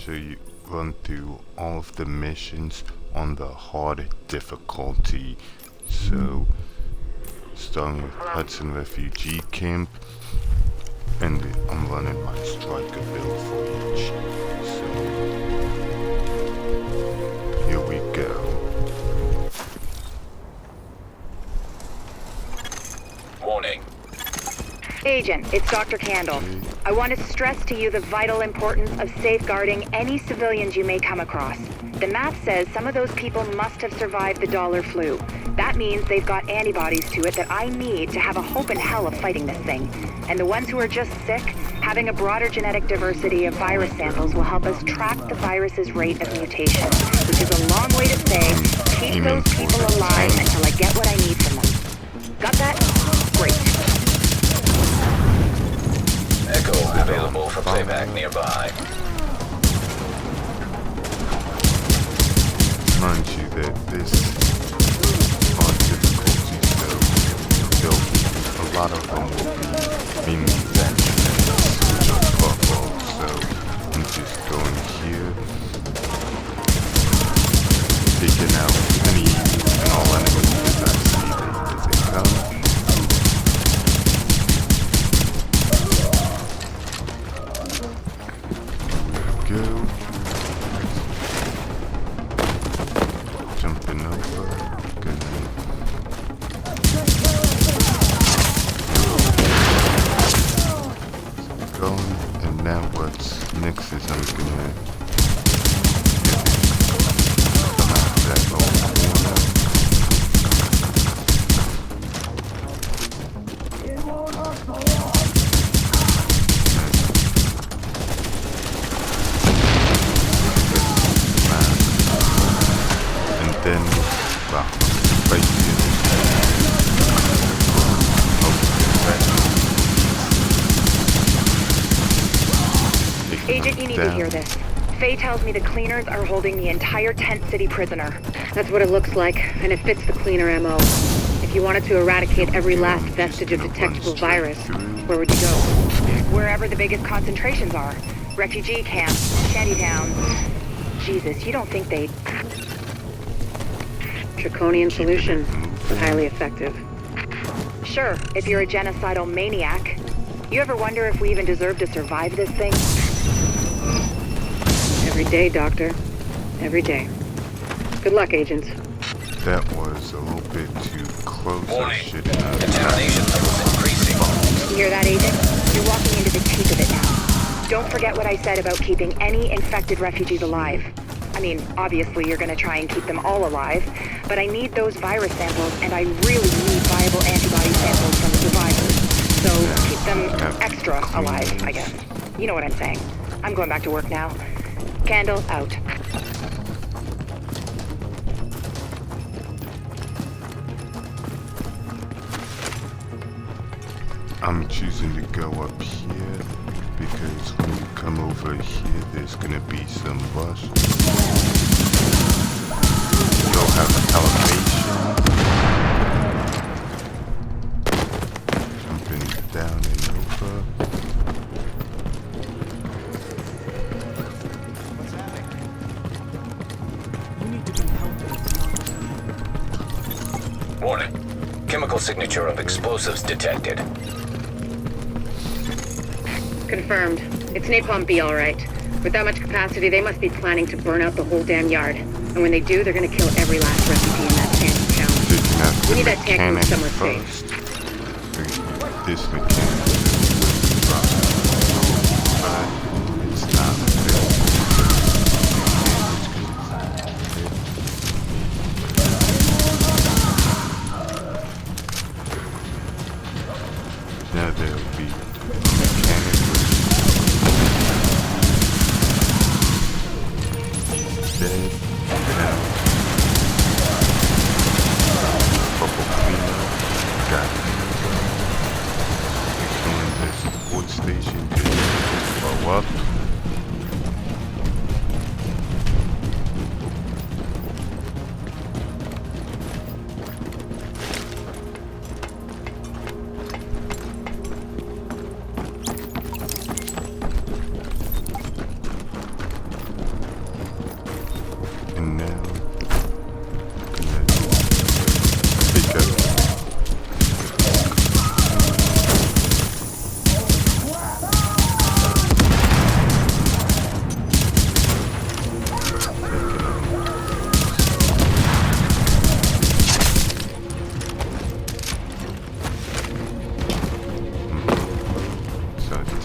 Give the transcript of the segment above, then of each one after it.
show you, run through all of the missions on the hard difficulty. So, starting with Hudson Refugee Camp, and I'm running my striker build for each. So, here we go. Warning. Agent, it's Dr. Candle. I want to stress to you the vital importance of safeguarding any civilians you may come across. The map says some of those people must have survived the dollar flu. That means they've got antibodies to it that I need to have a hope in hell of fighting this thing. And the ones who are just sick, having a broader genetic diversity of virus samples will help us track the virus's rate of mutation, which is a long way to say, keep those people alive until I get what I need from them. Got that? Great. Echo available for playback nearby. Mind you that this hard difficulty, so a lot of them will be mainly veterans, which are purple, so I'm just going here, taking out any and all enemies that I see as they come. Go. Jumping over. Good. Going. And now what's next is I'm gonna come out of that little corner. Then, well, right here. Agent, you need to hear this. Faye tells me the cleaners are holding the entire Tent City prisoner. That's what it looks like, and it fits the cleaner MO. If you wanted to eradicate every last vestige of detectable virus, where would you go? Wherever the biggest concentrations are. Refugee camps, shantytowns. Jesus, you don't think they'd... Draconian solution, but highly effective. Sure, if you're a genocidal maniac. You ever wonder if we even deserve to survive this thing? Every day, Doctor. Every day. Good luck, agents. That was a little bit too close. Warning. Shit. Contamination levels increasing. You hear that, Agent? You're walking into the teeth of it now. Don't forget what I said about keeping any infected refugees alive. I mean, obviously you're gonna try and keep them all alive, but I need those virus samples, and I really need viable antibody samples from the survivors. So keep them extra alive, I guess. You know what I'm saying. I'm going back to work now. Candle out. I'm choosing to go up here because when you come over here, there's gonna be some rush. You'll have elevation. Jumping down and over. Warning. Chemical signature of explosives detected. Confirmed. It's Napalm B, all right. With that much capacity, they must be planning to burn out the whole damn yard. And when they do, they're gonna kill every last refugee in that sandy town. We need that tank moved somewhere safe. This mechanic is but it's not built. Now there'll be mechanic dead, down, purple cleaner, got it. Doing this support station, just blow up.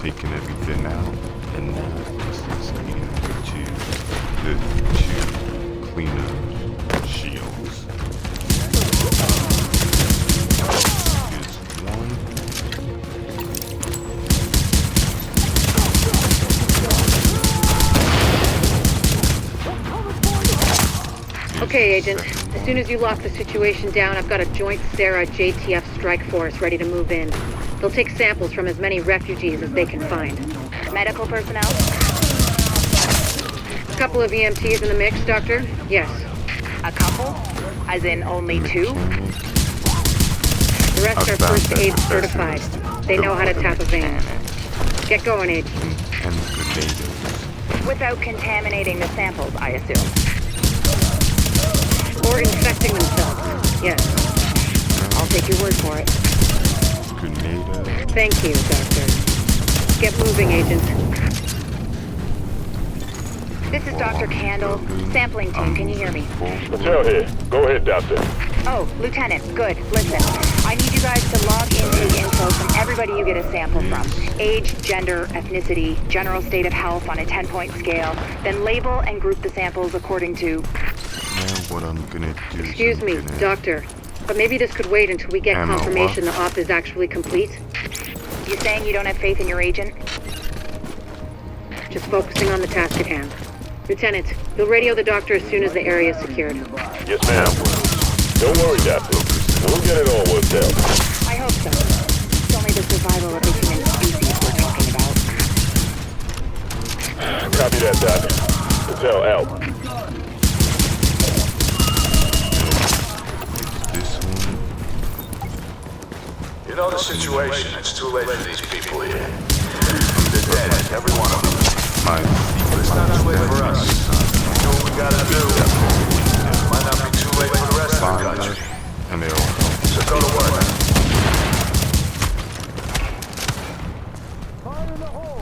taking everything out, and now this is leading to the two cleaner shields. Here's one. Okay, Agent. As soon as you lock the situation down, I've got a joint Sarah JTF strike force ready to move in. They'll take samples from as many refugees as they can find. Medical personnel? A couple of EMTs in the mix, Doctor? Yes. A couple? As in only two? The rest are first aid certified. They know how to tap a vein. Get going, Agent. And grenades. Without contaminating the samples, I assume. Or infecting themselves. Yes. I'll take your word for it. Grenade. Thank you, Doctor. Get moving, Agent. This is Dr. Candle. Sampling team, can you hear me? Patel here. Go ahead, Dante. Oh, Lieutenant, good. Listen, I need you guys to log intake info from everybody you get a sample from. Age, gender, ethnicity, general state of health on a 10-point scale. Then label and group the samples according to... Now what I'm gonna do is Excuse me, Doctor. But maybe this could wait until we get confirmation the op is actually complete. You saying you don't have faith in your agent? Just focusing on the task at hand. Lieutenant, you'll radio the doctor as soon as the area is secured. Yes, ma'am. Don't worry, Dante. We'll get it all worked out. I hope so. It's only the survival of the human species we're talking about. Copy that, Doc. Patel out. this one. You know the situation. It's too late for these people here. They're dead, every one of them. My It's not too late for us. Do what we gotta do. Might not be too late for the rest of the country. and they're all So go to work.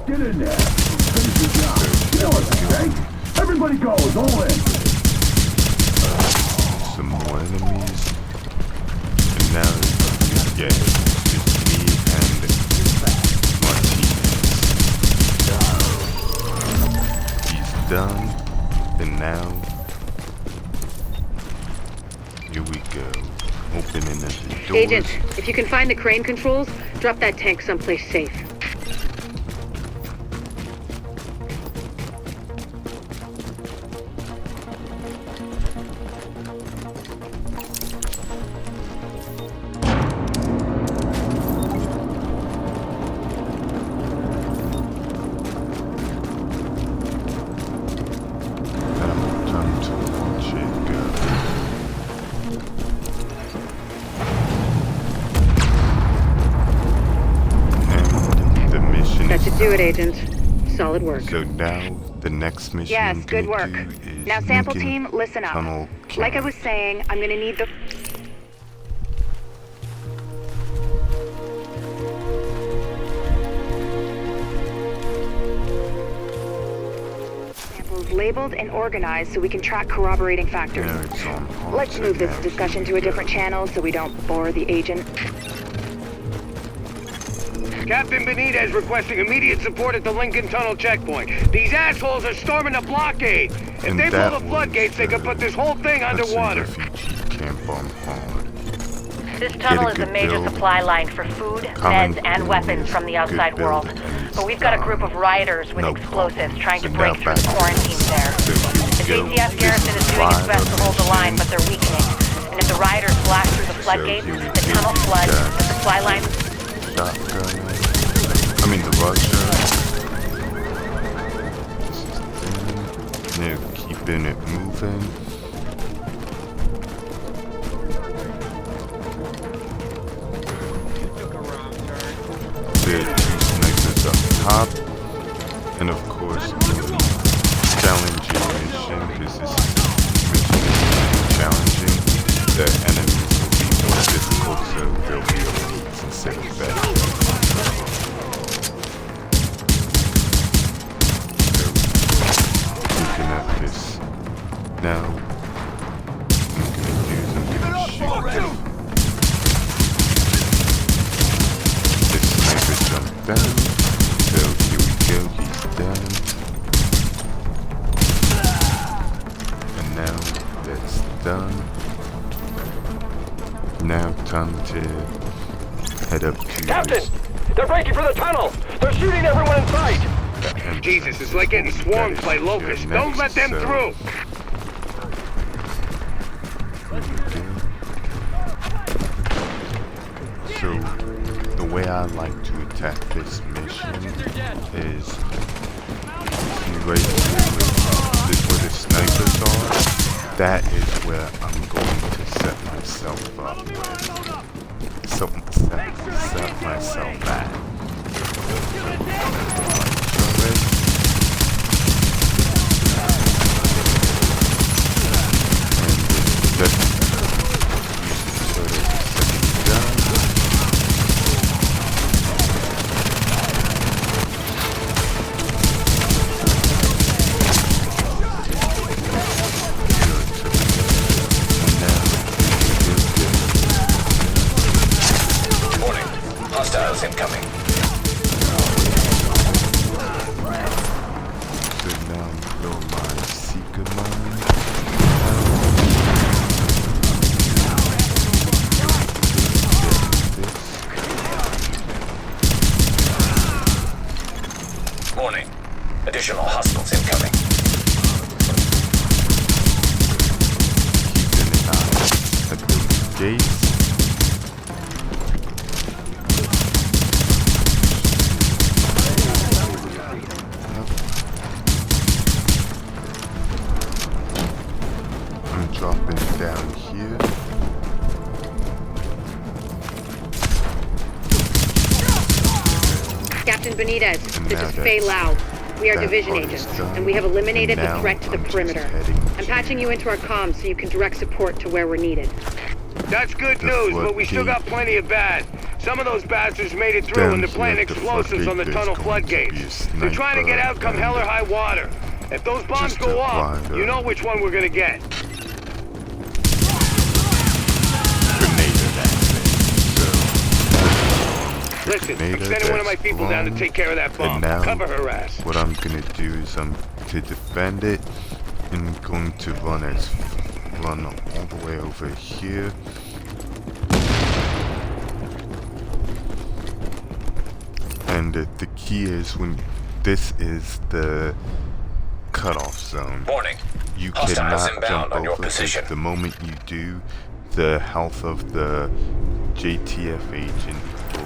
Get in there. Finish your job. Kill us, okay? Everybody goes, all in. some more enemies. And now, yeah, it's me and Martinez. He's done. And now, here we go. Opening the doors. Agent, if you can find the crane controls, drop that tank someplace safe. Time to watch it go. And the mission That is should do it, Agent. Solid work. so now the next mission Yes, I'm good gonna work. do is Now, sample Lincoln team, listen up. Tunnel Like I Camp. was saying, I'm gonna need the... samples labeled and organized so we can track corroborating factors. Now it's on hold, Let's so move this now discussion to a different channel so we don't bore the agent. Captain Benitez requesting immediate support at the Lincoln Tunnel checkpoint. These assholes are storming the blockade. If And they that pull the was floodgates, they could put this whole thing Hudson underwater. refugee camp on hold. This tunnel Get a is a good major build. supply line for food, Common meds, and weapons goal from the is outside good world. build and But we've got a group of rioters with no explosives problem. trying So to now break through the back quarantine there. So here The we go. JTF garrison is doing its best to hold the line, but they're weakening. And if the rioters blast through the floodgates, here we the tunnel go. floods, the supply line... Shotgun. I mean the Russia. This is them. They're keeping it moving. There are two snipers up top. And of course, the challenging mission, because this mission is challenging. The enemies will be more difficult, so there'll be elites instead of veterans. Looking at this now, I'm gonna do is I'm gonna shoot them. This sniper jumped down, so head up to Captain! this. They're breaking for the tunnel! They're shooting everyone in sight! And Jesus, it's like getting swarmed by locusts. Don't let them through! So, the way I like to attack this mission is right here where the snipers are. That is where I'm going to set myself up with. Set myself at. Hostiles incoming. So now blow my seeker mine. Warning. Additional hostiles incoming. Keeping an eye at the gates. Dropping down here. Captain Benitez, this is Faye Lau. We are division agents, and we have eliminated the threat to the perimeter. I'm patching you into our comms so you can direct support to where we're needed. That's good news, but we still got plenty of bad. Some of those bastards made it through and they're planting explosives on the tunnel floodgates. They're trying to get out come hell or high water. If those bombs go off, you know which one we're gonna get. Listen, I'm sending one of my people down to take care of that bomb. Now, cover her ass. What I'm gonna do is to defend it, I'm going to run all the way over here. And the key is this is the cutoff zone. Warning. You Hostiles cannot inbound jump on your over position. the moment you do, the health of the JTF agent will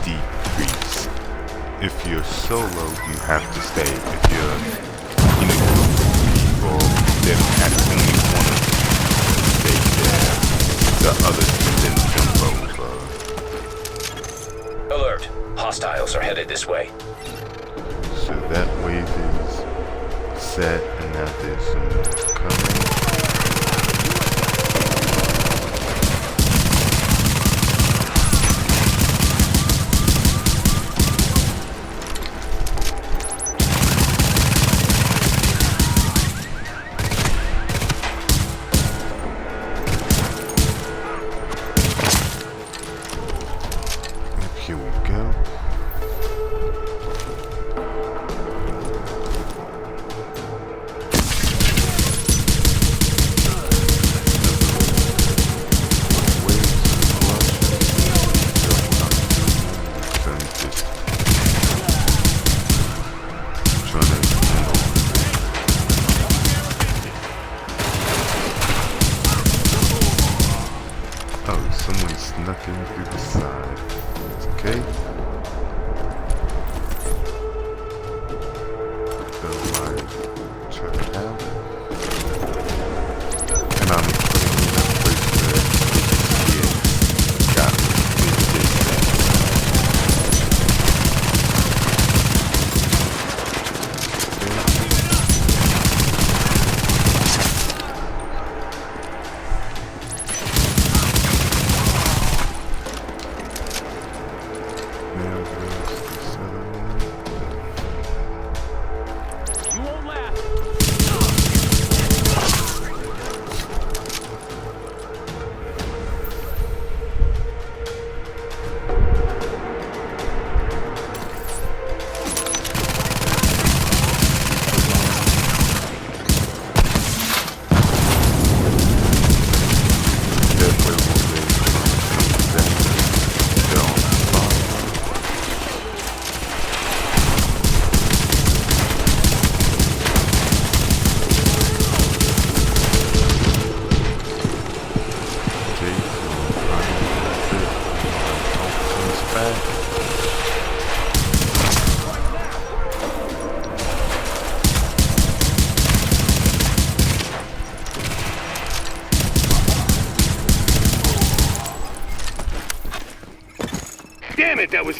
decrease. If you're solo, you have to stay. If you're in a group of people, then at only one of you stay there. The others can then jump over. Alert. Hostiles are headed this way. So that wave is set, and now there's some coming. Here we go. Oh, someone snuck in through the side. Okay.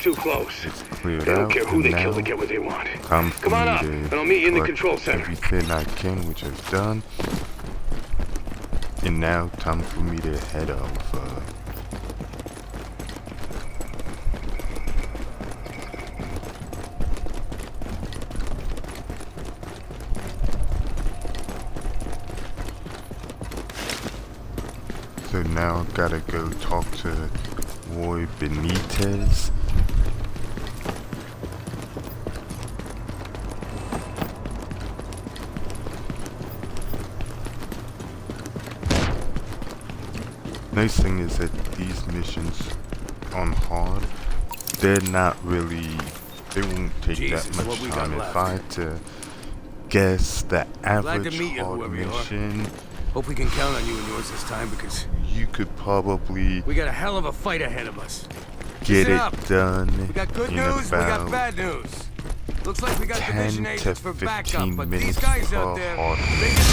too close. It's cleared They don't out, care who and they kill now to get what they want. time for Come on me up, to and I'll meet you in the collect control center. everything I can, which I've done. And now, time for me to head over. So now I've gotta go talk to Roy Benitez. Nice thing is that these missions on hard, they're not really, they won't take Jesus, that what much we got time. If left? I had to guess the average meet you, hard whoever you are. mission, Hope we can count on you and yours this time because you could probably we got a hell of a fight ahead of us. get Listen it up. done We got good in news, we got about bad news. Looks like we got 10 division to agents for backup, 15 but these minutes guys per out there, hard they mission.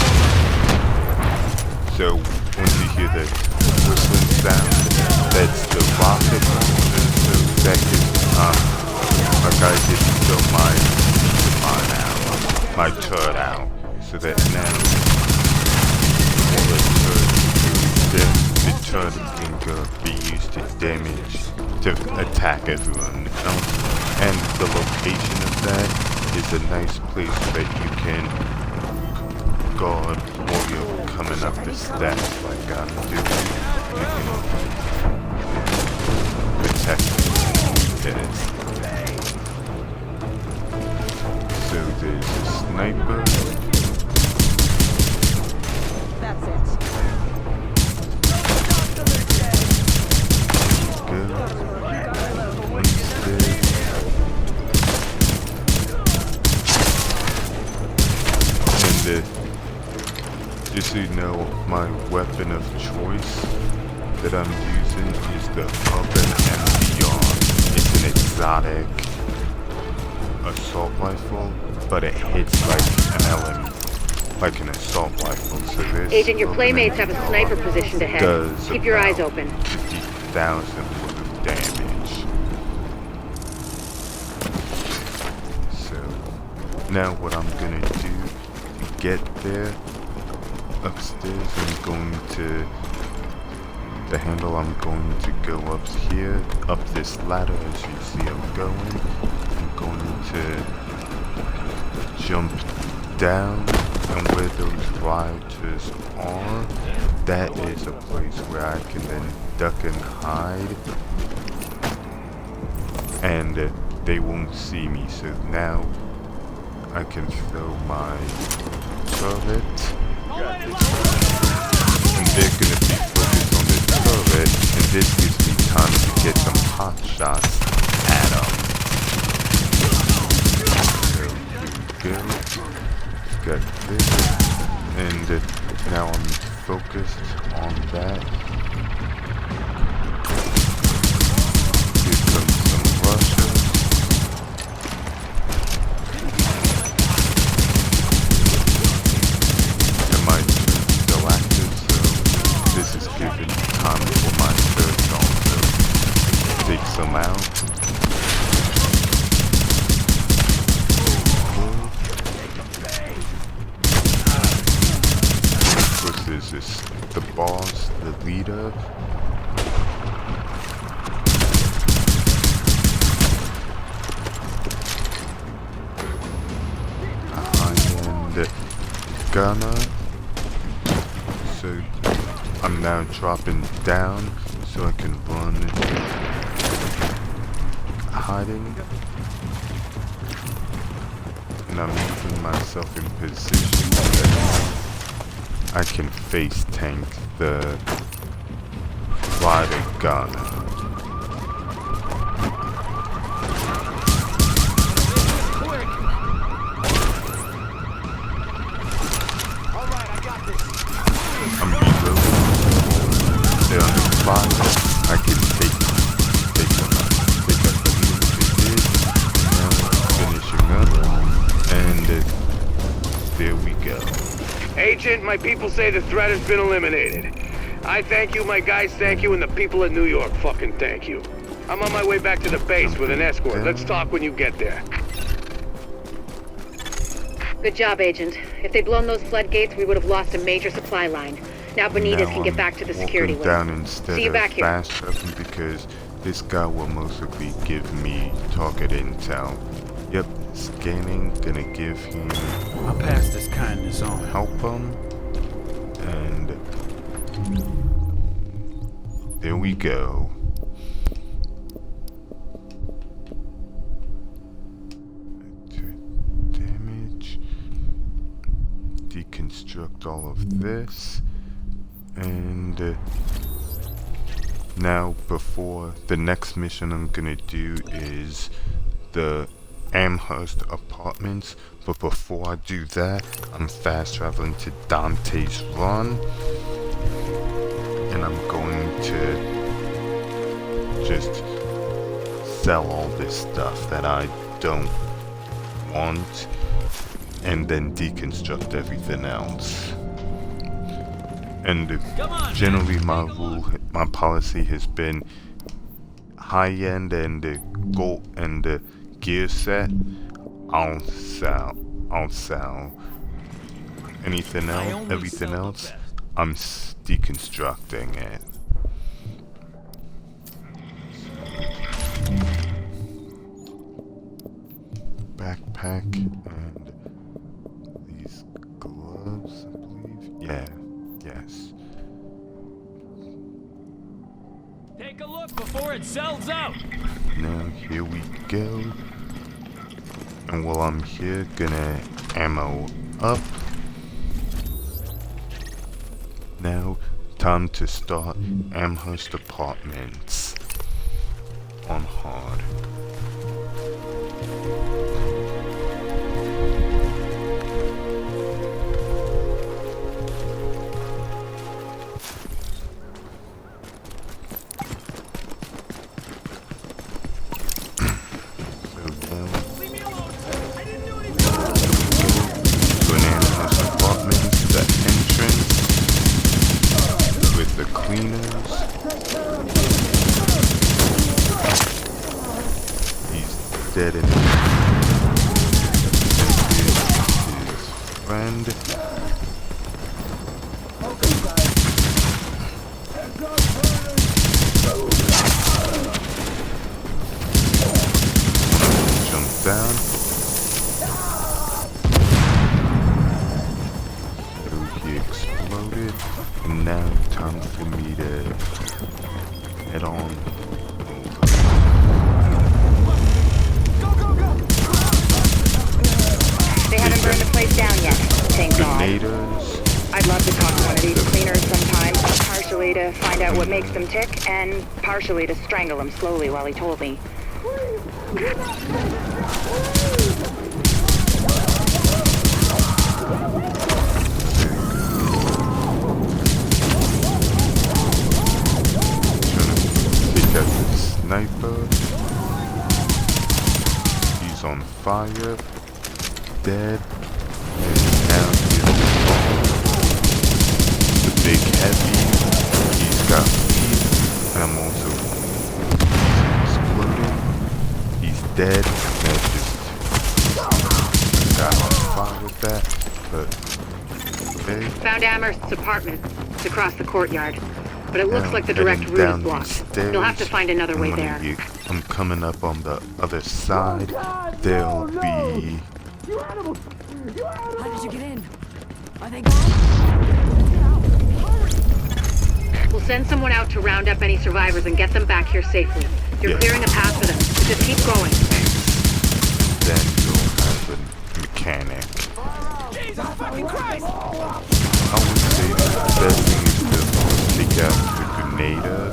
just So once you hear the whistling sound, that's the rocket launcher. So that gives my guy didn't throw my turret out. So that now all the turret can go be used to damage, to attack everyone. And the location of that is a nice place that you can guard while you're coming up the steps like I'm doing. You can protect it. So there's a sniper. That's it. And just so you know, my weapon of choice that I'm using is the Cavern and It's an exotic assault rifle, but it hits like an assault rifle. So this Agent, your playmates have a sniper position to head. does Keep your eyes about open. 50,000 worth of damage. So now what I'm gonna do to get there upstairs, I'm going to the handle. I'm going to go up here, up this ladder as you see I'm going. I'm going to jump down, and where those rioters are, that is a place where I can then duck and hide, and they won't see me. So now I can throw my turret, and they're gonna be focused on the turret, and this gives me time to get some hot shots at them. So here we go. Got this, and now I'm focused on that. Here comes some Russians. And my turret's still active, so this is giving time for my turret to also take some out. This is the boss, the leader. And gunner. So I'm now dropping down so I can run, hiding. And I'm moving myself in position so I can face tank the rider gunner. I'm reloading. They're under fire. I can take them out. Take up the move they did. Now finishing up. And there we go. Agent, my people say the threat has been eliminated. I thank you, my guys thank you, and the people of New York fucking thank you. I'm on my way back to the base with an escort. Let's talk when you get there. Good job, Agent. If they'd blown those floodgates, we would have lost a major supply line. Now Benitez can get back to the security wing. Down instead See you back of here. fast traveling because this guy will most likely give me target intel. Yep, scanning, gonna give him. I'll pass this kindness on. Help him, and there we go. Damage. Deconstruct all of this. And now before the next mission I'm gonna do is the Amherst apartments, but before I do that I'm fast traveling to Dante's run, and I'm going to just sell all this stuff that I don't want and then deconstruct everything else. And generally my policy has been high-end and the gold and the gear set, I'll sell. Anything else, everything else, I'm deconstructing it. Backpack and these gloves, I believe. Yeah. Yes. Take a look before it sells out. Now here we go. And while I'm here, gonna ammo up. Now, time to start Amherst Apartments on hard. Dead in his friend. Jump down. So he exploded, and now time for me to head on. They haven't burned the place down yet, thank God. Grenaders. I'd love to talk to one of these cleaners sometime, partially to find out what makes them tick, and partially to strangle him slowly while he told me. Take out the sniper. He's on fire. Dead. And now he's the big heavy. He's got feet. And I'm also exploding. He's dead. That just got on fire with that. But okay. Found Amherst's apartment. It's across the courtyard. But it looks like the direct route is blocked. You'll have to find another way there. I'm coming up on the other side. There'll be... You animals! You animals! How did you get in? Are they gone? We'll send someone out to round up any survivors and get them back here safely. You're clearing a path for them. Just keep going. Then you'll have a mechanic. Jesus fucking Christ! I would say the best thing is to take out the grenader,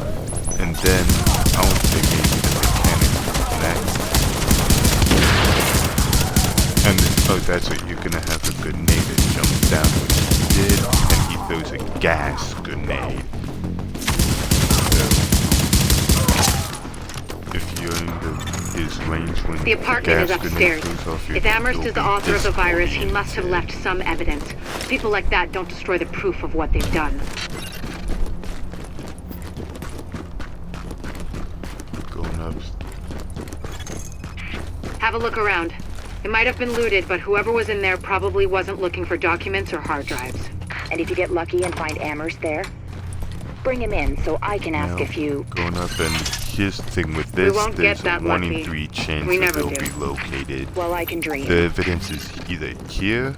and then I would say maybe the mechanic next. And oh, that's it. You're gonna have a grenade that jumps down, which he did, and he throws a gas grenade. So, if you're in his range when The apartment is upstairs. If Amherst is the author of the virus, he must have left some evidence. People like that don't destroy the proof of what they've done. Going Have a look around. It might have been looted, but whoever was in there probably wasn't looking for documents or hard drives. And if you get lucky and find Amherst there, bring him in so I can ask a few. Going up, and here's the thing with this, won't get there's a that 1 lucky. in 3 chance We that never they'll do. be located. Well, I can dream. The evidence is either here,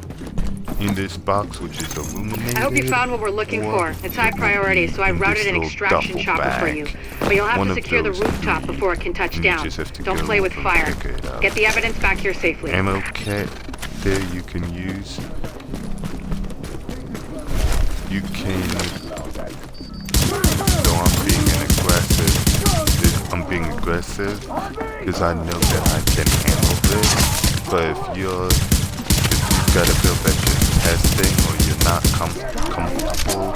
in this box, which is illuminated. I hope you found what we're looking for. It's high priority, so I in routed this an little extraction duffel chopper for bag. you. But you'll have One to of secure the those rooftop three, before it can touch and you down. just have to Don't go play with and fire. pick it up. Get the evidence back here safely. Ammo kit there you can use. You can. So I'm being aggressive because I know that I can handle this. But if you've got a build that you're testing or you're not comfortable,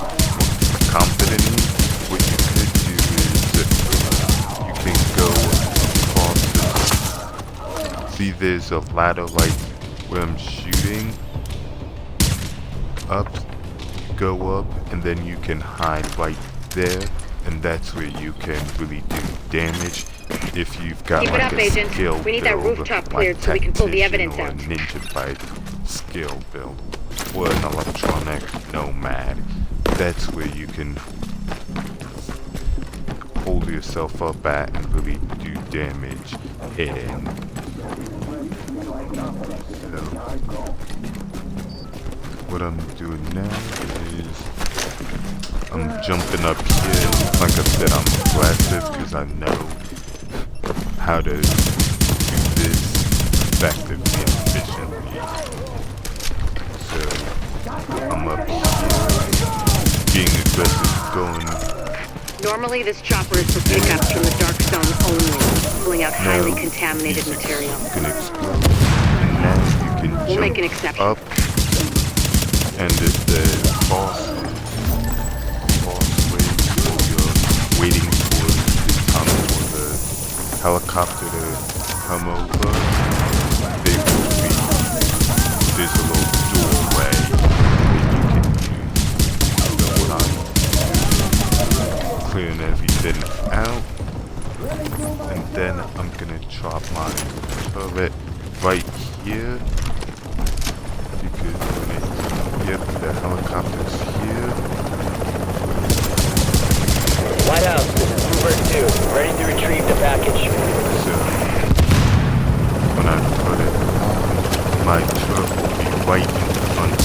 confident in, what you could do is you can go across. See, there's a ladder like where I'm shooting up. Go up, and then you can hide right there, and that's where you can really do damage if you've got Keep it like up, a Agent. skill We need that build, rooftop like cleared so we can pull the tactician evidence or out. ninja type skill build, or an electronic nomad. That's where you can hold yourself up at and really do damage in. So, what I'm doing now is I'm jumping up here. Like I said, I'm aggressive because I know how to do this effectively and efficiently. So I'm up here, being aggressive, going. Normally, this chopper is for pickups from the dark zone only, pulling out highly contaminated material. You can explode, and now you can We'll make an jump exception. up. And the boss waits, you're waiting for the helicopter to come over. They will be, there's a little doorway that you can use. So what I'm clearing everything out, and then I'm gonna drop my turret right here, because when it yep, the helicopter's here. White House, this is Bluebird 2. Ready to retrieve the package. So, when I put it on, my truck will be right in front of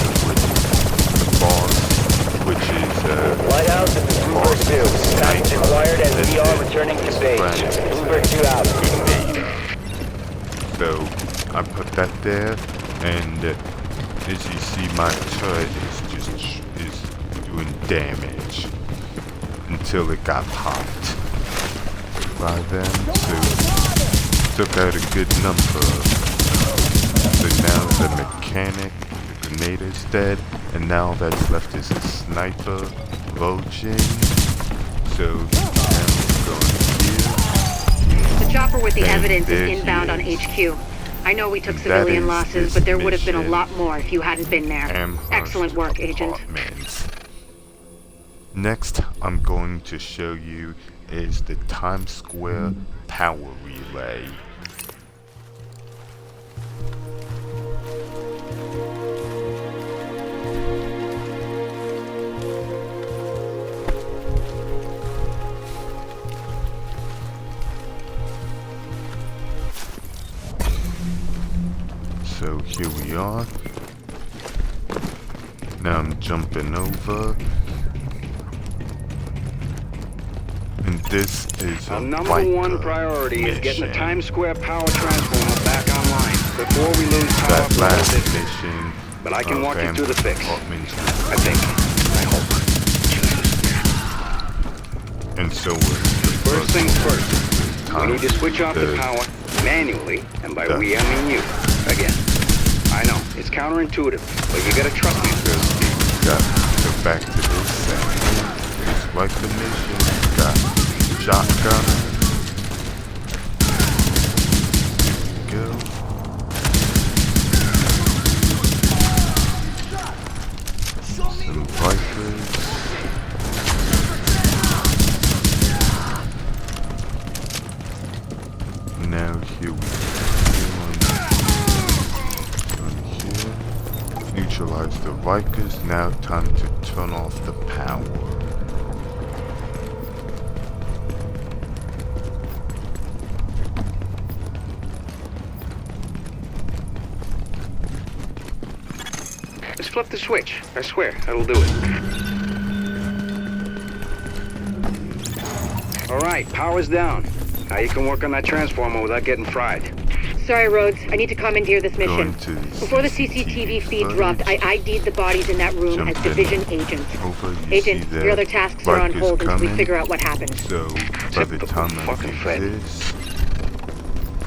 the boss, which is, White House, this is Bluebird 2. Package acquired and we are returning to base. Bluebird 2 out. So, I put that there, and as you see, my turret is doing damage until it got popped by them. So took out a good number. So now the mechanic, the grenade is dead, and now that's left is a sniper, roaching. So now we're going here. The chopper with the And evidence there is he inbound on is. HQ. I know we took That civilian is losses, this but there would have been a mission. lot more if you hadn't been there. Amherst Excellent work, Agent. Apartments. Next, I'm going to show you is the Times Square power relay. So here we are. Now I'm jumping over. And this is Our a number one biker priority is getting the mission. Times Square power transformer back online before we lose power That for the last city. mission But I can of walk you through the fix. Apartments, I think. I hope. and so was the First things first. We need to switch off the the- power manually, and by the- we I mean you. Again. I know, it's counterintuitive, but you gotta trust me. Got to go back to this section. This rifle mission. Got shotgun. Go. Some vipers. Now here we go. I'm neutralize the Rikers. Now time to turn off the power. Just flip the switch. I swear, that'll do it. Alright, power's down. Now you can work on that transformer without getting fried. Sorry, Rhodes. I need to commandeer this mission. Before the CCTV feed dropped, I ID'd the bodies in that room as division agents. Agent, your other tasks are on hold until we figure out what happened. So, by the time I do this,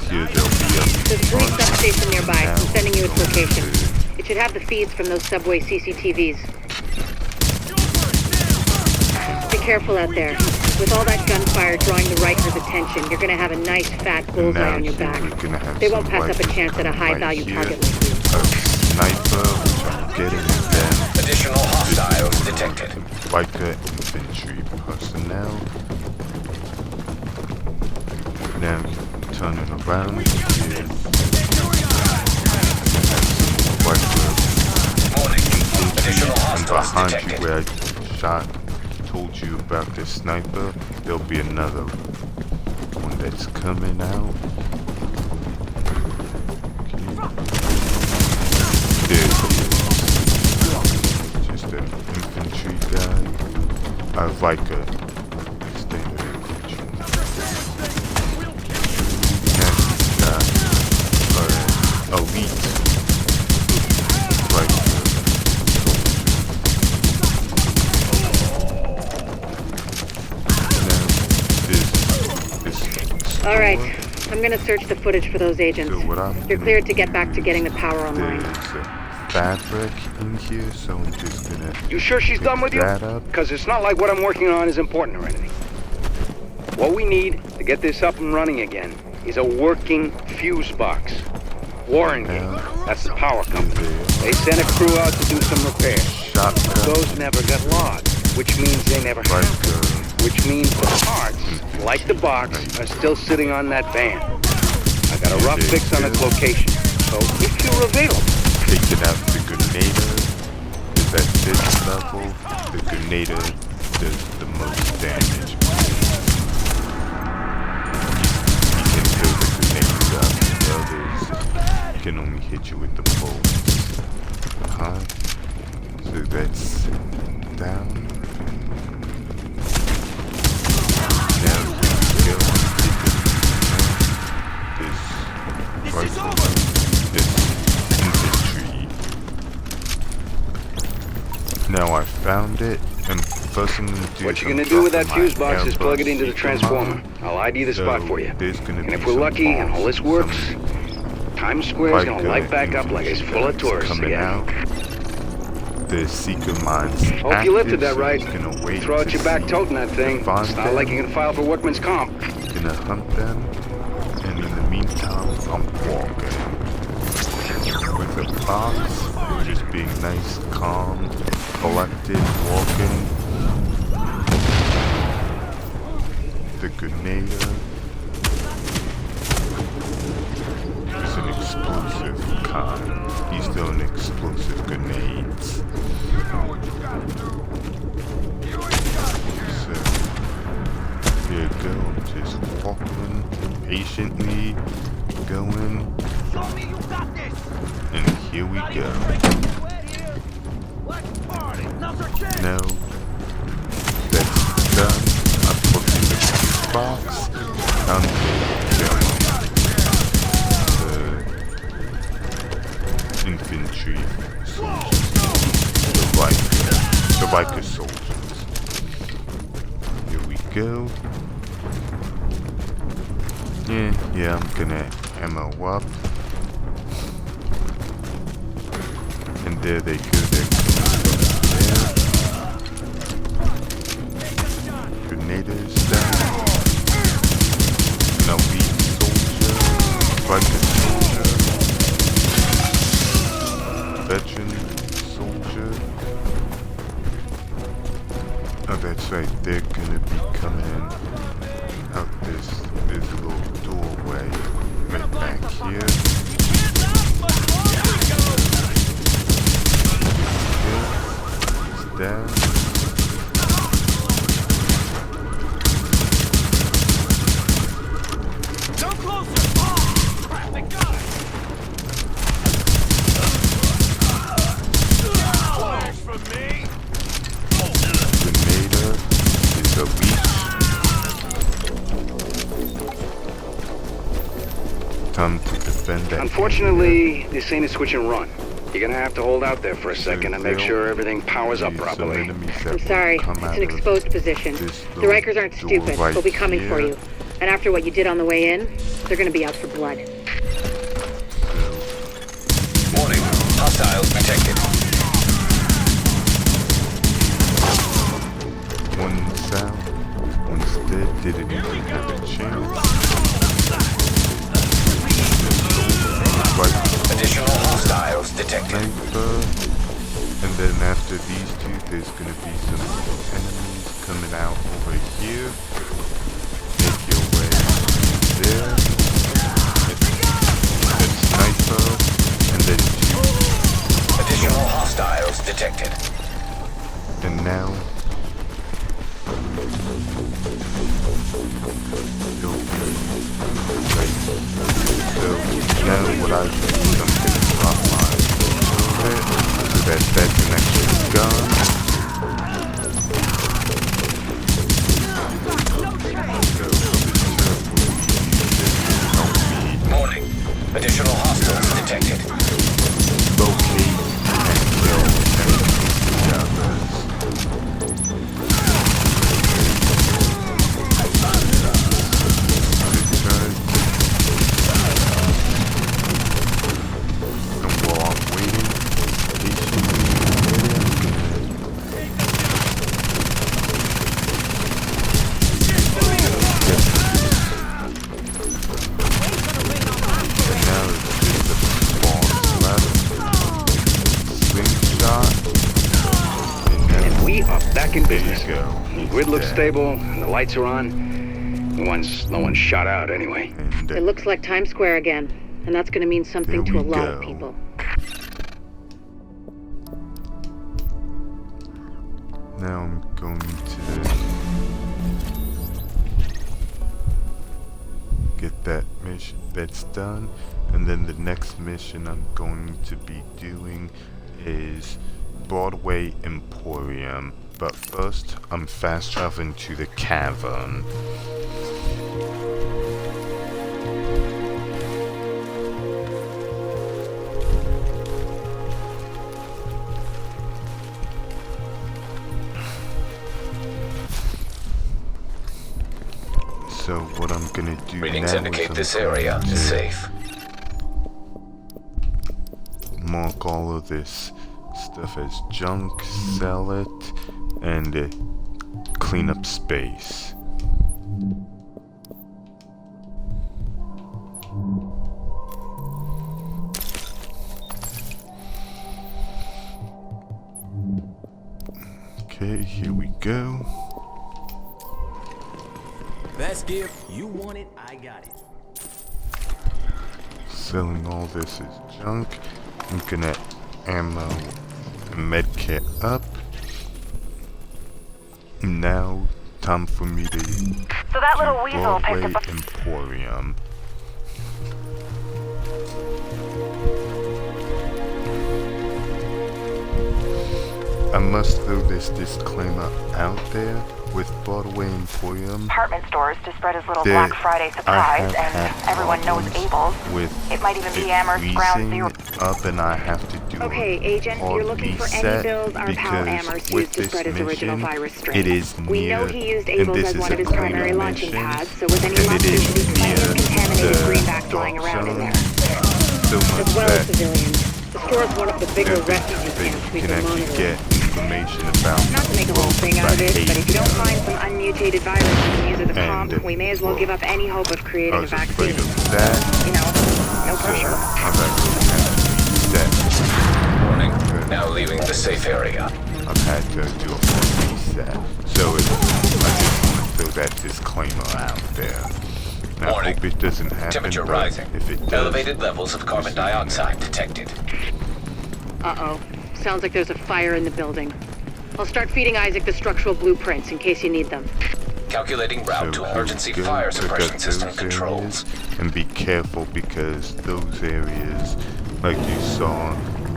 here they'll be up. There's a police substation nearby. I'm sending you its location. It should have the feeds from those subway CCTVs. Be careful out there. With all that gunfire drawing the Rikers' attention, you're gonna have a nice fat bullseye on your back. They won't pass up a chance at a high-value target like you. A sniper, which I'm getting at them. Additional hostiles detected. Riker infantry personnel. Now, turning around here. Additional And hostiles behind detected. you where I shot, told you about this sniper, there'll be another one that's coming out. Okay. There he is. Just an infantry guy. I like a standard infantry. And elite. Alright, I'm gonna search the footage for those agents. So You're cleared to get back to getting the power online. There's a fabric in here, so I'm just gonna... You sure she's done with you? Because it's not like what I'm working on is important or anything. What we need to get this up and running again is a working fuse box. Warren, that's the power company. They sent a crew out to do some repairs. Those never got logged, which means they never happened. Which means the parts, like the box, are still sitting on that van. I got a rough fix on its location, so if you're available. Taking out the Grenader is at this level. The Grenader does the most damage. You can kill the Grenades out, the others can only hit you with the bolts. So that's down. Now I found it, and first I'm gonna do. What you're gonna do with that fuse box is plug it into the transformer. I'll ID the spot for you. And if we're lucky and all this works, Times Square is gonna light back up like it's full of tourists again. The Seeker Mine's hope you lifted that right. Wait throw out your back toting that thing. It's not like you can file for workman's comp. Gonna hunt them, and in the meantime, I'm walking. With a box, just being nice, calm, collected, walking. The Grenader is an explosive kind. He's throwing explosive grenades. So, here you go, I'm just walking, patiently going. And here we go. Now that's done, I put in the box. Dante, the infantry soldiers, the Riker soldiers. Here we go. Yeah, I'm gonna ammo up. And there they go, they're coming from there. Grenaders down. An elite soldier, Riker soldier, veteran soldier. Oh, that's right, they're gonna be coming out this little doorway right back here. Unfortunately, this ain't a switch and run. You're gonna have to hold out there for a second and make sure everything powers up properly. I'm sorry, it's an exposed position. The Rikers aren't stupid. They'll be coming for you. And after what you did on the way in, they're gonna be out for blood. Warning, hostiles detected. One sound, one's dead, didn't even have a chance. Additional hostiles detected. And then after these two, there's gonna be some enemies coming out over here. Make your way there. A sniper, and then two. Additional hostiles detected. And now, so now what I do is I'm gonna drop my bullet so that connection is gone. Warning, additional hostiles detected. Locate and kill enemies. Grid looks stable, and the lights are on. No one's shot out anyway. It looks like Times Square again, and that's gonna mean something to a lot of people. Now I'm going to get that mission that's done, and then the next mission I'm going to be doing is Broadway Emporium. But first, I'm fast traveling to the Cavern. So what I'm gonna do Readings now indicate is this area is safe. Mark all of this stuff as junk, sell it, and clean up space. Okay, here we go. Best gift, you want it, I got it. Selling all this as junk. I'm gonna ammo and medkit up. Now, time for me to so that little weasel Broadway picked up Emporium. I must throw this disclaimer out there with Broadway Emporium. Department stores to spread his little Black Friday surprise, and everyone knows Abel's. It might even be Amherst's ground zero. Up and I have to do okay, Agent, you're looking for any bills our pal Amherst used to spread his original virus strain. It is near, we know he used Abel's as one of his primary launching pads, so with any luck there should be plenty of contaminated greenbacks lying around in there. So much as well that as civilians. The store is one of the bigger refugee camps we've been monitoring. Information about not to make a whole thing out of it, but if you don't find some unmutated virus in the use of the pump, we may as well give up any hope of creating a vaccine. You know, no pressure. Warning, now leaving the safe area. I've had to do a full reset, so I just want to throw that disclaimer out there. I hope it doesn't happen, temperature but rising. If it does, elevated levels of carbon dioxide detected. Uh-oh. Sounds like there's a fire in the building. I'll start feeding Isaac the structural blueprints in case you need them. Calculating route to emergency fire suppression system controls. And be careful because those areas, like you saw,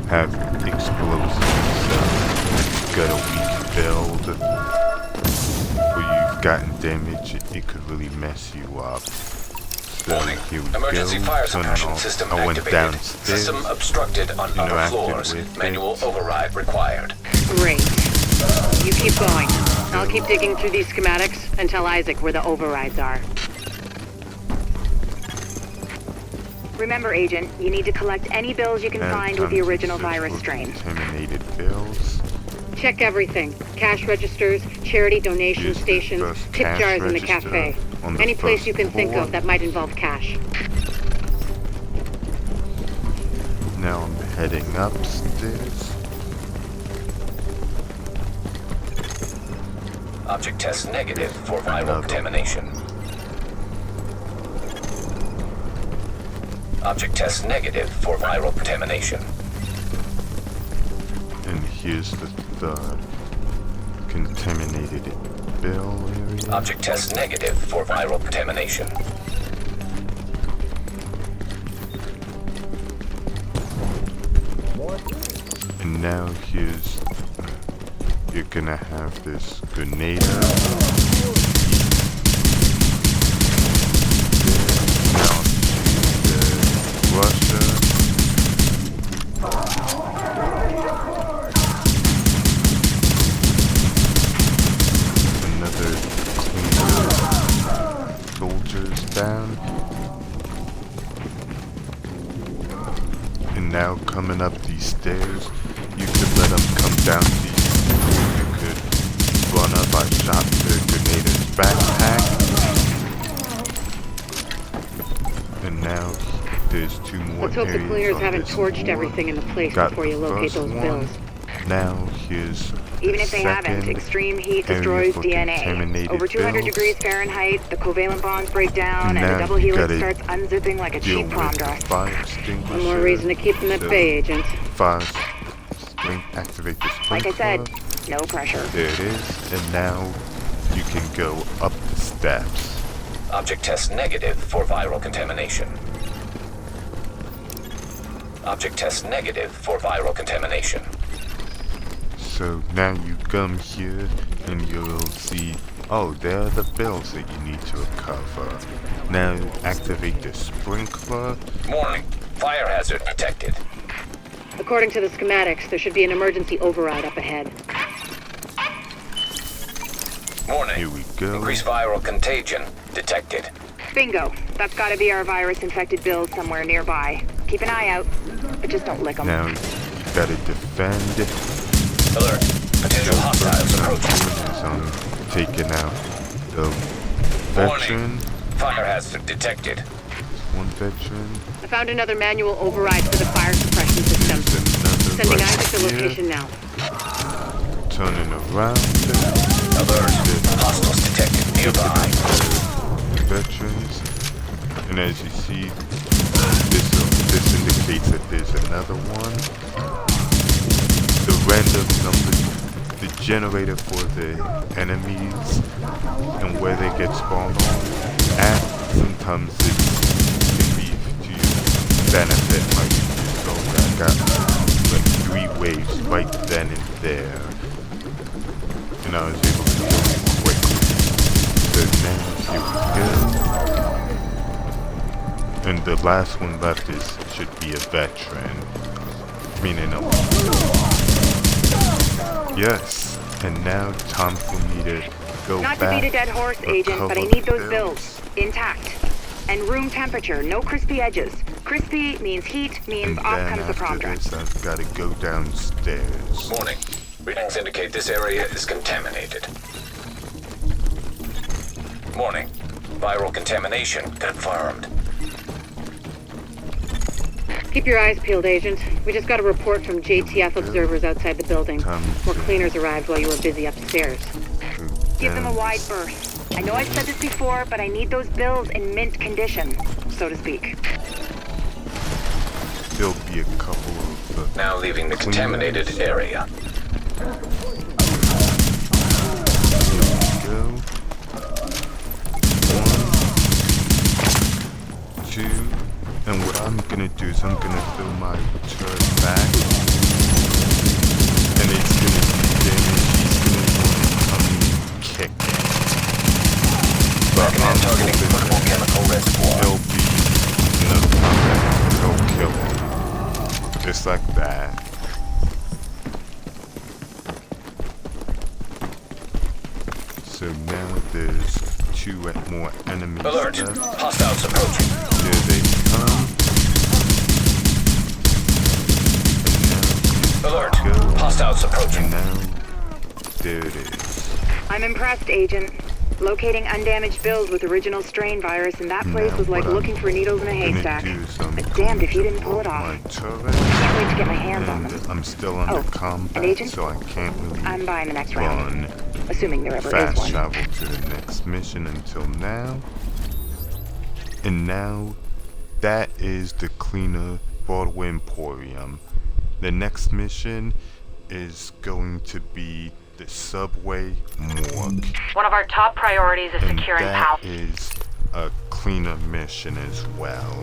have explosives. So got a weak build where you've gotten damage, it could really mess you up. Warning. Here we Emergency go. fire Turn suppression off. system I went activated. downstairs. System obstructed on upper Interacted floors. with Manual it. override required. Great. You keep going. I'll keep digging through these schematics and tell Isaac where the overrides are. Remember, Agent, you need to collect any bills you can find with the original virus strain. Contaminated bills. Check everything. Cash registers, charity donation Here's the stations, first tip cash jars in the register cafe. on the Any place first you can think floor. of that might involve cash. Now I'm heading upstairs. Object test negative for viral contamination. Object test negative for viral contamination. And here's the third contaminated bill area. Object test negative for viral contamination. And now here's... You're gonna have this grenade. Now the Russia. Another soldiers down. And now coming up these stairs, you could let them come down these. You could run up. I shot the grenader's backpack. And now there's two more Let's hope the areas cleaners on haven't this torched floor. everything in the place Got before you the locate first those one. bills. Now here's Even if they haven't, second extreme heat area destroys for DNA. contaminated Over 200 bills. degrees Fahrenheit, the covalent bonds break down, and Now the double you helix gotta starts unzipping like a deal cheap prom with the dress. fire extinguisher. One more reason to keep them at bay, Agent. Activate the sprinkler. Like I said, no pressure. There it is, and now you can go up the steps. Object test negative for viral contamination. Object test negative for viral contamination. So now you come here and you'll see, oh, there are the bills that you need to recover. Now activate the sprinkler. Warning. Fire hazard detected. According to the schematics, there should be an emergency override up ahead. Warning. Here we go. Increased viral contagion detected. Bingo. That's gotta be our virus-infected bills somewhere nearby. Keep an eye out, but just don't lick them. Now you gotta defend. Alert. Potential hostiles approaching. I'm taking out the veteran. Warning. Fire hazard detected. One veteran. I found another manual override for the fire suppression system. Sending Isaac the location now. Turning around. Alert. Hostiles detected nearby. Veterans. And as you see, this indicates that there's another one. The random number, the generator for the enemies and where they get spawned on at, sometimes it can be to your benefit. Like so I got like 3 waves right then and there, and I was able to do it quickly. So now here we go. And the last one left should be a veteran. Meaning a... Yes. And now time for me to go Not back. to beat a dead horse, Agent, but I need those bills intact. And room temperature, no crispy edges. Crispy means heat, means And off then comes the prom after dress. this, I've got to go downstairs. Warning. Readings indicate this area is contaminated. Warning. Viral contamination confirmed. Keep your eyes peeled, Agent. We just got a report from JTF observers outside the building. More cleaners arrived while you were busy upstairs. Give them a wide berth. I know I've said this before, but I need those bills in mint condition, so to speak. There'll be a couple of... Now leaving the contaminated area. Go. 1, 2, and what I'm gonna do is I'm gonna fill my turret back, and it's gonna be damaged. He's gonna want to come kick. But I'm hoping chemical reservoir. there'll be enough combat, it'll kill him. Just like that. So now there's 2 more enemies Alert! left. Hostiles approaching. Here they come. Alert! Hostiles approaching. And now, there it is. I'm impressed, Agent. Locating undamaged bills with original strain virus in that place was like looking for needles in a haystack. But damned if you didn't pull it off. I can't wait to get my hands on them. I'm still under combat, Agent? so I can't really I'm buying the next round. Assuming there ever is fast one. travel to the next mission until now. And now, that is the cleaner Broadway Emporium. The next mission is going to be the subway morgue. One of our top priorities is securing power. That is a cleaner mission as well.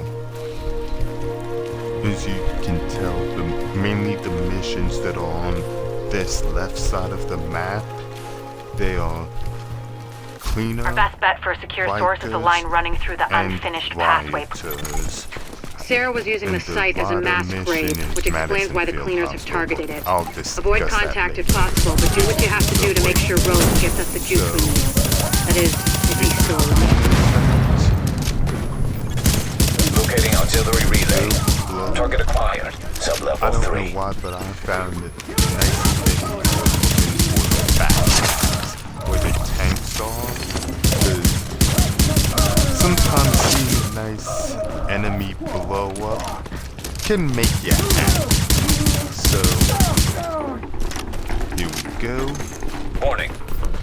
As you can tell, mainly the missions that are on this left side of the map, they are cleaner. Our best bet for a secure source is a line running through the unfinished pathway. Sarah was using the site as a mass grave, which explains why the cleaners have targeted it. Avoid contact if possible, but do what you have to do to make sure Rose gets us the juice we need. That is, if he's still alive. Locating auxiliary relay. Target acquired. Sub-level 3. I don't know why, but I found it nice thing for the back where the tanks are. Sometimes seeing a nice enemy blow up can make you happy. So, here we go. Warning.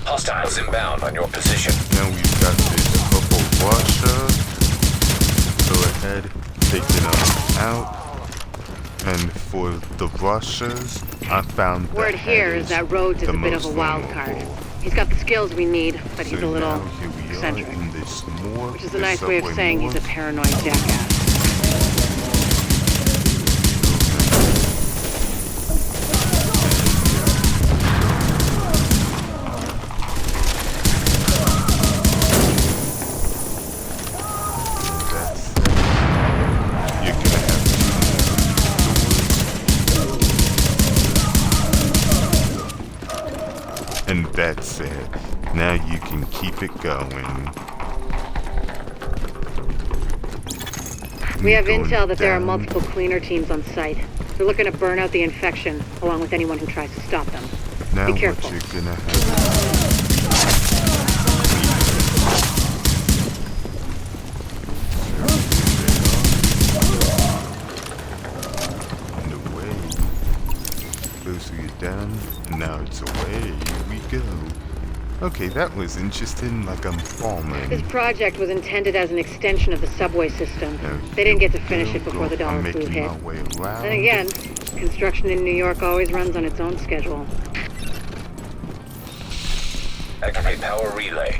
Hostiles inbound on your position. Now we've got this purple Russia. Go ahead, taking them out. And for the Russias, I found that word here is that Rhodes is a bit of a wild card. He's got the skills we need, but he's a little eccentric. Which is a nice way of saying he's a paranoid jackass. And that's it. Now you can keep it going. We have intel that there are multiple cleaner teams on site. They're looking to burn out the infection, along with anyone who tries to stop them. Now be careful. What you're gonna have and away. Closer down, and now it's away. Here we go. Okay, that was interesting, like I'm falling. This project was intended as an extension of the subway system. They didn't get to finish it before the dollar flu hit. Then again, construction in New York always runs on its own schedule. Activate power relay.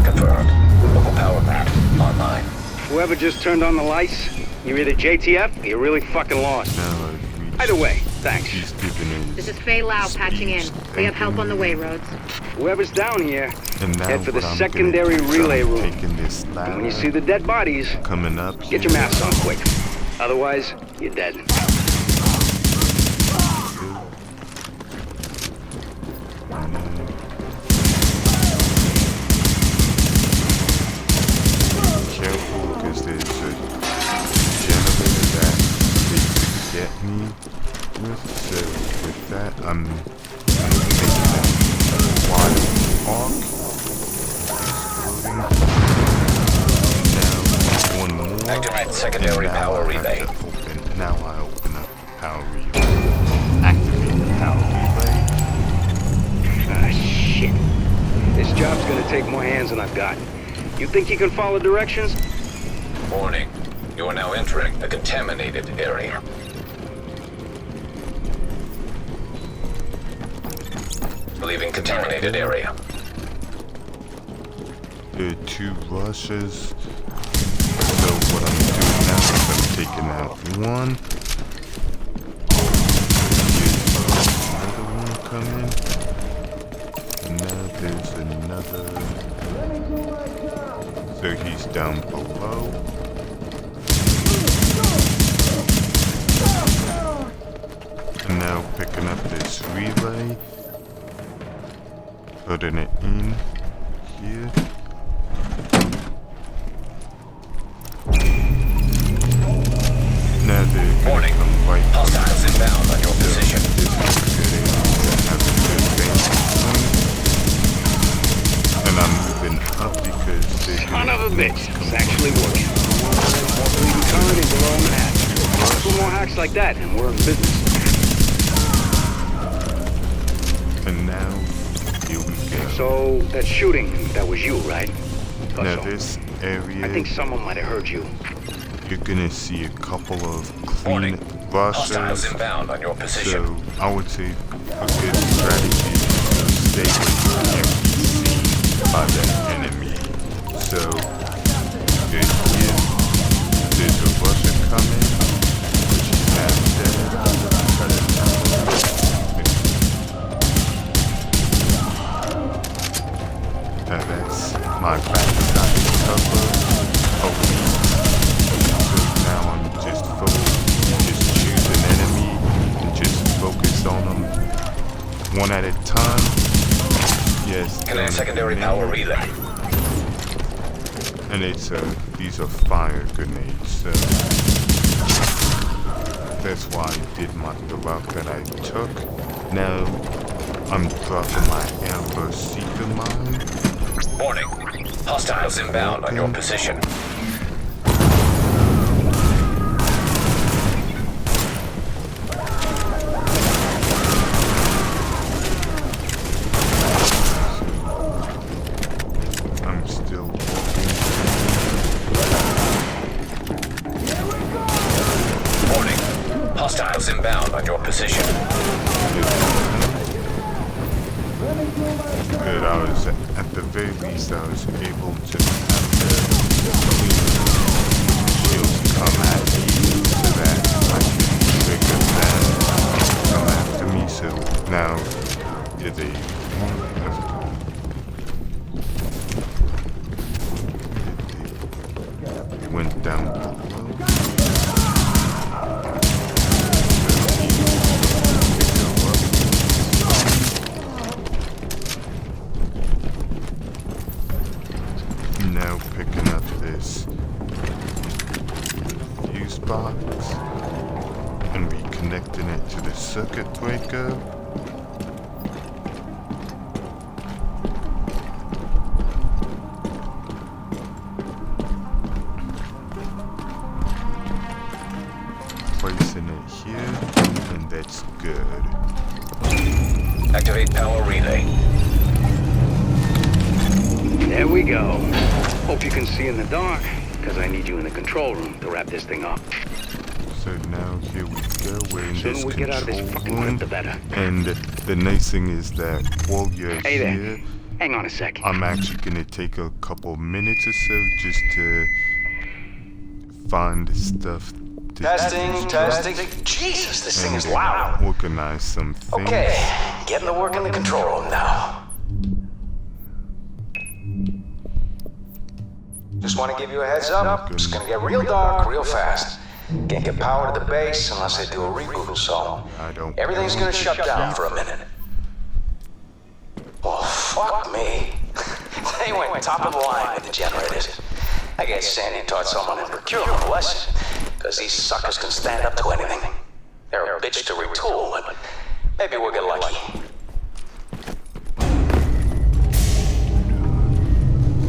Confirmed. Local power map online. Whoever just turned on the lights, you're either JTF or you're really fucking lost. Either way, thanks. This is Faye Lau patching in. We have help on the way, Rhodes. Whoever's down here, head for the secondary relay room. And when you see the dead bodies, coming up, get your masks on quick. Otherwise, you're dead. Careful, because there's a generator that they could get me with. So with that, I'm taking that wild arc. Now one more. Activate secondary power relay. Now I open up power relay. Activate the power relay. Ah, shit. This job's gonna take more hands than I've got. You think you can follow directions? Warning. You are now entering a contaminated area. Leaving contaminated area. There are 2 rushes. So what I'm doing now is I'm taking out one. Here's another one coming. And now there's another. So he's down below. And now picking up this relay. Putting it in here. Now they're gonna come right up. Hostiles inbound on your position. This is good area to have a good basic point. And I'm moving up because they're Son of a bitch, it's actually working. Leaving current is below Manhattan. Two more hacks like that and we're in business. And now, here we go. So, that shooting, that was you, right? Now this area, I think someone might have heard you. you're gonna see a couple of clean busters. Hostiles inbound on your position. So I would say a good strategy is to stay away from by the enemy. So good here. There's a rusher coming, which is half dead. Now that's my backside cover. Hopefully. So now I'm just choose an enemy and just focus on them one at a time. Yes. Connect secondary power relay. And it's these are fire grenades, so that's why I did the route that I took. Now I'm dropping my amber seeker mine. Warning. Hostiles inbound on your position. I'm still Warning. Hostiles inbound on your position. good. I was, at the very least, I was able to have the shields come at me so that I can trigger them come after me. So now, did they went down below? Now picking up this fuse box and reconnecting it to the circuit breaker. Placing it here, and that's good. Activate power relay. There we go. Hope you can see in the dark, because I need you in the control room to wrap this thing up. So now here we go, we're in Sooner this we get out of this control fucking room, room, the better. and the nice thing is that while you're Hey there. here, Hang on a sec. I'm actually gonna take a couple minutes or so just to find stuff to Testing. Jesus, this thing is loud. organize some things. Okay, getting to work in the control room now. Just want to give you a heads up. It's gonna get real dark real fast. Can't get power to the base unless I do a reboot, so everything's gonna shut down for a minute. Well, fuck me. They went top of the line with the generators. I guess Sandy taught someone in procurement a lesson, because these suckers can stand up to anything. They're a bitch to retool, but maybe we'll get lucky.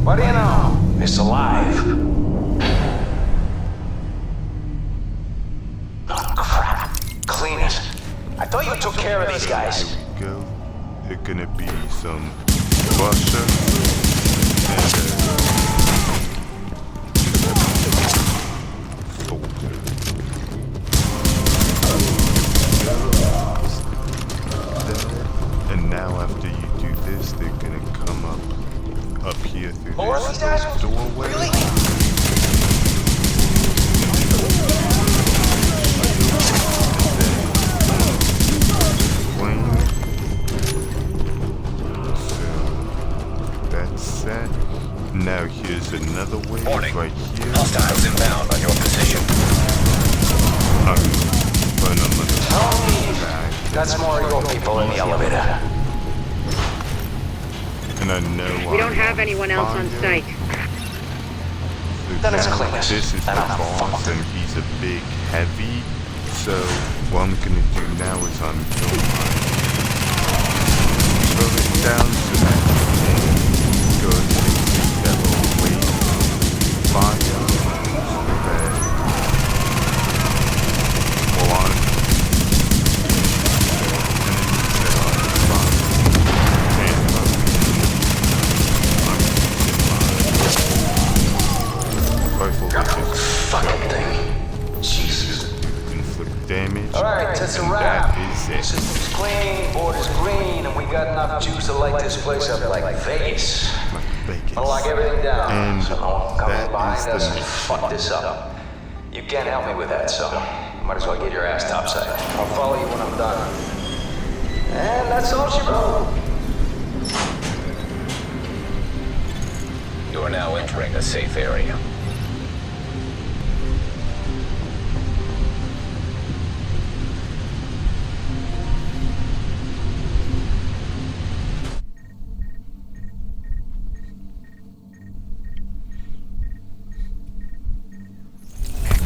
What do you know? It's alive. Oh, crap. Clean it. I thought you took care of these guys. Here we go. There's gonna be some buster and folder. And now after you do this, they're gonna come up here through this doorway. Really? So that's set. Now here's got some more of your people in the elevator. And I know We don't have anyone else on site. Then it's cleanest. This is the boss, and he's a big heavy. So what I'm gonna do now is I'm going to throw it down so that go ahead and take that away from fire. So that while I'm fucking thing. Jesus. Inflict damage. Alright, that's a wrap. System's clean, border's green, and we got enough juice to light this place up like Vegas. I'll lock everything down, so no one comes behind us and fuck this up. You can't help me with that, so might as well get your ass topside. I'll follow you when I'm done. And that's all she wrote. You are now entering a safe area.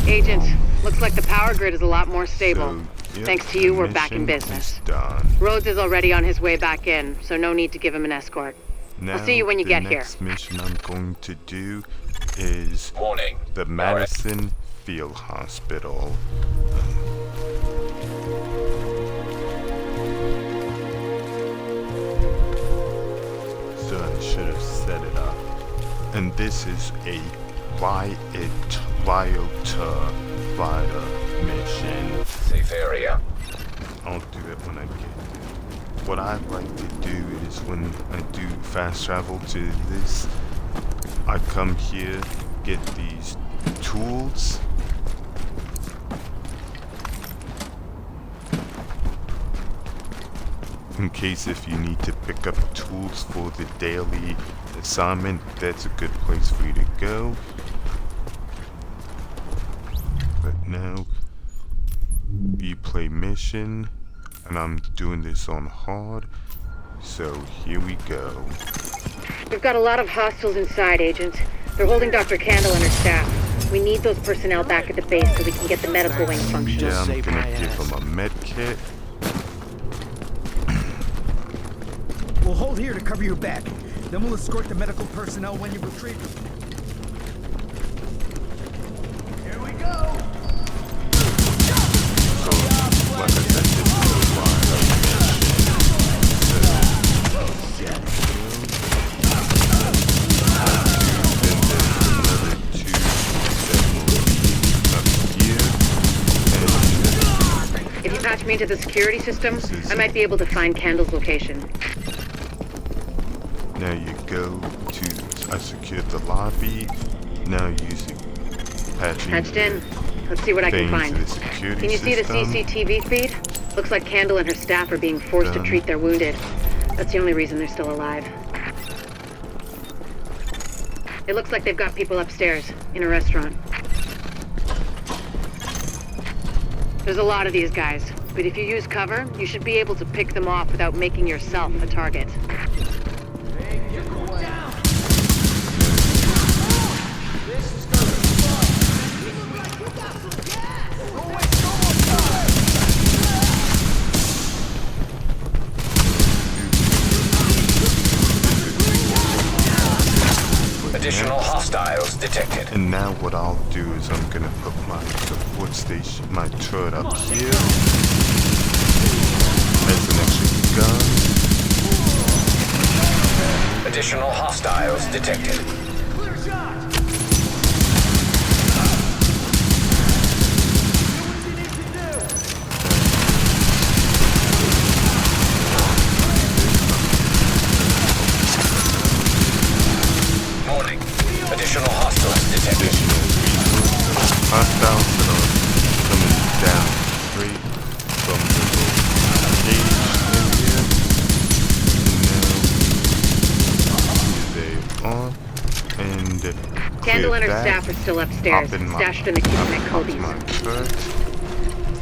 Agent, looks like the power grid is a lot more stable. So, Thanks to you, we're back in business. Rhodes is already on his way back in, so no need to give him an escort. Now, I'll see you when you get here. The next mission I'm going to do is the Madison Field Hospital. So I should have set it up. And this is a Vital mission. Safe area. I'll do it when I get there. What I like to do is when I do fast travel to this, I come here, get these tools. In case if you need to pick up tools for the daily assignment, that's a good place for you to go. But now, you play mission, and I'm doing this on hard, so here we go. We've got a lot of hostiles inside, Agent. They're holding Dr. Candle and her staff. We need those personnel back at the base so we can get the medical wing functioning. Yeah, I'm gonna give them a med kit. We'll hold here to cover your back. Then we'll escort the medical personnel when you retrieve them. Here we go! So, like I said, this is a lot If you patch me into the security system, I might be able to find Candle's location. Now you go to, I secured the lobby. Now using Patched in. Let's see what I can find. Can you see the CCTV feed? Looks like Candle and her staff are being forced to treat their wounded. That's the only reason they're still alive. It looks like they've got people upstairs, in a restaurant. There's a lot of these guys, but if you use cover, you should be able to pick them off without making yourself a target. Additional hostiles detected. And now what I'll do is I'm gonna put my support station, my turret up here as an extra gun. Additional hostiles detected. Clear shot! Warning. Additional hostiles detected. Hostiles that are coming down straight from the cage. And now, here they are. And Candle and her staff are still upstairs, stashed in the kitchen at Kobe's.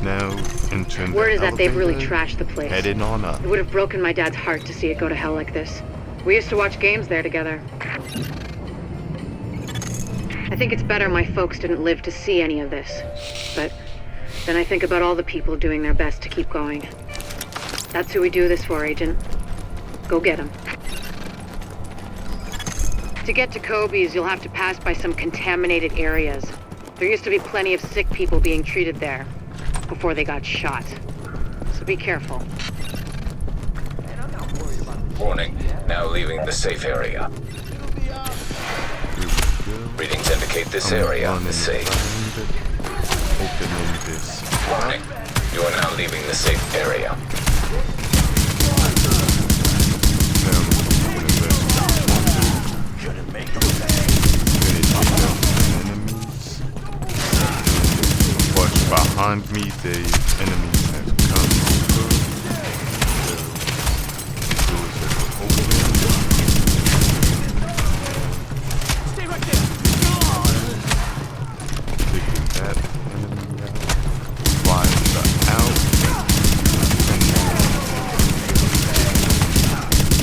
Now, entering Word the is that they've really elevator, trashed the place. heading on up. It would have broken my dad's heart to see it go to hell like this. We used to watch games there together. I think it's better my folks didn't live to see any of this. But then I think about all the people doing their best to keep going. That's who we do this for, Agent. Go get them. To get to Kobe's, you'll have to pass by some contaminated areas. There used to be plenty of sick people being treated there before they got shot. So be careful. Warning, now leaving the safe area. Readings indicate this area is safe. Opening this. Warning, you are now leaving the safe area. Watch behind me, the enemies have come over. So, doors are open. Stay right there. Taking that enemy out. Flies are out. And now,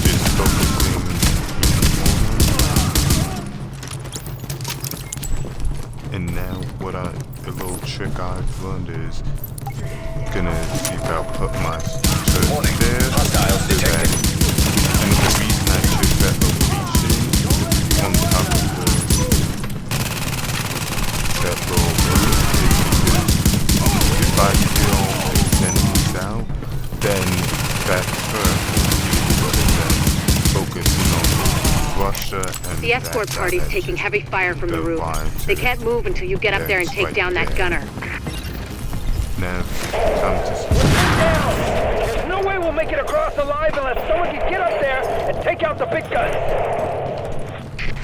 just focusing on. And now, a little trick I've learned is gonna see if I'll put my foot there. Hostiles detected. And the reason I took that location on top of that little roof is because if I kill these enemies out, then that's her focusing on Russia and The escort party's taking heavy fire from the roof. They can't move until you get up there and take right down that there. gunner. Now, time to There's no way we'll make it across alive unless someone can get up there and take out the big guns.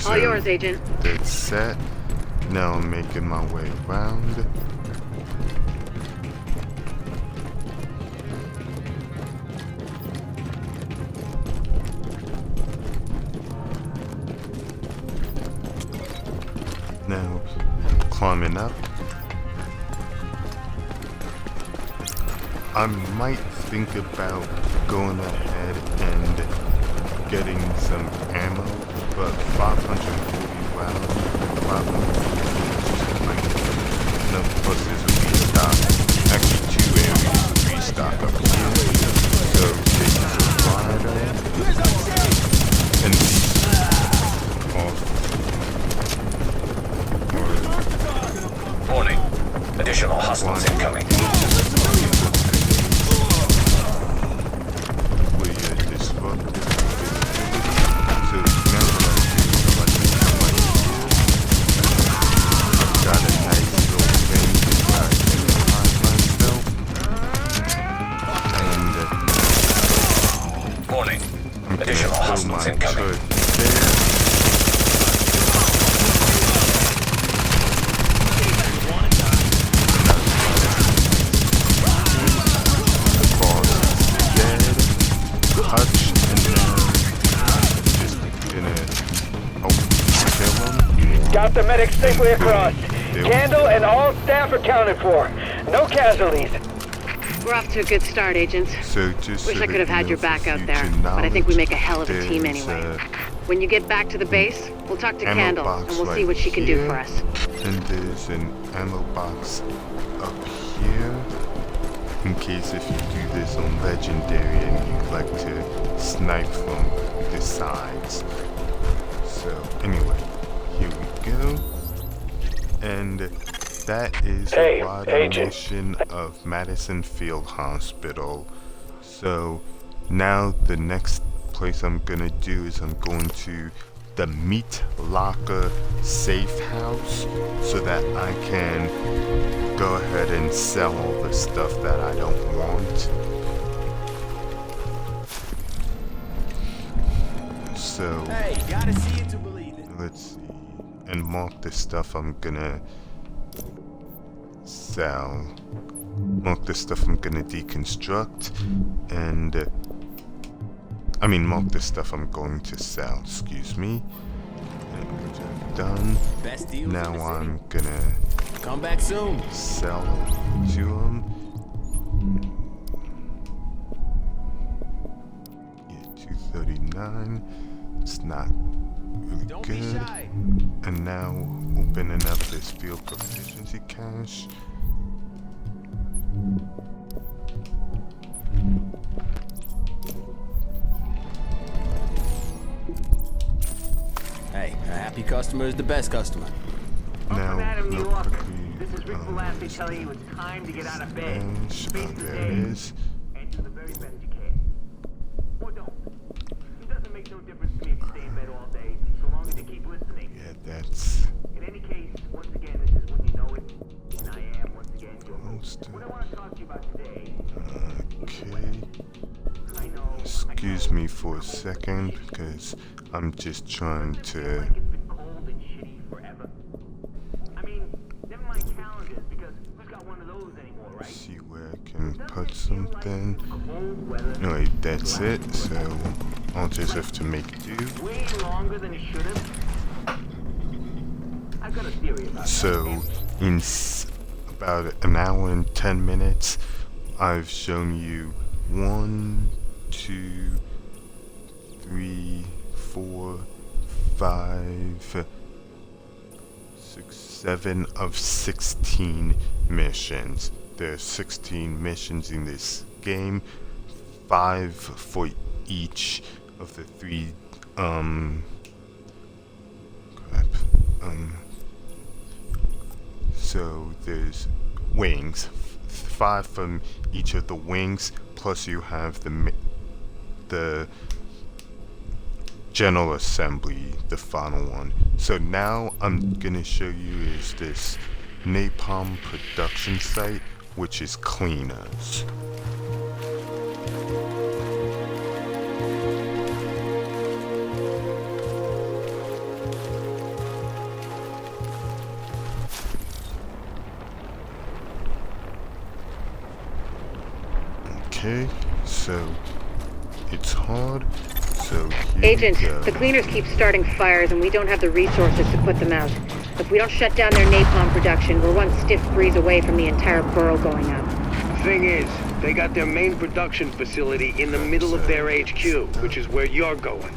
All yours, Agent. That's set. Now I'm making my way around. Now, climbing up. I might think about going ahead and getting some ammo, but 540 rounds, 540 like, no, plus there's a restock, actually 2 areas of restock up here, so this is a rider, and these off. Warning, additional hostiles incoming. Warning, additional hostiles incoming. Got the medics safely across. Candle and all staff accounted for. No casualties. We're off to a good start, Agent. So just Wish so I could have had your back out there, but I think we make a hell of a team anyway. When you get back to the base, we'll talk to Candle, and we'll see what she can do for us. And there's an ammo box up here, in case if you do this on Legendary and you'd like to snipe from the sides. So anyway, here we go. And that is a rider mission of Madison Field Hospital. So now the next place I'm gonna do is I'm going to the Meat Locker safe house so that I can go ahead and sell all the stuff that I don't want. So Hey, gotta see it to believe it. let's see, and mark the stuff I'm gonna sell. Mark the stuff I'm gonna deconstruct, and mark the stuff I'm going to sell, excuse me. And which I've done. Best deals now in the I'm city. gonna Come back soon. sell it to them, 29. It's not really good. And now opening up this field proficiency cache. Hey, a happy customer is the best customer. Now, real quickly, This is Rick Velasquez telling you it's time to get out of bed. There it is. And do the very best you can. Or don't. It doesn't make no difference to me if you stay in bed all day, so long as you keep listening. Yeah, that's... In any case, once again, this is when you know it. And I am, once again, your host. What I want to talk to you about today... Okay. Excuse me for a second, because I'm just trying to... see where I can put something. Anyway, that's it, so I'll just have to make do. So, in about an hour and 10 minutes, I've shown you 1, 2, 3, 4, 5, 6, 7 of 16 missions. There's 16 missions in this game, 5 for each of the 3, so there's wings, 5 from each of the wings, plus you have the General Assembly, the final one. So now I'm gonna show you is this napalm production site, which is Cleaners. Okay, so it's hard. So Agent, the Cleaners keep starting fires and we don't have the resources to put them out. If we don't shut down their napalm production, we're one stiff breeze away from the entire borough going up. Thing is, they got their main production facility in the middle of their HQ, which is where you're going.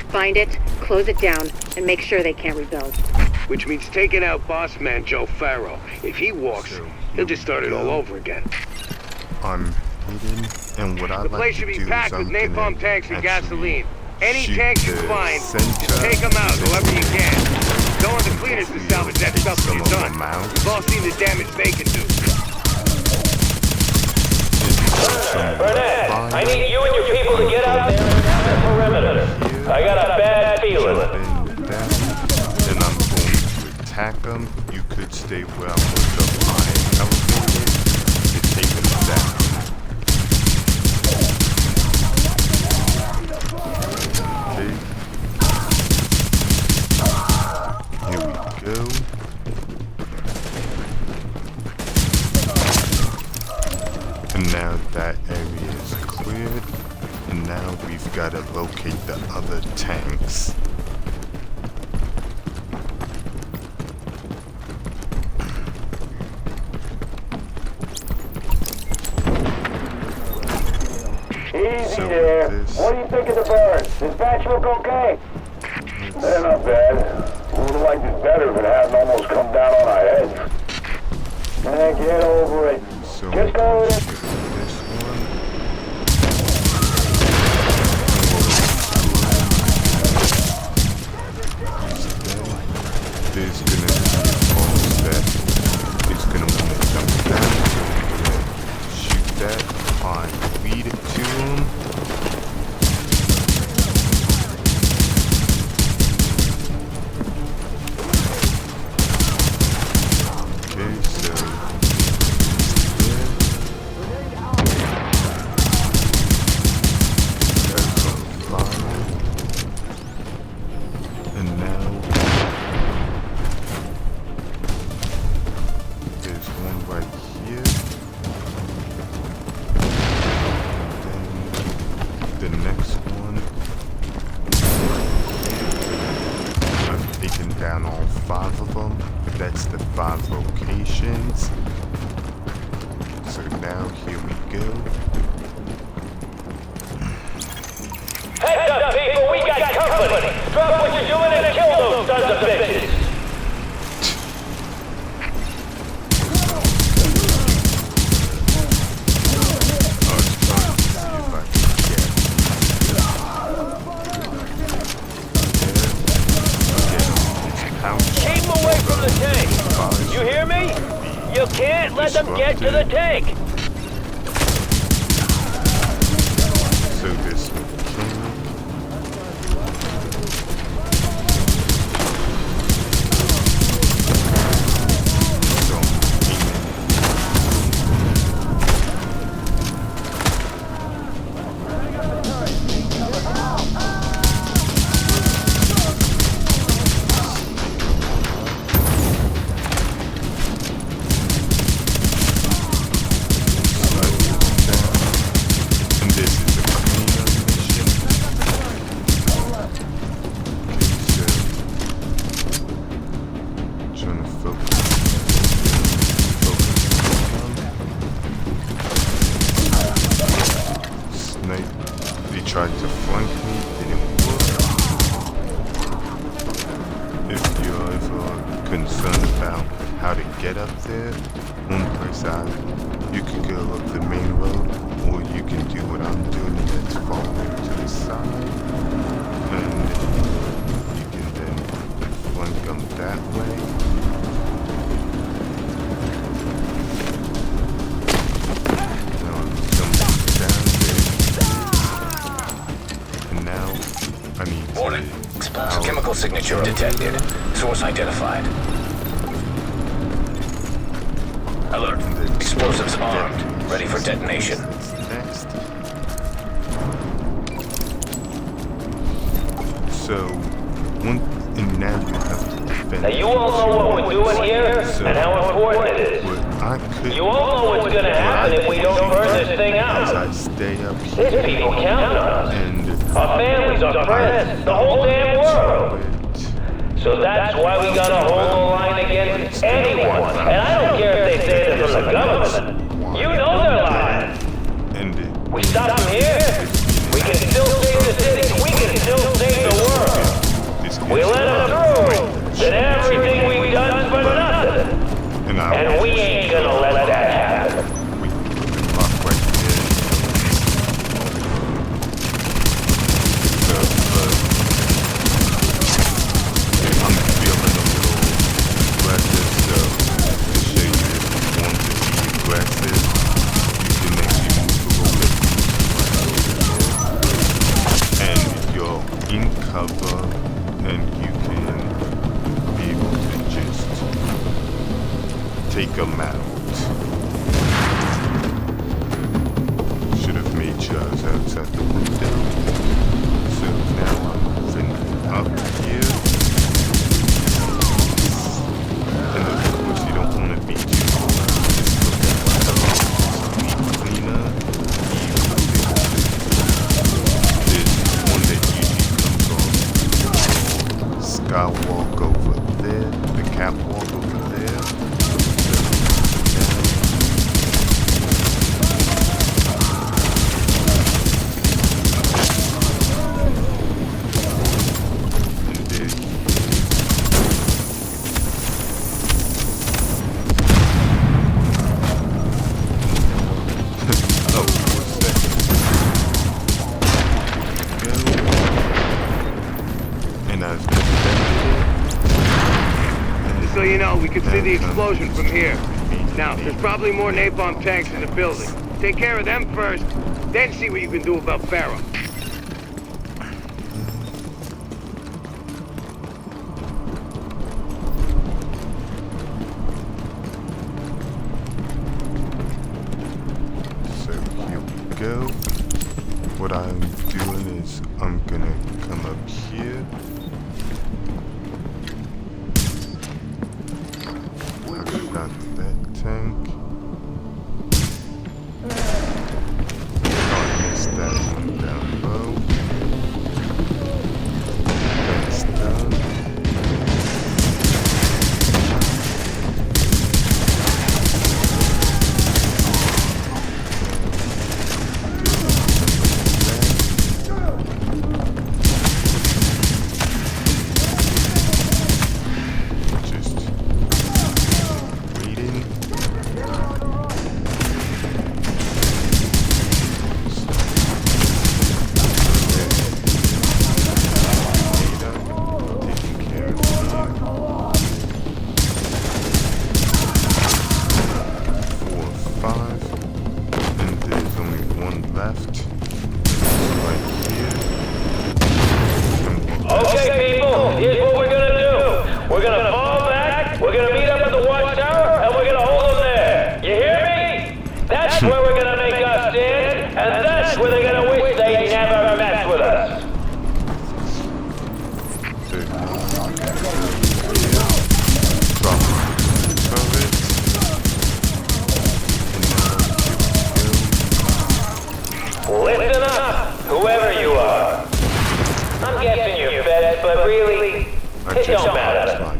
Find it, close it down, and make sure they can't rebuild. Which means taking out boss man Joe Farrow. If he walks, he'll just start it all over again. I'm hidden, and what I the place should be packed with napalm tanks and gasoline. Any tanks you find, just take them out however you can. Don't want the Cleaners to salvage that stuff when you're done. We've all seen the damage they can do. Burnett, I need you and your people to get out there and have the perimeter. I got a bad feeling. Then I'm going to attack them. You could stay where I'm with the flying elevator to take them down. Here we go. And now that area is cleared. And now we've got to locate the other tanks. Easy there. What do you think of the birds? Is patchwork okay? They're not bad. We would have liked it better if it hadn't almost come down on our heads. Get over it. So just go with it. This one. There's gonna be a boss that is gonna want to jump down. Shoot that. Lead it to him. Okay, so that's on fire. And now there's one right here. The next one, I've taken down all 5 of them. That's the 5 locations. So now here we go. Heads up, people, we Drop what you're doing and kill those sons of bitches! Keep away from the tank! You hear me? You can't let them get to the tank! So this tried to flank me, didn't work. If you're ever concerned about how to get up there, one place out, you can go up the main road, or you can do what I'm doing, that's following to the side, and you can then flank them that way. Warning. Explosive chemical signature detected. Source identified. Alert. Explosives armed. Ready for detonation. Next. So, and now you have to defend. Now you all know what we're doing here and how important it is. You all know what's going to happen if we don't burn this thing out. As I stay up here, There's people counting on us. And our families, our friends, the whole damn world. So that's why we gotta hold the line against anyone. And I don't care if they say they're from the government. You know they're lying. We stop them here, we can still save the city. We can still save the world. We let them through, then everything we've done's for nothing. And we ain't gonna let that happen. Take them out. Should have made sure I was outside the window. So now I'm moving up here. And of course you don't want to be too close. Cleaner. There's one that usually comes off. Skywalk over there. The catwalk over there. So you know, we can see the explosion from here. Now, there's probably more napalm tanks in the building. Take care of them first, then see what you can do about Pharaoh. So here we go. What I'm doing is I'm gonna come up here. I've got that tank. I missed that one down low. That's done. Whoever you are. I'm guessing you're fed, but really, it don't matter.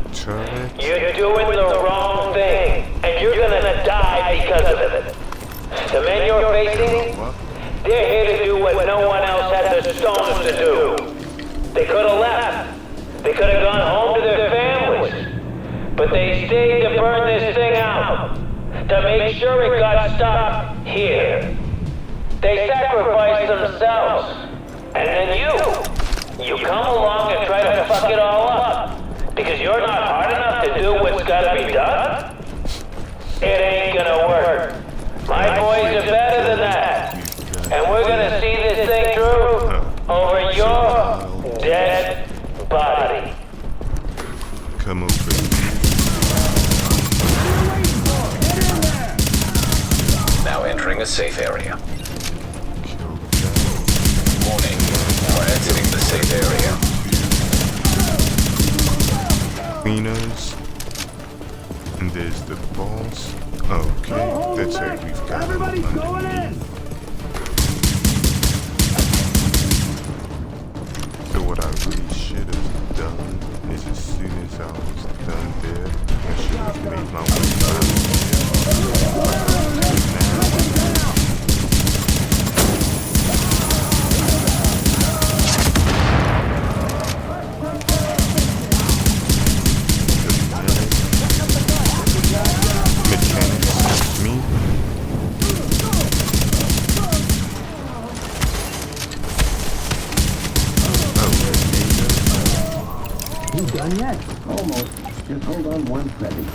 You're doing the wrong thing, and you're gonna die because of it. The men you're facing, they're here to do what no one else had the stones to do. They could have left. They could have gone home to their families. But they stayed to burn this thing out, to make sure it got stopped here. They sacrificed themselves. And then you come along and try to fuck it all up, because you're not hard enough to do what's gotta be done? It ain't gonna work. My boys are better than that. And we're gonna see this thing through over your dead body. Come over. Now entering a safe area. Warning, you are exiting the safe area. Cleaners. And there's the boss. Okay, that's it. We've got him underneath. So what I really should have done is as soon as I was done there, I should have made my way Mechanics, me. You done yet? Almost. Just hold on one second.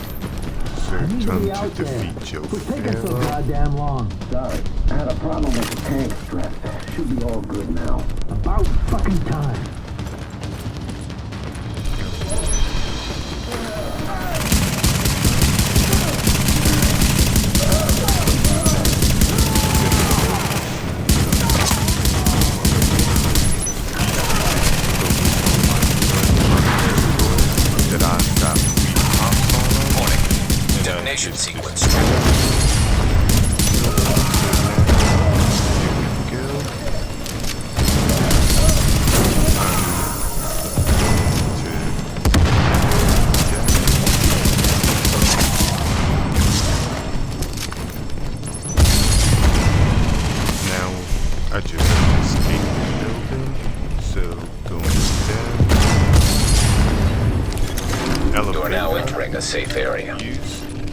Sir, time to defeat Joe Quit taking so goddamn long. Sorry, I had a problem with the tank stress. Should be all good now. About fucking time. Detonation sequence. I just escaped the building, so going down. Elevator. You're now entering a safe area.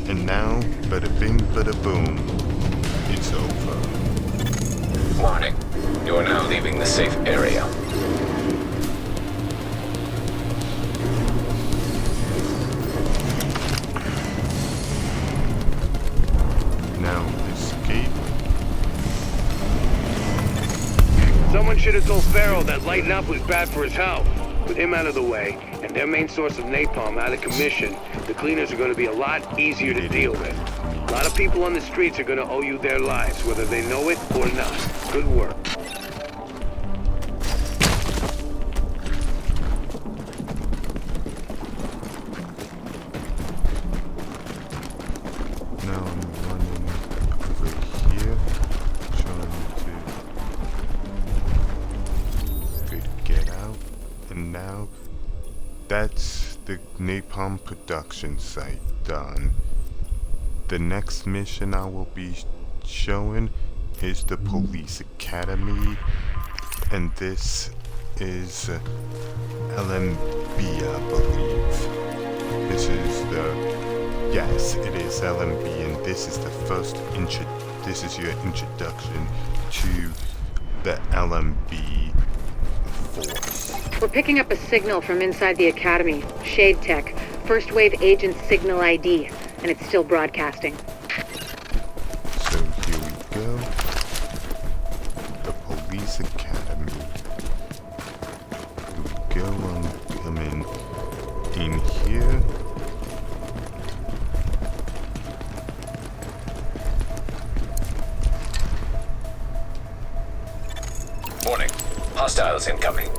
And now, bada bing, bada boom. It's over. Warning, you are now leaving the safe area. Now escape. Someone should have told Farrell that lighting up was bad for his health. With him out of the way, and their main source of napalm out of commission, the cleaners are going to be a lot easier to deal with. A lot of people on the streets are going to owe you their lives, whether they know it or not. Good work. Now I'm running over here, trying to get out, and now that's the napalm production site done. The next mission I will be showing is the police academy, and this is LMB, I believe. This is yes, it is LMB, and this is the first this is your introduction to the LMB force. We're picking up a signal from inside the academy. Shade Tech. First wave agent signal ID. And it's still broadcasting. So here we go. The police academy. Here we go. I'm coming in here. Warning, hostiles incoming.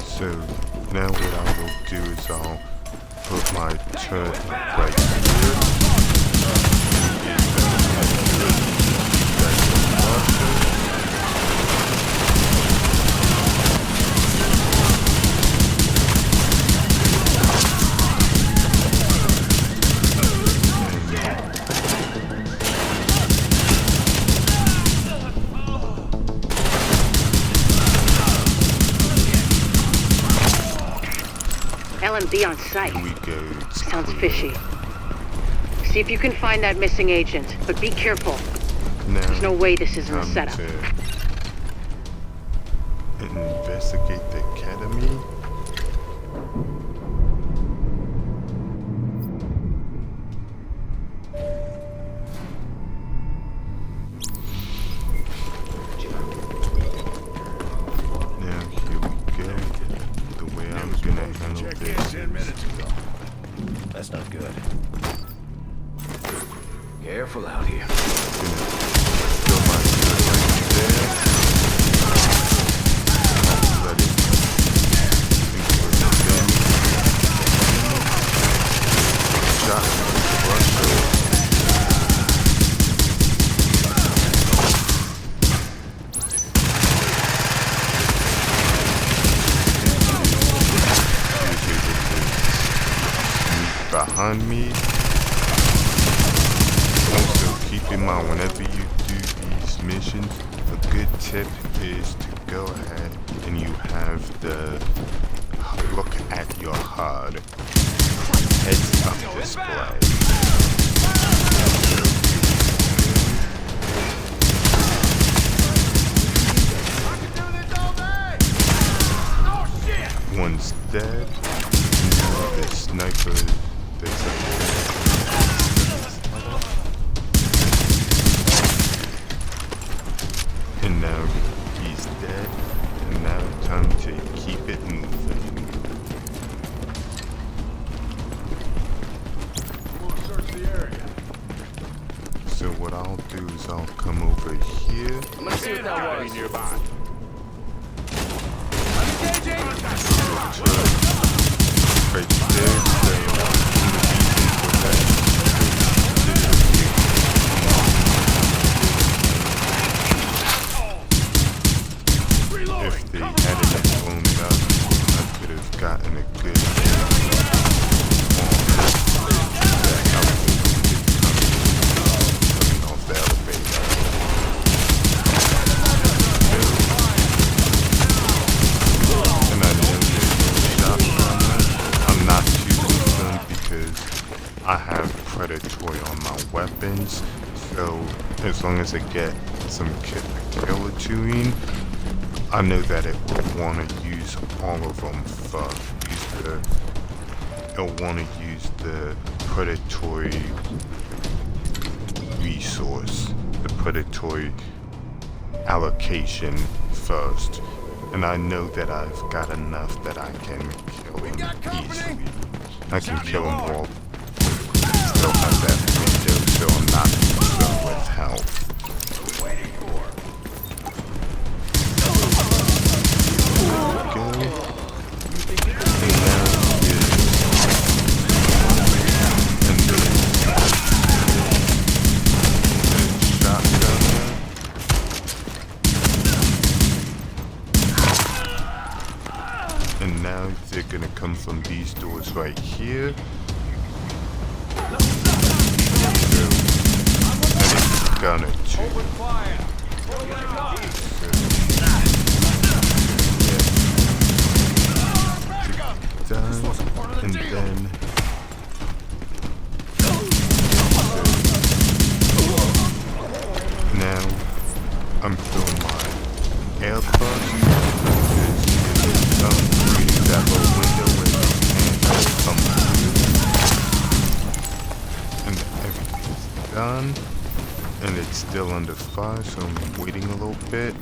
So now what I will do is I'll put my turret right here. LMB on site. We go. Sounds fishy. See if you can find that missing agent, but be careful. There's no way this isn't a setup. Investigate the academy. Now here we go. The way I'm gonna handle this. 10 minutes ago. That's not good. Careful out here. Throw my foot right there. Let it shot Russia. Behind me. Also, keep in mind whenever you do these missions, a good tip is to go ahead and you have the look at your HUD heads up display. One's dead. The sniper. And now he's dead, and now time to keep it moving. We'll search the area. So what I'll do is I'll come over here. I'm gonna see what that was. Nearby. Right there, if they hadn't blown it up, I could have gotten a good coming off the elevator. And I know there's no shotgun. I'm not choosing them because I have predatory on my weapons. So as long as I get some killer chewing, I know that it will want to use all of them first. It'll want to use the predatory resource, the predatory allocation first. And I know that I've got enough that I can kill him easily. I can kill him while still have that window, so I'm not concerned with health. And now they're gonna come from these doors right here. So, and it's gonna Open fire. Done, and then now I'm throwing my air bus because that little window where the hands come through, and everything's done, and it's still under fire, so I'm waiting a little bit.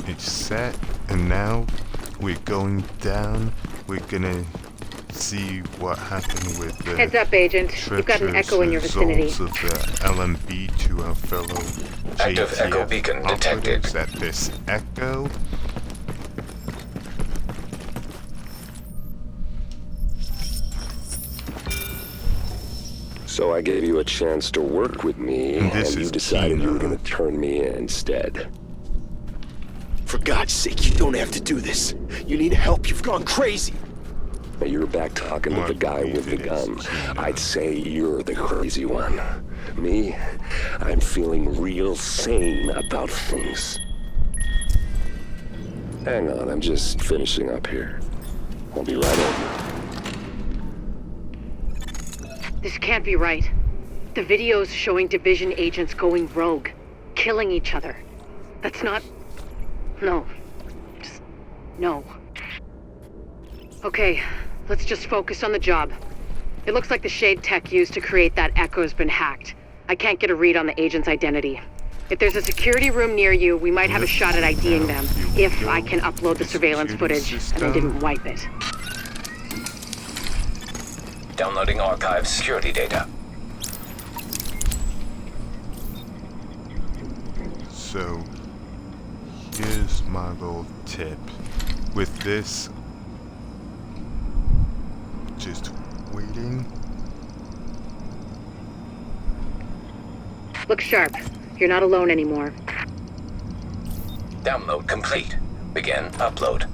It's set, and now we're going down. We're gonna see what happened with the Heads up, Agent. You've got an echo in your vicinity. Results of the LMB to our fellow Active JTF echo beacon detected. operatives at this echo. So I gave you a chance to work with me, and you decided you were going to turn me in instead. For God's sake, you don't have to do this. You need help. You've gone crazy. Now you're back talking to the guy with the gun. I'd say you're the crazy one. Me, I'm feeling real sane about things. Hang on, I'm just finishing up here. I'll be right over. This can't be right. The video's showing division agents going rogue, killing each other. That's not... No. Just... no. Okay, let's just focus on the job. It looks like the shade tech used to create that echo's been hacked. I can't get a read on the agent's identity. If there's a security room near you, we might have a shot at IDing them, if I can upload the surveillance footage and they didn't wipe it. Downloading archive security data. So, here's my little tip. With this, just waiting. Look sharp. You're not alone anymore. Download complete. Begin upload.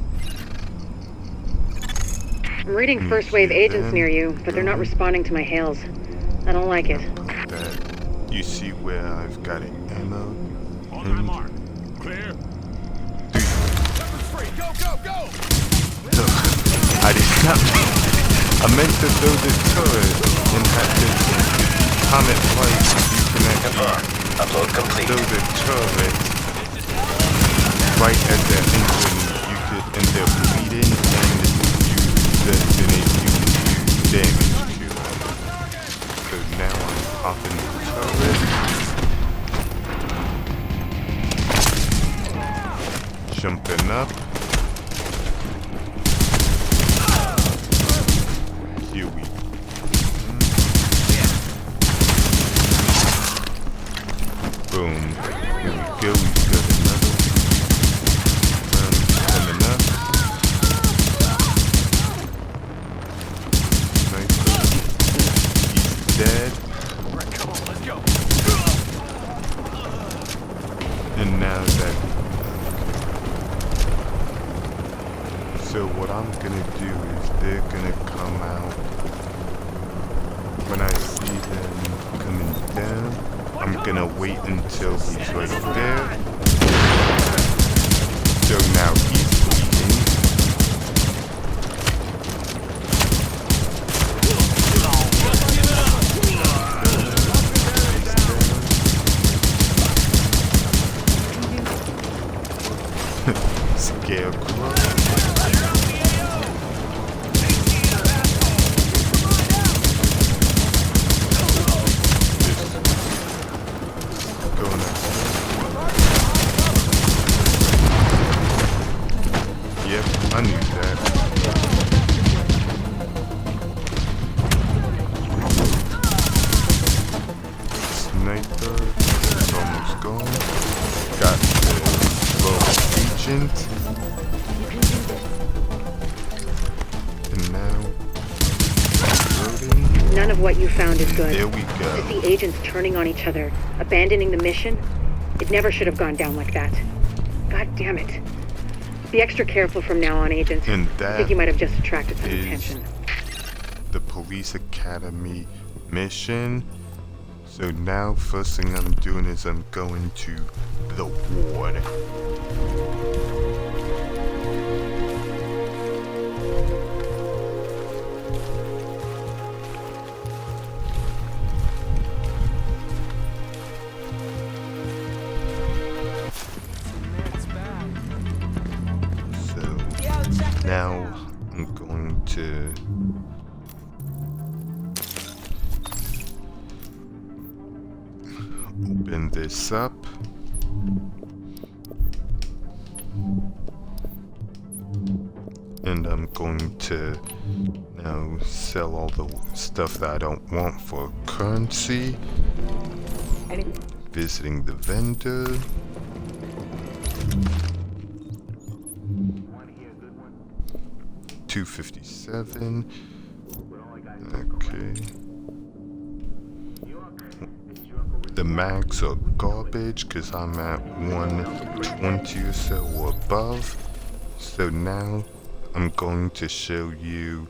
I'm reading first wave agents near you, but they're not responding to my hails. I don't like it. You see where I've got it ammo? On my mark. Clear. Free. Go, go, go! No, I did not. I meant to throw the turret and had to comment twice. You can actually upload complete. Throw the turret right at the engine. You could end up bleeding and then it you do damage to it. So now I'm popping the turret. Jumping up. Here we go. Boom. Here we go. We've got another one. Coming up. Sniper. He's dead. Come on, let's go. And now that... So what I'm gonna do is they're gonna come out. When I see them coming down, I'm gonna wait until he's right there. So now he's bleeding. Scarecrow. I knew that. Sniper is almost gone. Got the rogue agent. And now loading. None of what you found is good. There we go. To see agents turning on each other, abandoning the mission, it never should have gone down like that. God damn it. Be extra careful from now on, Agent. And I think you might have just attracted some attention. The police academy mission. So now, first thing I'm doing is I'm going to the ward. Now I'm going to open this up. And I'm going to now sell all the stuff that I don't want for currency. Visiting the vendor. $257. Okay. The mags are garbage because I'm at 120 or so or above. So now I'm going to show you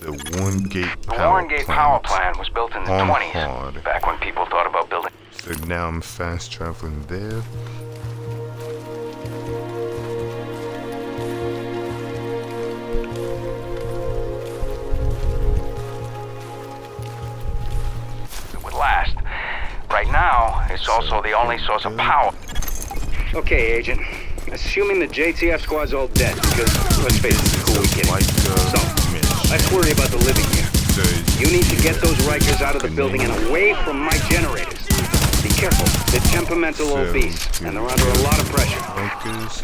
the Warren-Gate power plant was built in the 20s, back when people thought about building. So now I'm fast traveling there. It's also the only source of power. Okay, Agent. Assuming the JTF squad's all dead, because, let's face it, it's cool weekend. So, let's worry about the living here. You need to get those Rikers out of the building and away from my generators. Be careful, they're temperamental old beasts, and they're under a lot of pressure. Rikers.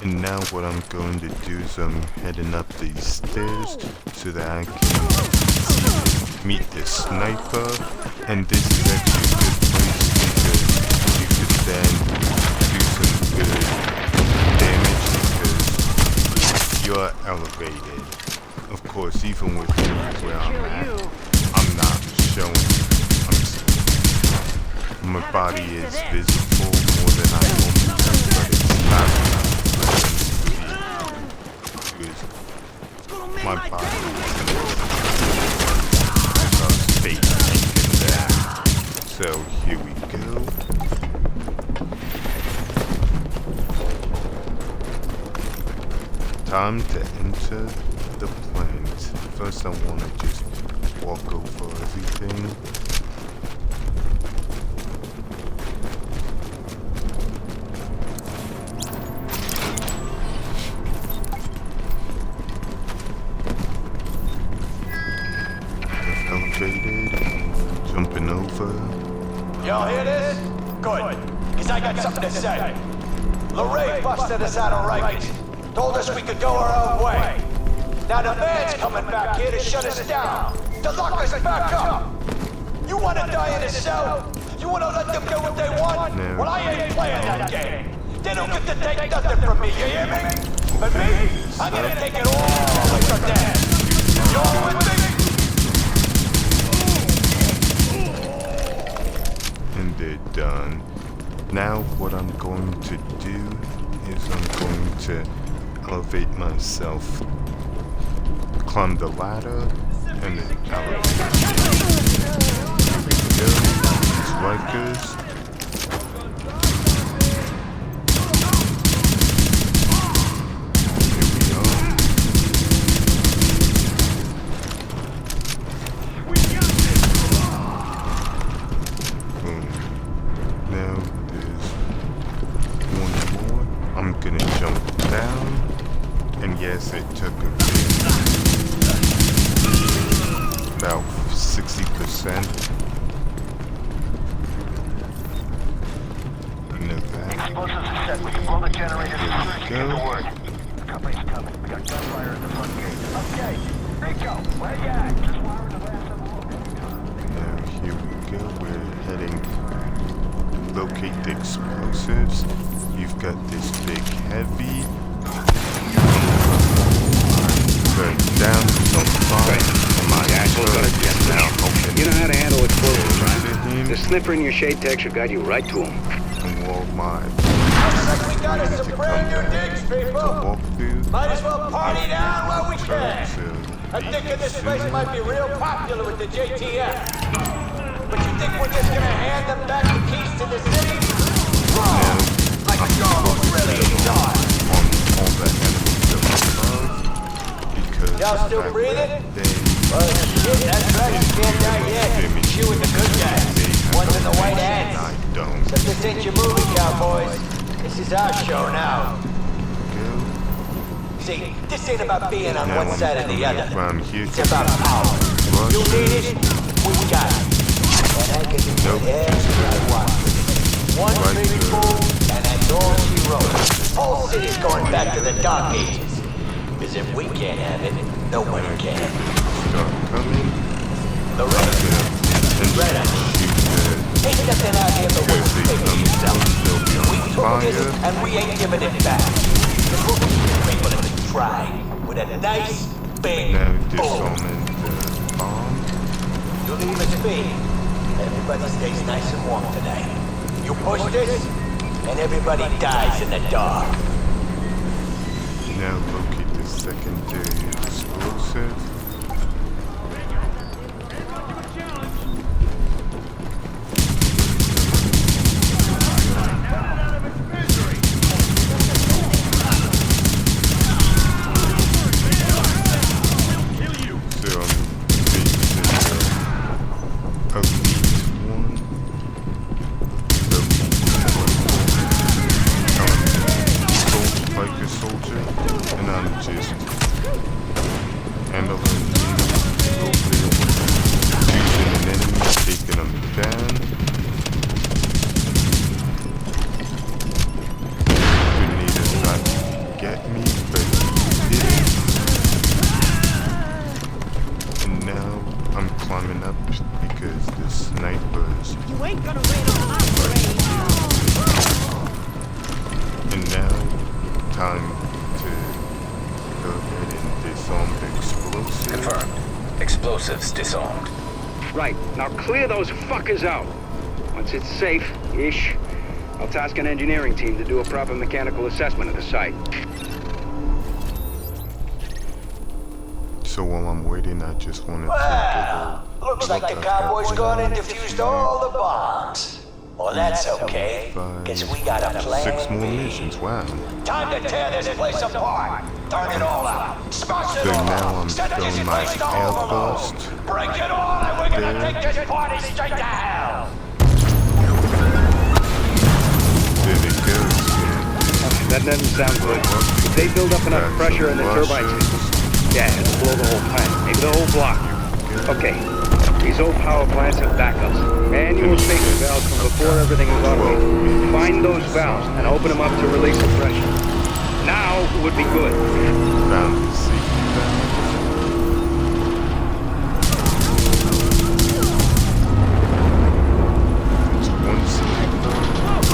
And now what I'm going to do is I'm heading up these stairs so that I can meet the sniper. And this is actually a good place because you could then do some good damage because you're elevated. Of course, even with where I'm at, I'm not showing. My body is visible more than I normally do, but it's not enough because my body is fake taken there. So here we go. Time to enter the plant. First I want to just walk over everything. Jumping over. Y'all hear this? Good, because I got something to say. Lorraine busted us out of Rikers. Told us we could go our own way. Now the man's coming back here to shut us down. To lock us back up. You want to die in a cell? You want to let them get what they want? No. Well, I ain't playing that game. They don't get to take nothing from me, you hear me? But me, I'm gonna take it all away from them. You all with me? And they're done. Now what I'm going to do is I'm going to elevate myself, climb the ladder, and then elevate. Here we go. These Rikers. Yes, it took a bit, about 60%. I know that. Explosives are set. We can blow the generators as soon as you get the word. Company's coming. We got gunfire at the front gate. Okay, Rico, where you at? Just wiring the last Now here we go. We're heading to locate the explosives. You've got this big heavy. Down, on fire. My asshole got it just now. You know how to handle explosives, right? The sniffer in your shade tech should guide you right to him. And wall my Looks like we got us some brand new digs, people. Might as well party down while we can. I think this place might be real popular with the JTF. But you think we're just gonna hand them back the keys to the city? Wrong! Like a dog really inside. On the enemies Y'all still breathing? Well, shit, that's right. You can't die yet. You and the good guys. One's in the white hands. So this ain't your movie, cowboys. This is our show now. See, this ain't about being on one side or the other. It's about power. You need it, we got it. And I can do whatever I want with it. One big move, and that's all she wrote. Whole city's going back to the Dark Ages. Because if we can't have it, nobody can. The red ain't nothing out here but what's taking yourself. We took this and we ain't giving it back. The movie people have tried with a nice big boom. You leave us be. Everybody stays nice and warm today. You push this, and everybody dies in the dark. Now locate the secondary explosive. explosives disarmed. Right. Now clear those fuckers out. Once it's safe-ish, I'll task an engineering team to do a proper mechanical assessment of the site. So while I'm waiting, I just want to looks like the cowboys gone and defused all the bombs. Well, that's okay, because we got a plan 6 more B. missions, wow. Time to tear this place apart. Turn it all out. Smash it So all now up. I'm Send throwing this my place to overload. outburst. Break it all and we're gonna take this party straight to hell. There it goes. That doesn't sound good. If they build up enough pressure in the turbine system, yeah, it'll blow the whole plant, maybe the whole block. Okay, these old power plants have backups. Manual safety valves from before everything was automated. Find those valves and open them up to release the pressure. Now would be good. Found the safety valve. It's one safety valve.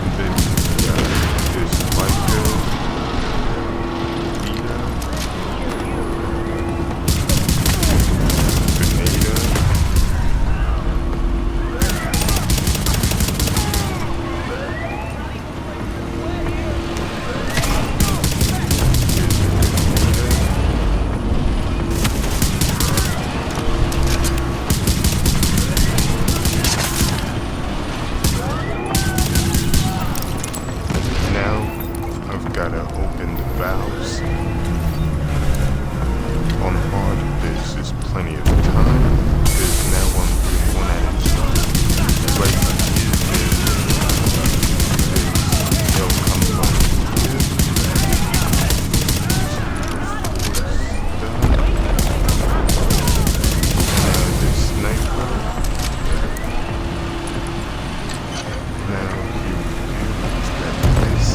And then this Micah, Vita, Grenada. Now I've got to open the valves. On hard, this is plenty of time, because now I'm doing one at a time. Right here, they'll come from here. Now the sniper. Now here let's grab this.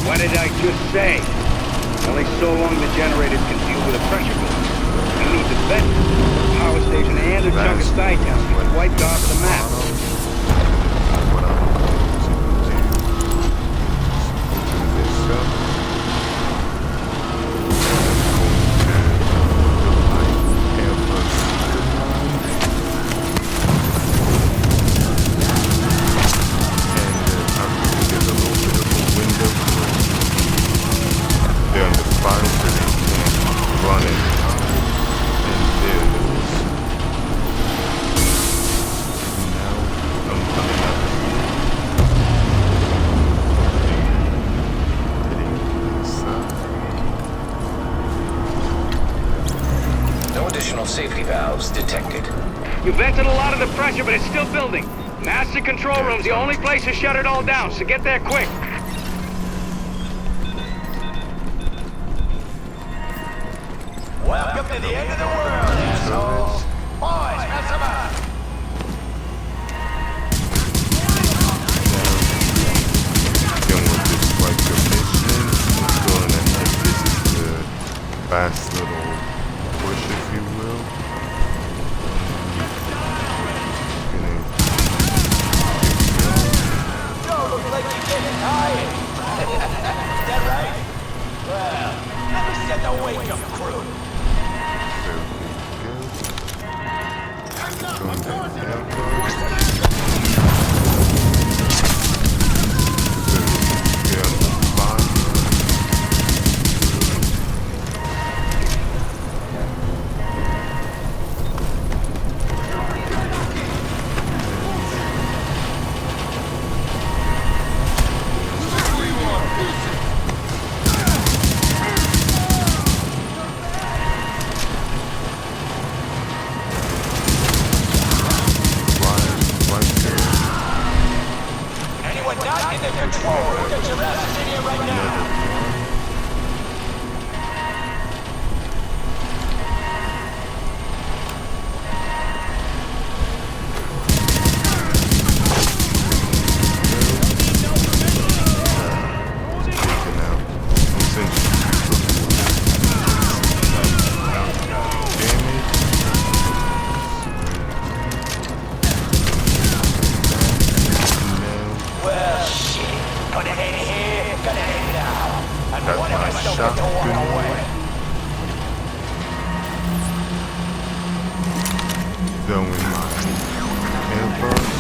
What did I just say? Only so long the generator's can deal with a pressure boost. We need the vent, the power station, and a chunk of Skytown to get wiped off the map. What I'm going to do is open this up. They're on the bottom so they can't run it. And there it is. Now I'm coming up here. No additional safety valves detected. You vented a lot of the pressure, but it's still building. Master control room's the only place to shut it all down, so get there quick. Welcome to the end of the world, assholes. Boys, mess them up. Done with this like the mission. Going ahead. This is the last little push, if you will. Joe looks like you're getting tired. Is that right? Well, let me set the wake-up crew. Anyone not in the control room, get your asses in here right now. shotgun. Throwing my airburst.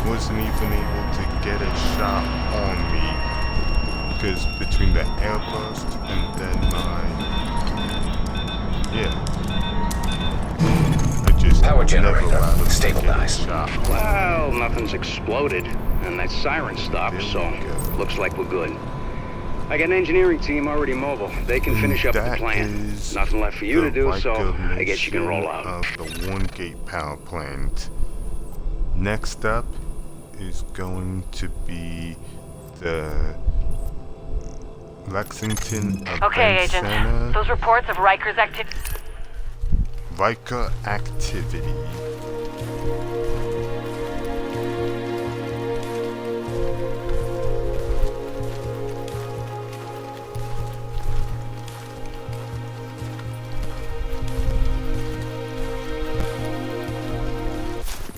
Wasn't even able to get a shot on me because between the airburst and then I just power generator never allowed him stabilized. to get a shot. Well, nothing's exploded, and that siren stopped, so looks like we're good. I got an engineering team already mobile. They can finish up the plan. Nothing left for you to do, so I guess you can roll out. Of the one gate power plant. Next up is going to be the Lexington Okay, Event Agent. Center. Those reports of Riker's activity. Riker activity.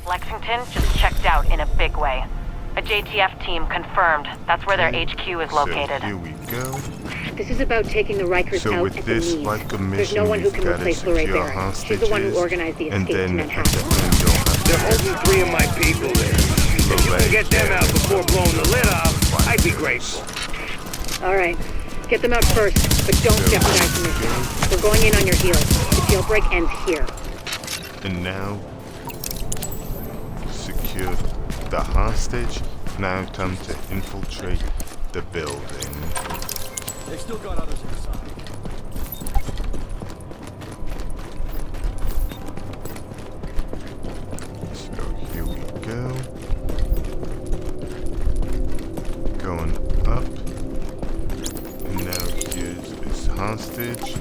Lexington just checked out in a big way. A JTF team confirmed. That's where their HQ is located. So here we go. This is about taking the Rikers So out with at this the knees. Riker There's mission, no one who we've can got to replace Lorraine secure Barrett. She's the one who hostages, organized the and escape to then at Manhattan. the end you'll have They're holding 3 of my people there. If you can get them out before blowing the lid off, I'd be grateful. All right. Get them out first, but don't jeopardize the mission. We're going in on your heels. The jailbreak ends here. And now, secure the hostage. Now time to infiltrate the building. They've still got others inside. So here we go. Going up. And now here's this hostage.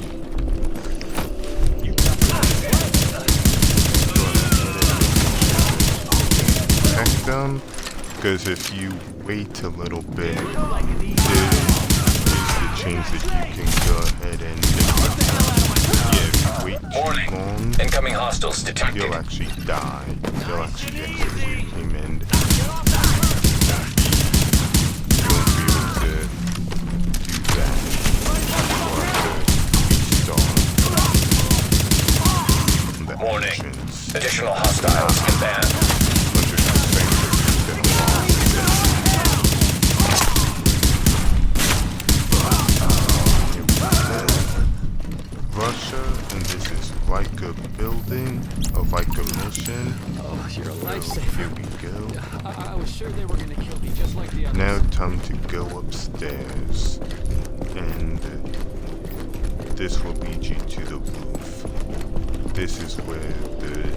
Protect them, because if you wait a little bit, there's the chance that you can go ahead and if you wait too long, Incoming hostiles detected. you'll actually die. They'll actually execute him and you won't be able to do that. Warning. Additional hostiles inbound. Russia, and this is Riker building, a Riker mission. Oh, you're a lifesaver. Here we go. I was sure they were gonna kill me just like the others. Now time to go upstairs, and this will lead you to the roof. This is where the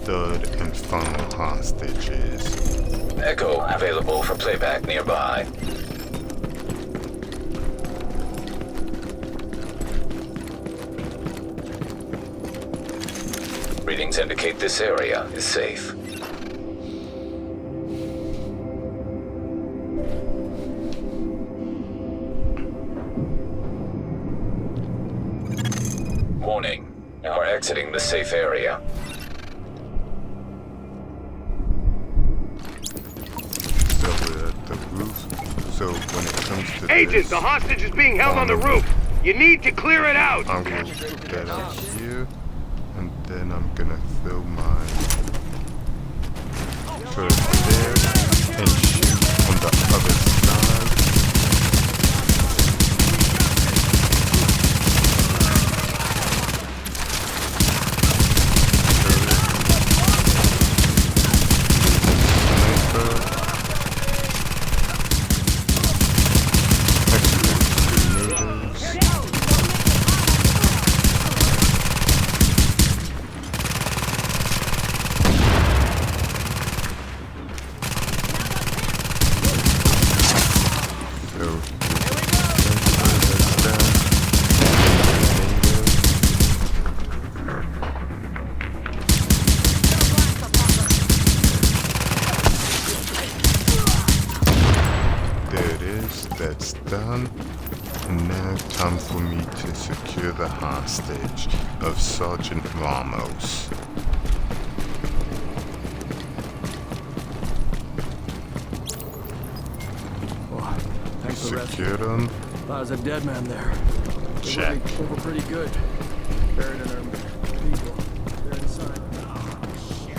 third and final hostage is. Echo available for playback nearby. Readings indicate this area is safe. Warning. You are exiting the safe area. So we're at the roof. So when it comes to Agent, this, the hostage is being held on the roof. You need to clear it out. I'm gonna put that up here, and then I'm gonna throw my first there and shoot on the other side. that's done. And now time for me to secure the hostage of Sergeant Ramos. Secure them. Thought I was a dead man there. Check. They were pretty good. Buried in our people. They're inside. Oh, shit.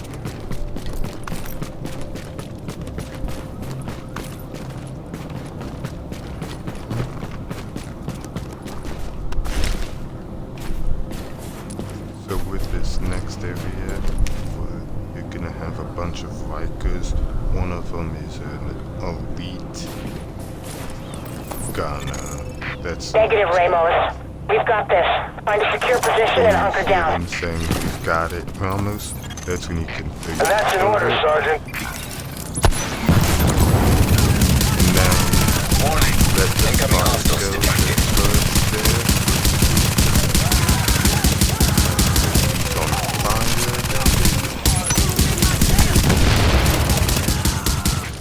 So with this next area, you're gonna have a bunch of Rikers. One of them is an elite gunner. That's negative, Ramos. We've got this. Find a secure position and hunker down. I'm saying we've got it, Ramos. That's when you can figure And that's in order, Sergeant. Now, let the box go first there. It's on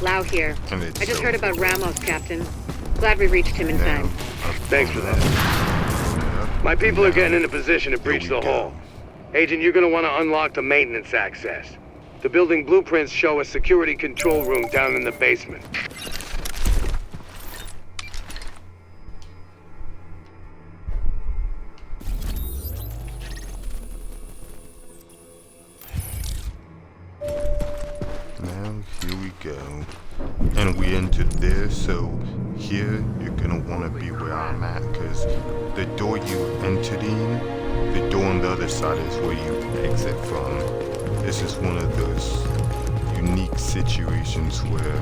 fire. Lau here. And it's I just heard about Ramos, Captain. Glad we reached him in time. Thanks for that. My people are getting into position to breach the hull. Agent, you're gonna want to unlock the maintenance access. The building blueprints show a security control room down in the basement. Now, here we go. And we entered there, so here you're gonna want to be where I'm at, because the door you entered in, the door on the other side is where you exit from. This is one of those unique situations where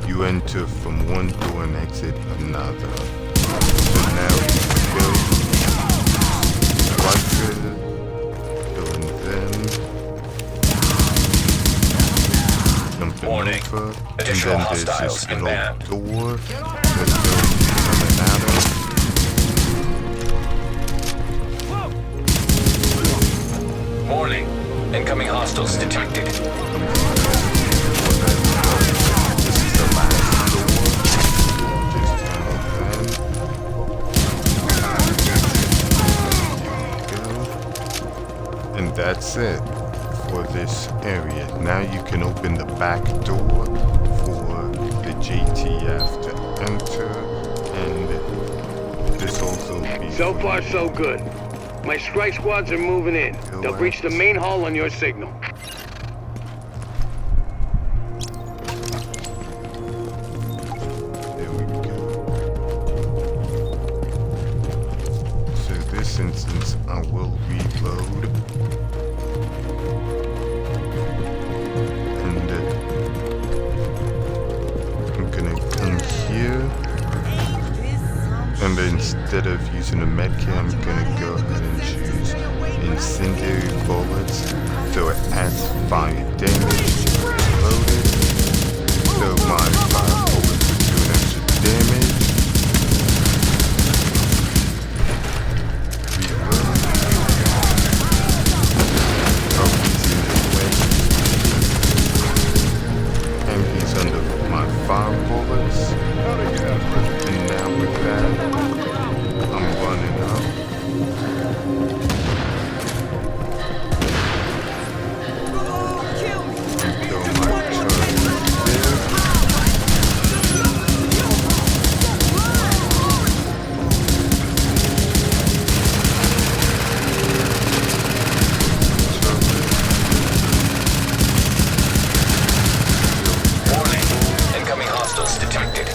you enter from one door and exit another. So now you go right there, and then jumping over, and then there's this little door that goes coming out of. Warning. Incoming hostiles detected. This is the last door. Just go. And that's it for this area. Now you can open the back door for the JTF to enter, and this also be So far, so good. My strike squads are moving in. They'll breach the main hall on your signal. There we go. So this instance, I will reload. And I'm gonna come here. And instead of using a medkit, I'm gonna go ahead and choose incendiary bullets, so it adds fire damage. Loaded, so my fire bullets are doing extra damage. Reload. Oh, he's in the way. And he's under my fire bullets. And now with that, I'm running up. Until my turn is there. Warning. Incoming hostiles detected.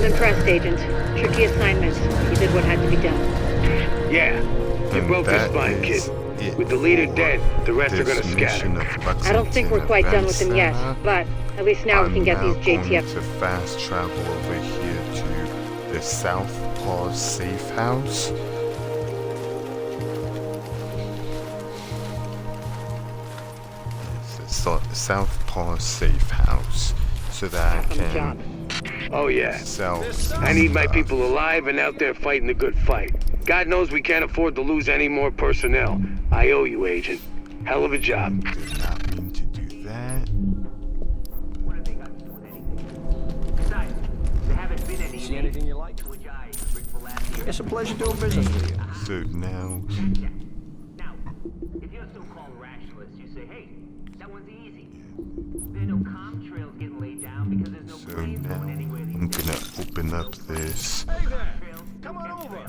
Impressed, Agent. Tricky assignment. You did what had to be done. Yeah, you broke the spine, kid. With the leader dead, the rest are gonna scatter. I don't think we're quite done with them yet, but at least now we can get these JTF. To fast travel over here to the Southpaw Safe House. It's the Southpaw Safe House, so that I can Oh yeah. sell I need my stuff. people alive and out there fighting the good fight. God knows we can't afford to lose any more personnel. I owe you, Agent. Hell of a job. Did not mean to do that. See anything you like? It's a pleasure doing business with you. So now, If you're so-called rationalist, you say, hey, that one's easy. There are no comm trails getting laid down because there's no so now I'm gonna open up this. Hey there! Come on over!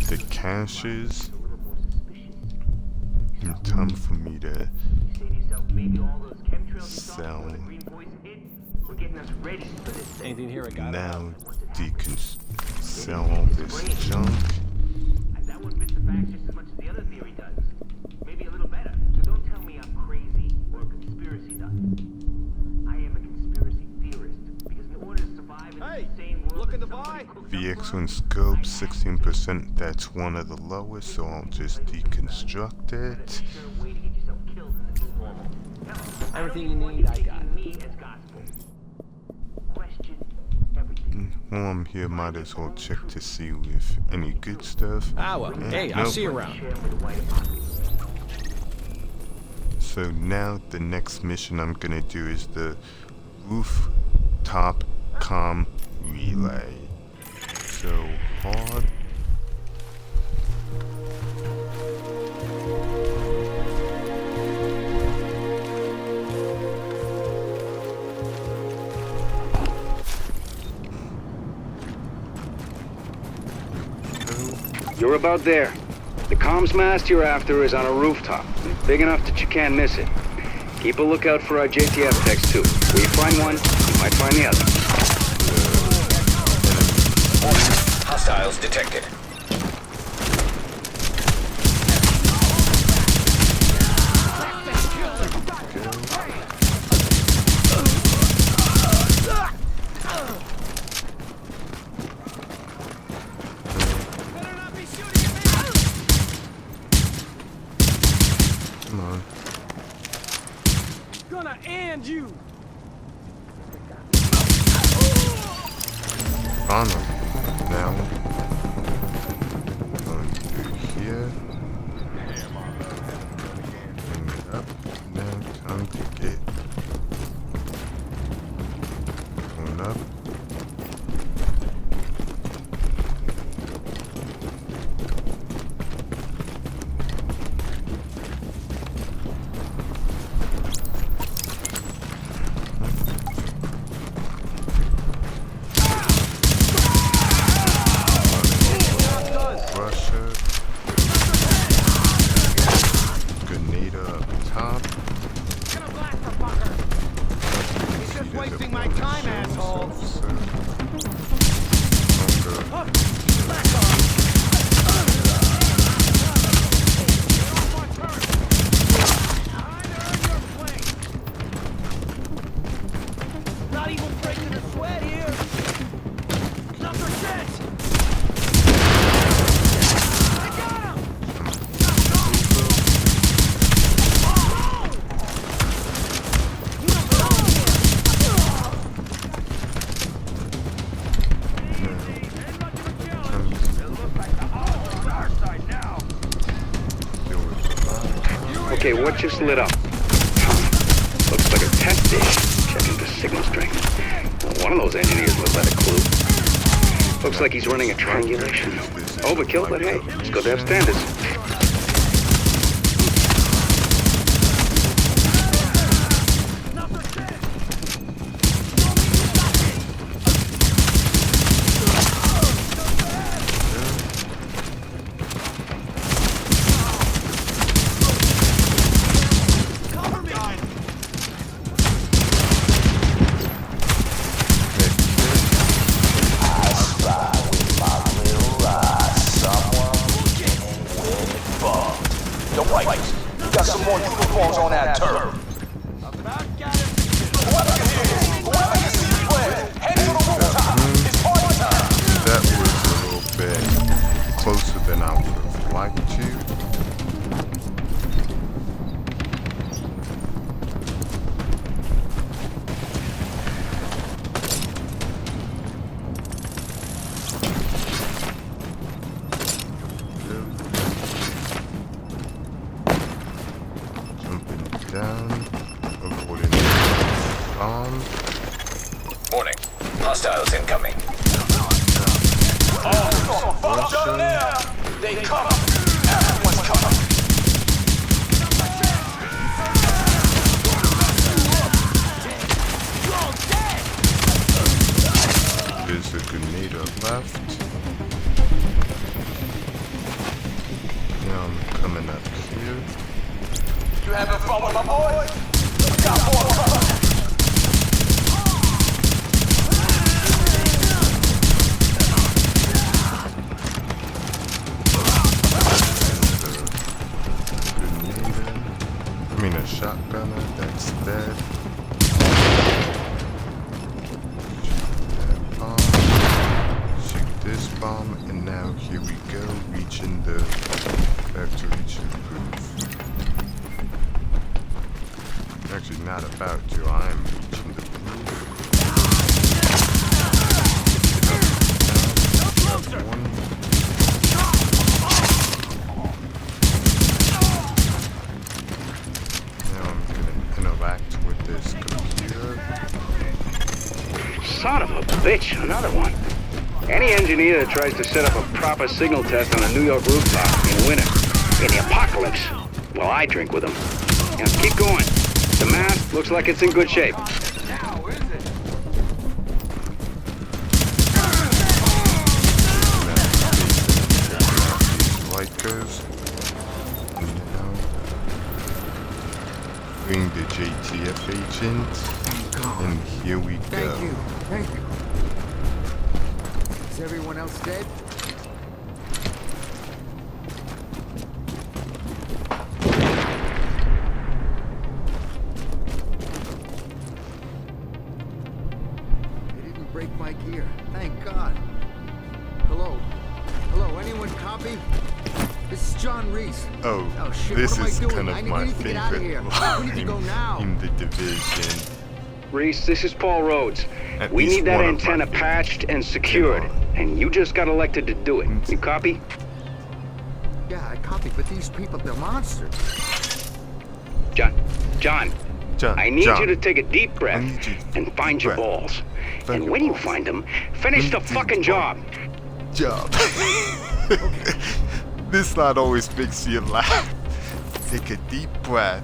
The caches. And time for me to sell. Anything here I got? Now sell all this junk. That one fits the facts just as much as the other theory does. Maybe a little better. So don't tell me I'm crazy or a conspiracy nut. I am a conspiracy theorist because in order to survive in the insane world, looking to buy? VX1 scope 16%. That's one of the lowest, so I'll just deconstruct it. Everything you need, I got. While I'm here, might as well check to see if any good stuff. Ah, well, hey, I'll see you around. So now the next mission I'm gonna do is the rooftop comm relay. So hard. You're about there. The comms mast you're after is on a rooftop, big enough that you can't miss it. Keep a lookout for our JTF techs too. Where you find one, you might find the other. Hostiles detected. Gonna end you! On them. Now, going through here. Bring it up. Now, time to get going up. Okay, what just lit up? Looks like a test dish. Checking the signal strength. One of those engineers must have a clue. Looks like he's running a triangulation. Overkill, but hey, it's good to have standards. incoming. Oh, fuck down there! They come! Everyone's coming! There's a grenade left. Now I'm coming up here. You having fun with my boy? Got more coming! I mean a shotgunner, that's dead. Shoot this bomb, and now here we go, reaching the factory to proof. Actually, not about to, I'm reaching the proof. One. Now I'm gonna interact with this computer. Son of a bitch, another one. Any engineer that tries to set up a proper signal test on a New York rooftop in winter, in the apocalypse, well, I drink with them. Now, keep going. The mast looks like it's in good shape. Rikers. Now, bring the JTF agent, and here we go. Thank you. Thank you. Is everyone else dead? They didn't break my gear. Thank God. Hello? Hello, anyone copy? This is John Reese. Oh, shit, this what am I is doing? kind of I my need to get out of favorite here. We need to go line now. in the Division. Reese, this is Paul Rhodes. At We least need that one of my antenna patched and secured, and you just got elected to do it. You copy? Yeah, I copy, but these people, they're monsters. John, I need you to take a deep breath and find your balls. And when you find them, finish the fucking job. This line always makes you laugh. Take a deep breath.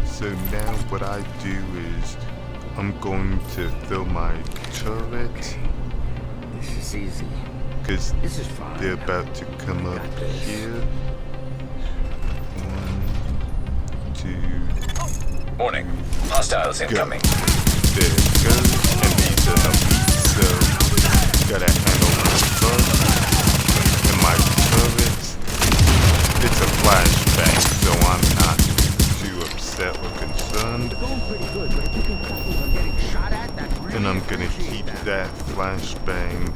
So now what I do is I'm going to fill my turret. This is easy. Because This is fine. they're about to come up here. 1, 2. Warning. Hostiles incoming. There it goes. And these are elite, so gotta handle my first. And my turret. It's a flashbang, so I'm not too upset or concerned. And I'm gonna keep that flashbang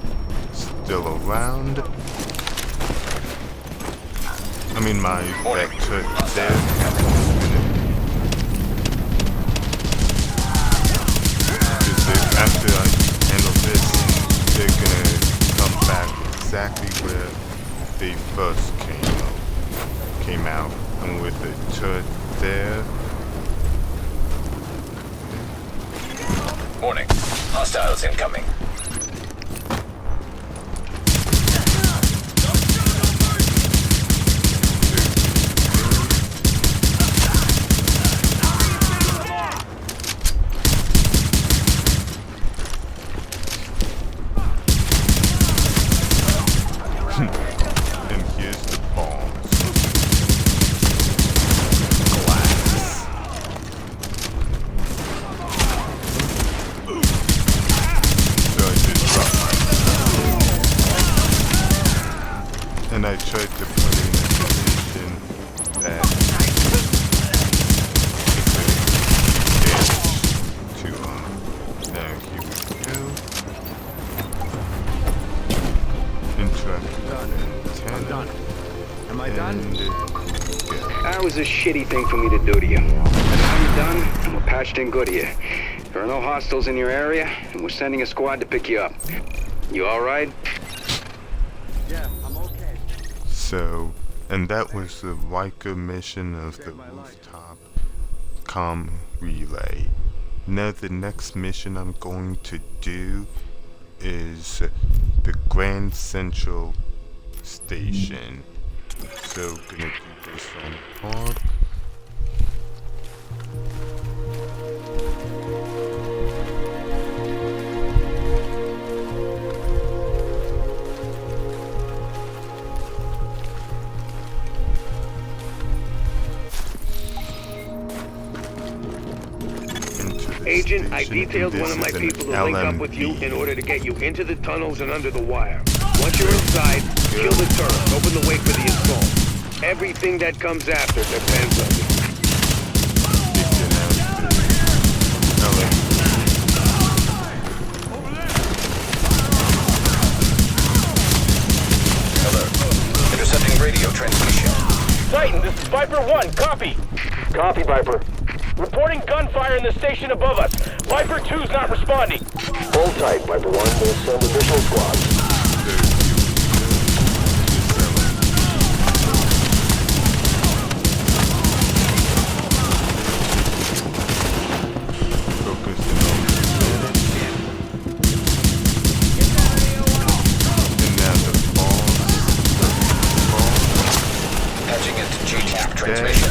still around. I mean, my vector there. After I handle this, they're gonna come back exactly where they first came out, and with the turret there. Warning. Hostiles incoming. And here's the bombs. And I tried to put in a position that it could damage to now here we go. Interact with Done. Am I done? That was a shitty thing for me to do to you. But now you're done, and we're patched in good here. There are no hostiles in your area, and we're sending a squad to pick you up. You alright? Yeah, I'm okay. So, and that was the Riker mission of the rooftop comm relay. Now the next mission I'm going to do is the Grand Central Station. So gonna do this on hard. Agent, I detailed one of my people to link up with you in order to get you into the tunnels and under the wire. Once you're inside, kill the turret, open the way for the assault. Everything that comes after depends on you. Alert. Intercepting radio transmission. Titan, this is Viper 1, copy. Copy, Viper. Reporting gunfire in the station above us. Viper 2's not responding. Hold tight, Viper 1. We'll send additional squads. Patching into GTAP transmission.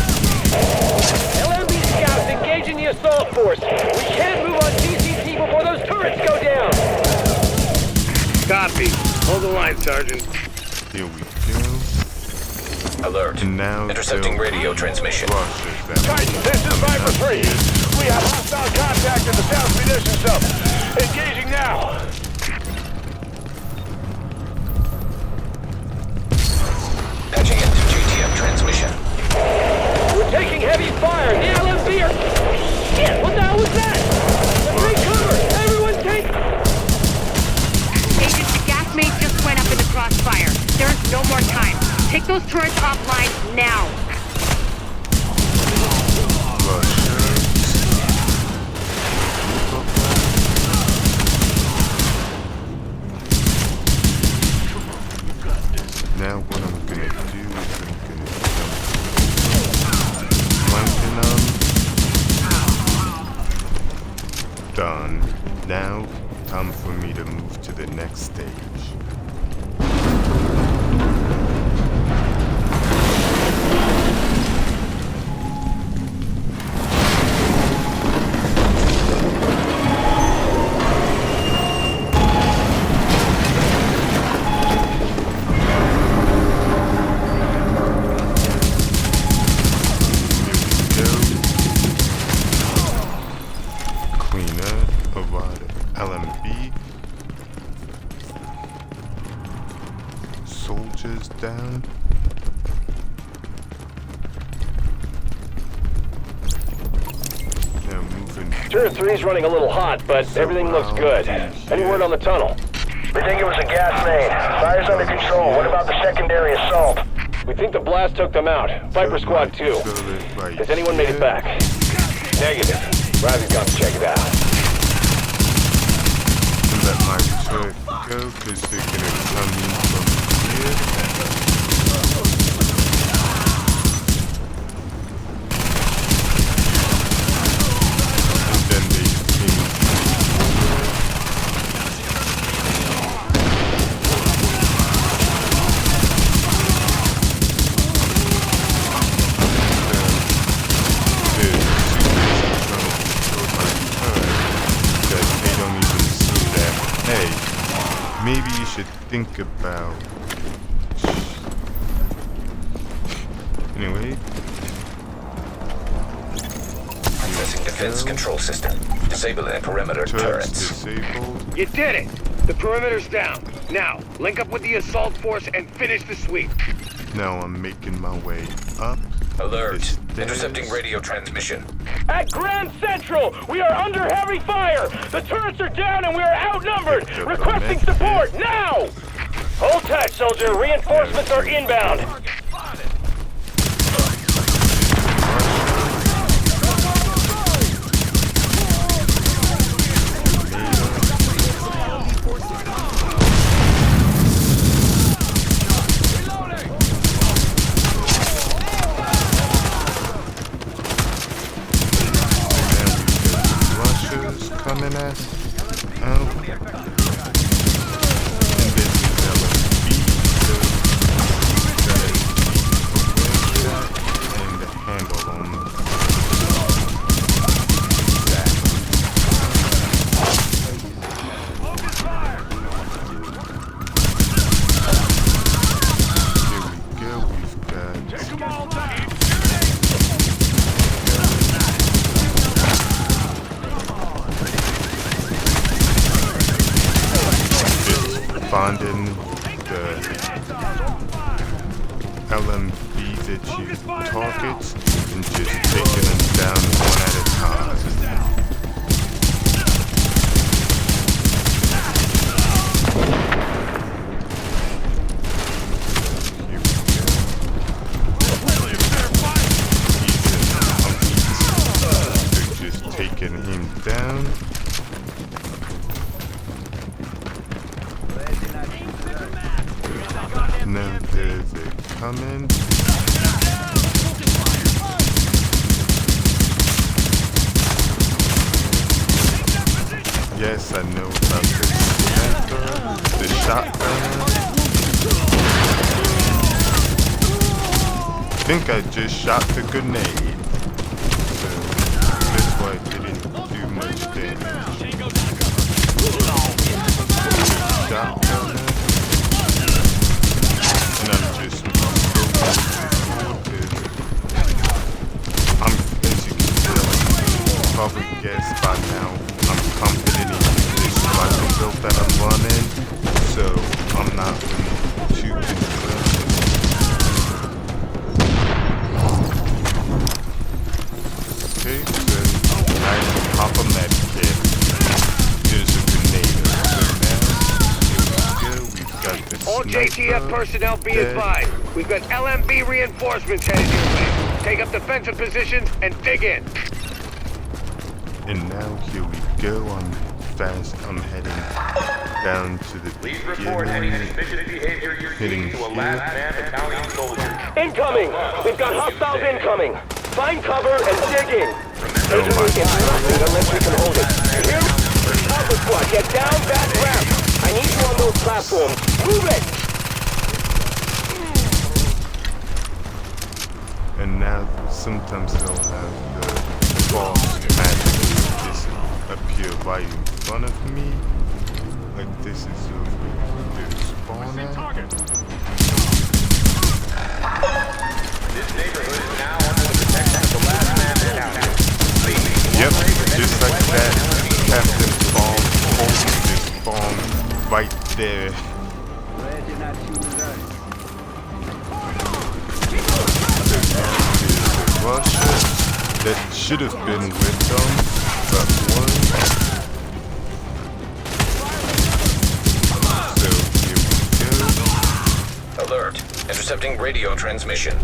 Scouts engaging the assault force. We can't move on DCT before those turrets go down. Copy. Hold the line, Sergeant. Here we go. Alert. And now intercepting radio transmission. Titan, this is Viper 3. We have hostile contact at the South Munition Sub. Engaging now. Patching into GTF transmission. We're taking heavy fire. The LMB are... Shit, what the hell was that? Take cover! Everyone take... Agent, the gas main just went up in the crossfire. There is no more time. Take those turrets offline now. Now what I'm gonna do is I'm gonna jump done. Now time for me to move to the next stage. Soldiers down. Now moving. Turret 3's running a little hot, but everything looks good. Any word on the tunnel? We think it was a gas main. Fire's under control. What about the secondary assault? We think the blast took them out. Viper Squad 2. Has anyone made it back? Negative. Riley's gone to check it out. Let my turret go, because they're gonna come in from here. And then they came maybe you should think about... Anyway. Accessing defense control system. Disabling perimeter turrets. Disabled. You did it! The perimeter's down. Now, link up with the assault force and finish the sweep. Now I'm making my way up. Alert. Intercepting radio transmission. At Grand Central, we are under heavy fire. The turrets are down and we are outnumbered. Requesting support now. Hold tight, soldier. Reinforcements are inbound. coming at out. And this is LSB, so and the handle on that. Here we go, we've got finding the LMB that you target and just taking them down one at a time. Here we go. They're just taking him down. Now there's a coming. Yes, I know about the sniper, the shotgun. I think I just shot the grenade. So that's why it didn't do much damage. Shotgun. And I'm just as you can tell, probably guess by now, I'm confident in this rifle build that I'm running, so I'm not really too concerned. Okay, so I pop a med kit. There's a grenade. So now, we've got the all JTF personnel be advised. We've got LMB reinforcements headed your way. Take up defensive positions and dig in. And now here we go. I'm heading down to the beginning. Hitting here. Incoming! We've got hostiles incoming! Find cover and dig in! Unless we can hold it. You hear me? Alpha Squad, get down that ramp! I need you on those platforms. Move it! And now sometimes they'll have the false magically just appear right in front of me. Like this is over the spawner. This neighborhood is now under the protection of the last man down. Yep, just like that, Captain Bomb just bomb right there. Russia that should have been with them, but one. So here we go. Alert. Intercepting radio transmission.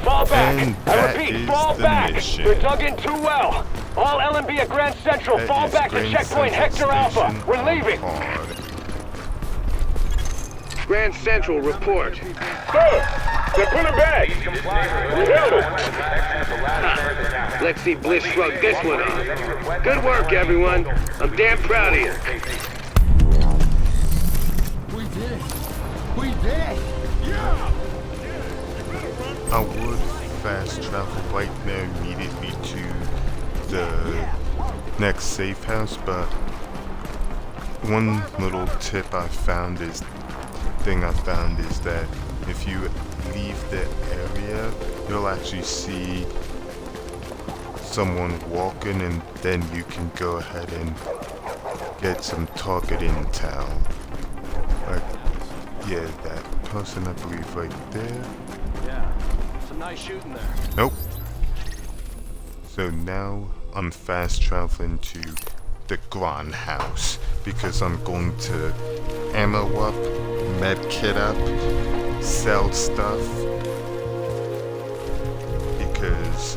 Fall back! And I repeat, fall back! mission. We're dug in too well! All LMB at Grand Central, That fall is back to Grand checkpoint Central Hector Alpha! Station. We're leaving! Hard. Grand Central, report. Sir! They're pulling back! We held it! Let's see Bliss shrug this one off. Good work, everyone. I'm damn proud of you. We did it! We did it! Yeah! I would fast travel right now immediately to the next safe house, but one little tip I found is that if you leave the area, you'll actually see someone walking, and then you can go ahead and get some target intel. Like, yeah, that person I believe right there. Yeah, some nice shooting there. Nope. So now I'm fast traveling to the Grand House because I'm going to ammo up, med kit up, sell stuff, because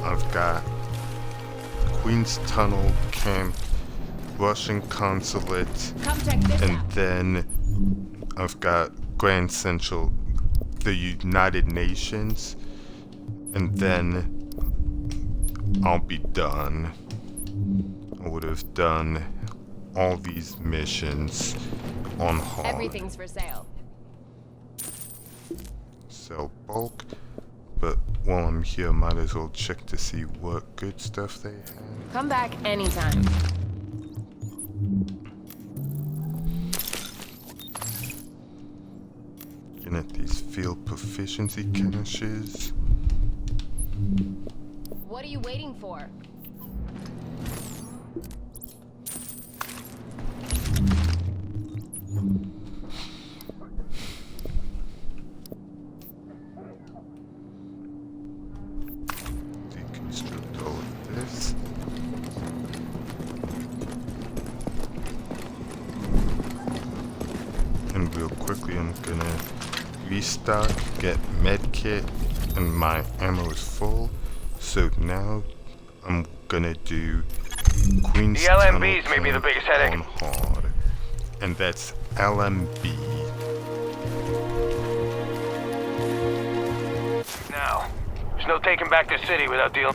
I've got Queen's Tunnel Camp, Russian Consulate, and then I've got Grand Central, the United Nations, and then I'll be done. I would have done all these missions on hard. Everything's for sale. Sell bulk, but while I'm here, might as well check to see what good stuff they have. Come back anytime. Looking at these field proficiency caches. What are you waiting for? Deconstruct all of this. And real quickly, I'm gonna restock, get medkit, and my ammo is full. So now I'm gonna do Queen's The LMBs may be the biggest headache. on hard, and that's LMB. Now, there's no taking back the city without dealing.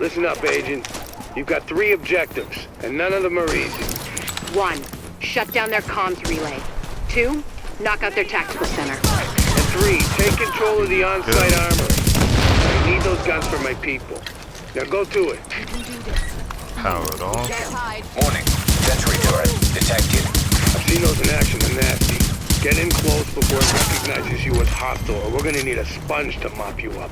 Listen up, Agent. You've got 3 objectives, and none of them are easy. 1, shut down their comms relay. 2, knock out their tactical center. And 3, take control of the on-site armory. I need those guns for my people. Now go to it. Power it off. Warning. Sentry turret detected. I've seen those in action, they're nasty. Get in close before it recognizes you as hostile, or we're gonna need a sponge to mop you up.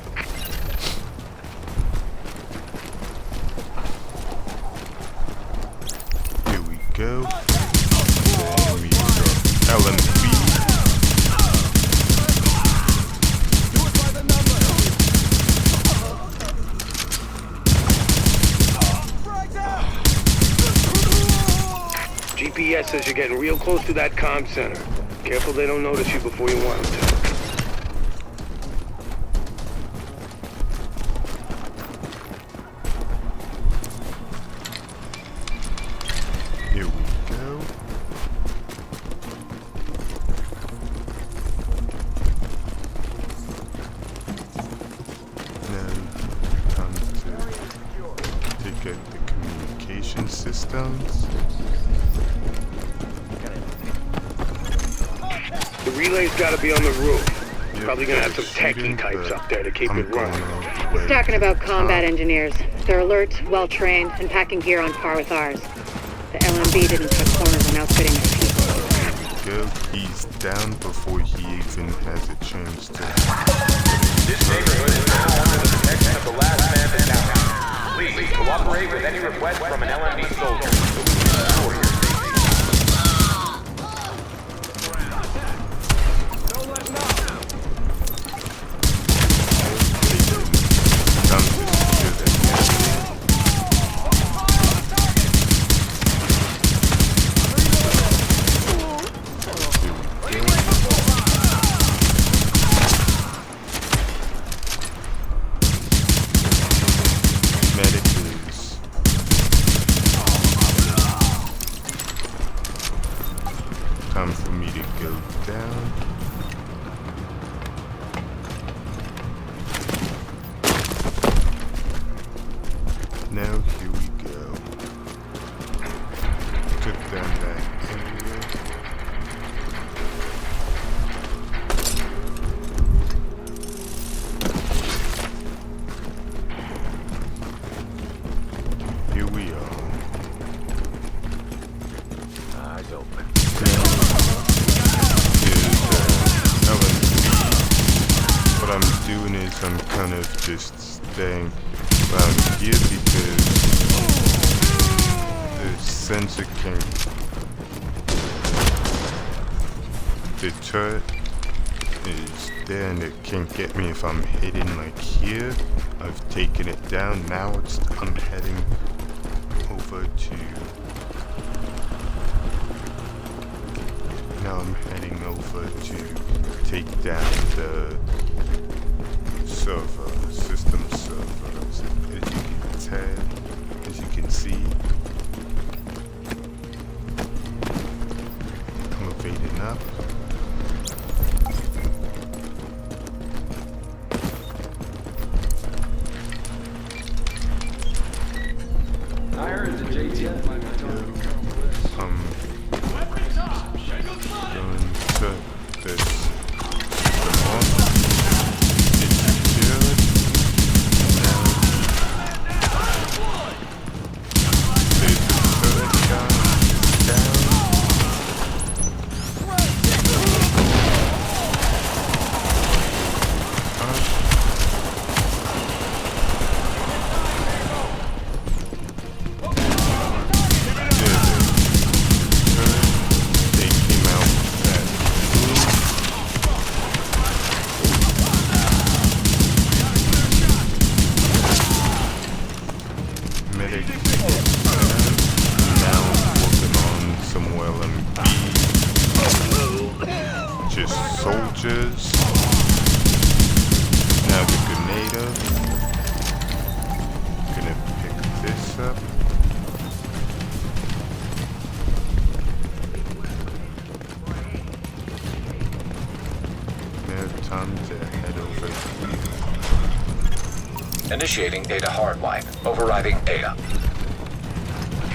Here we go. Then we got LMB. GPS says you're getting real close to that comm center. Careful they don't notice you before you want them to. Here we go. Now, time to take out the communication systems. The relay's gotta be on the roof. Probably gonna have some techie types up there to keep it running. He's talking about combat engineers. They're alert, well-trained, and packing gear on par with ours. The LMB didn't cut corners on outfitting their people. Go. He's down before he even has a chance to. This neighborhood is now under the protection of the last man in town. Please cooperate with any request from an LMB soldier. For your safety. Time for me to go down. Now here we go. Took down that area. Here we are. Eyes open. What I'm doing is I'm kind of just staying around here because the sensor can. The turret is there and it can't get me if I'm heading like here. I've taken it down. Now I'm heading over to. Now I'm heading over to take down the server, system servers. As you can tell, as you can see, I'm evading up. I heard the JT medic. Now I'm working on some LMB. Just soldiers. Now the grenade. Gonna pick this up. Now time to head over here. Initiating data hardline. Overriding data.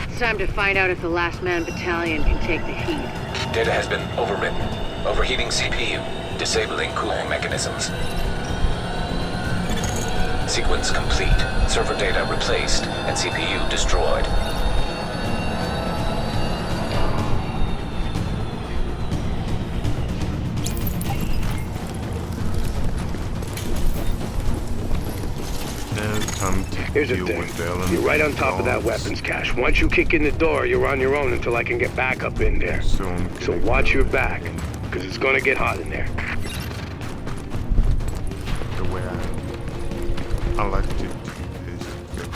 It's time to find out if the Last Man Battalion can take the heat. Data has been overwritten. Overheating CPU. Disabling cooling mechanisms. Sequence complete. Server data replaced and CPU destroyed. Here's the thing. You're right on top of that weapons cache. Once you kick in the door, you're on your own until I can get back up in there. So watch your back, because it's gonna get hot in there. The way I like to do is the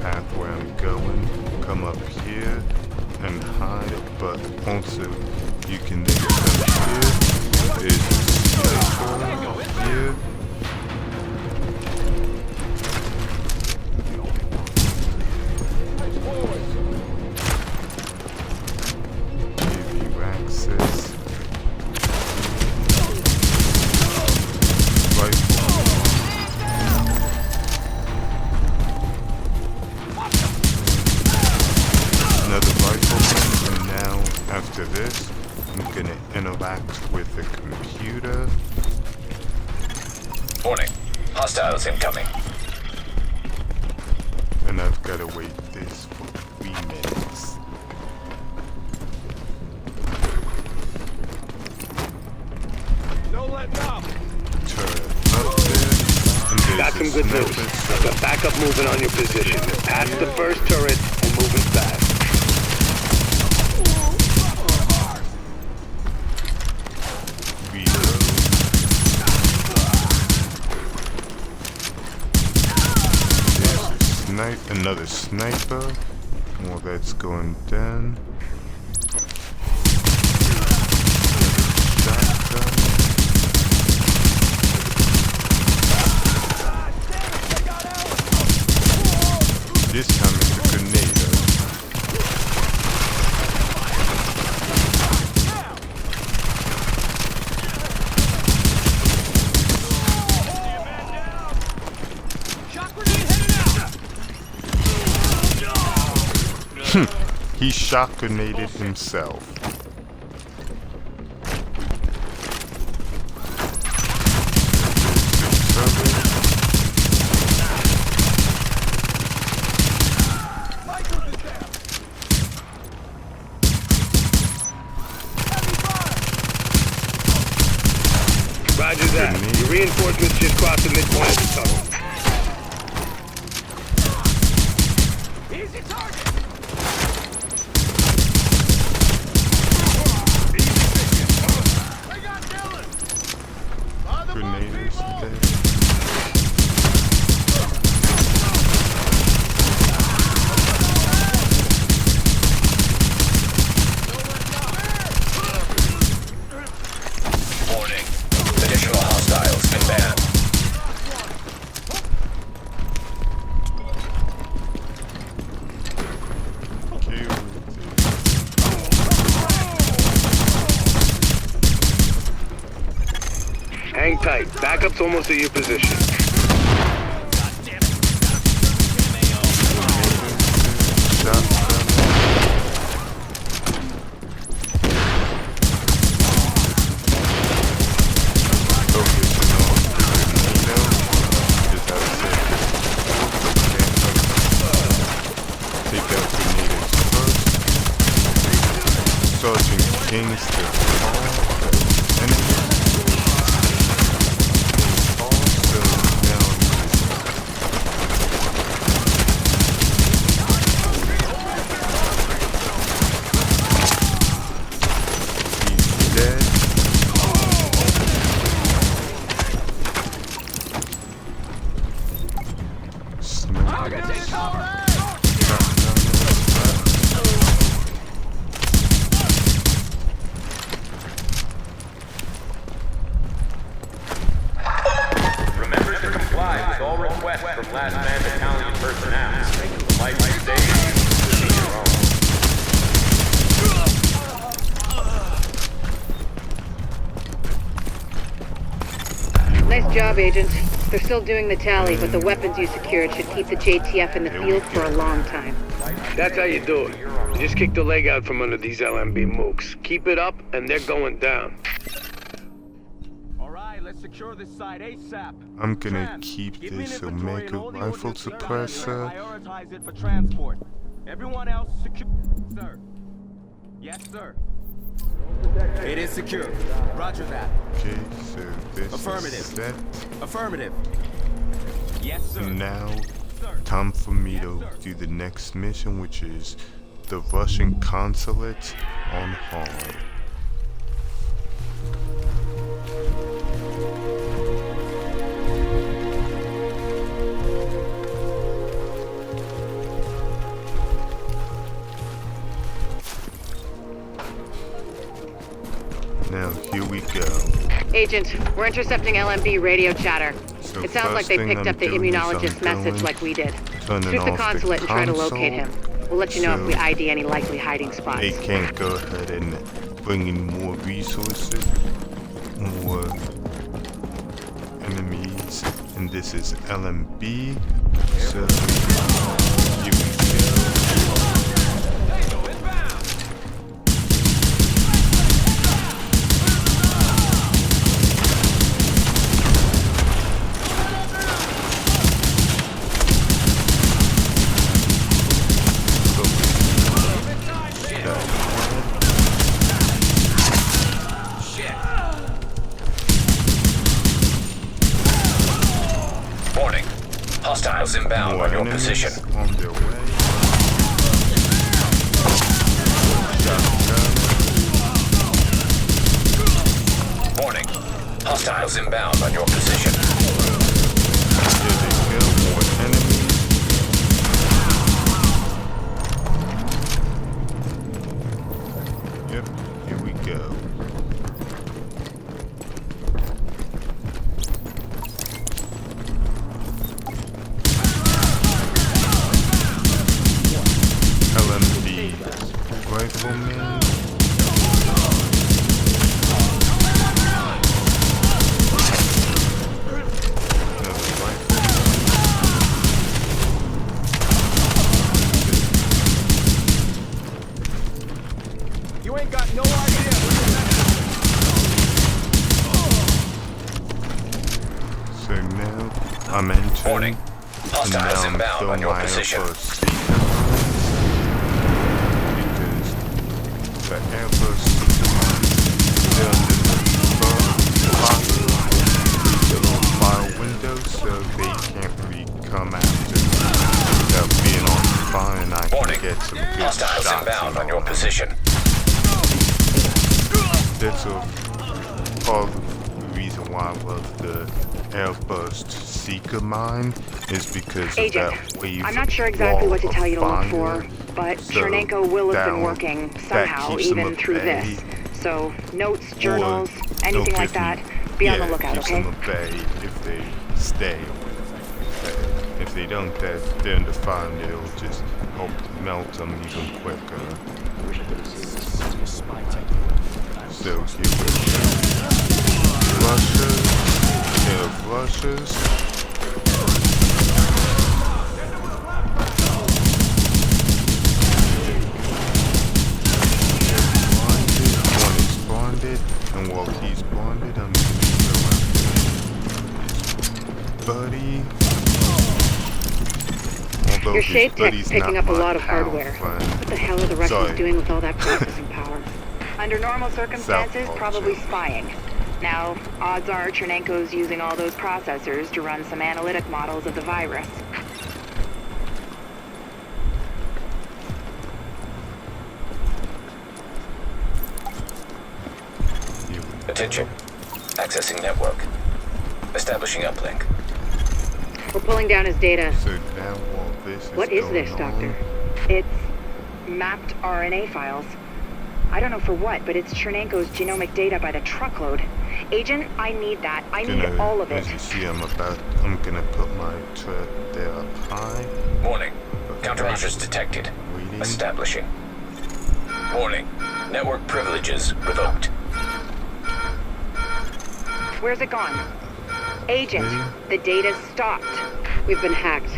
path where I'm going, come up here and hide, but also you can then come here. There's a sniper here. Hostiles incoming. And I've got to wait this for 3 minutes. Don't let up. Turret up there. Got some good news. I've got backup moving on your position. Past the first turret and moving fast. Another sniper. Well, that's going down. Shotgun. This time it's a grenade. He shock grenaded himself. Roger that. Your reinforcements just crossed the midpoint of the tunnel. Easy target! Hang tight. Backup's almost at your position. job, Agent. They're still doing the tally, but the weapons you secured should keep the JTF in the field for a long time. That's how you do it. You just kick the leg out from under these LMB mooks. Keep it up, and they're going down. All right, let's secure this site ASAP. I'm gonna keep this Omega rifle suppressor. Prioritize it for transport. Everyone else secure, sir. Yes, sir. It is secure. Roger that. Okay, so this Affirmative. is set. Affirmative. Yes, sir. Now, time for me to do the next mission, which is the Russian consulate on Hard. Now, here we go. Agent, we're intercepting LMB radio chatter. So It sounds like they picked up the immunologist's message like we did. Shoot the consulate and try to locate him. We'll let you know if we ID any likely hiding spots. They can't go ahead and bring in more resources, more enemies, and this is LMB. So here we go. Hostiles inbound on your position. On their way. Warning. Hostiles inbound on your position. Here they go, more enemies. Yep, here we go. LMB rifleman. Another rifleman. You ain't got no idea. So now I'm entering. Warning. Hostiles and now inbound I'm on your my position. first because the Airbus they're on the file window, so they can't really come after without being on fire, and I Warning. can get some good Hostiles shots inbound in on your them. position. That's a part of the reason why I love the Airburst Seeker mine is because Agent, of that wave I'm not sure exactly what to tell you to look for, fire. but So Chernenko will have been that- working that somehow keeps them even at through bay. this. So, notes, journals, Or anything they'll like give that, me- be on yeah, the lookout, keeps okay? them at bay if they stay. If they don't, they're in the fire, and it'll just help melt them even quicker. So here we go. Rushers, pair of rushers. One is bonded, and while he's bonded, I'm gonna go after his buddy. Although Your his shape tech's buddy's picking not up a my lot of pal hardware. friend. What the hell are the Russians Sorry. doing with all that processing power? Under normal circumstances, South probably Pole, spying. Now, odds are Chernenko's using all those processors to run some analytic models of the virus. Attention. Accessing network. Establishing uplink. We're pulling down his data. So now while this is What is going this, on, Doctor? It's mapped RNA files. I don't know for what, but it's Chernenko's genomic data by the truckload. Agent, I need that. I need all of it. As you see, I'm gonna put my turret there up high. Warning. Countermeasures detected. Waiting. Establishing. Warning. Network privileges revoked. Where's it gone? Agent, the data's stopped. We've been hacked.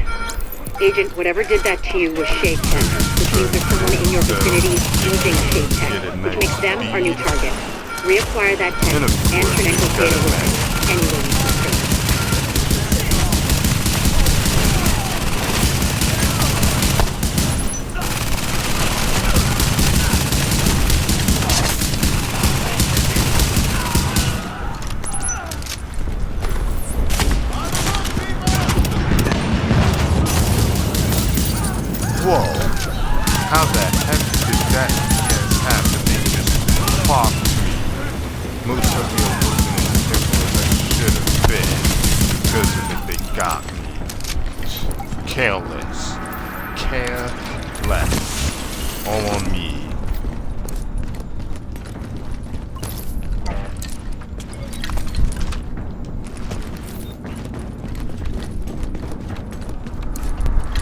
Agent, whatever did that to you was shade tech, which means there's someone in your vicinity using shade tech, which makes them our new target. Reacquire that tech and Trinenko's data with it, any way you can. Whoa! How the heck did that just happen? They just popped me. Most of you wasn't as careful as I should have been. Because of it, they got me. Careless. Careless. All on me.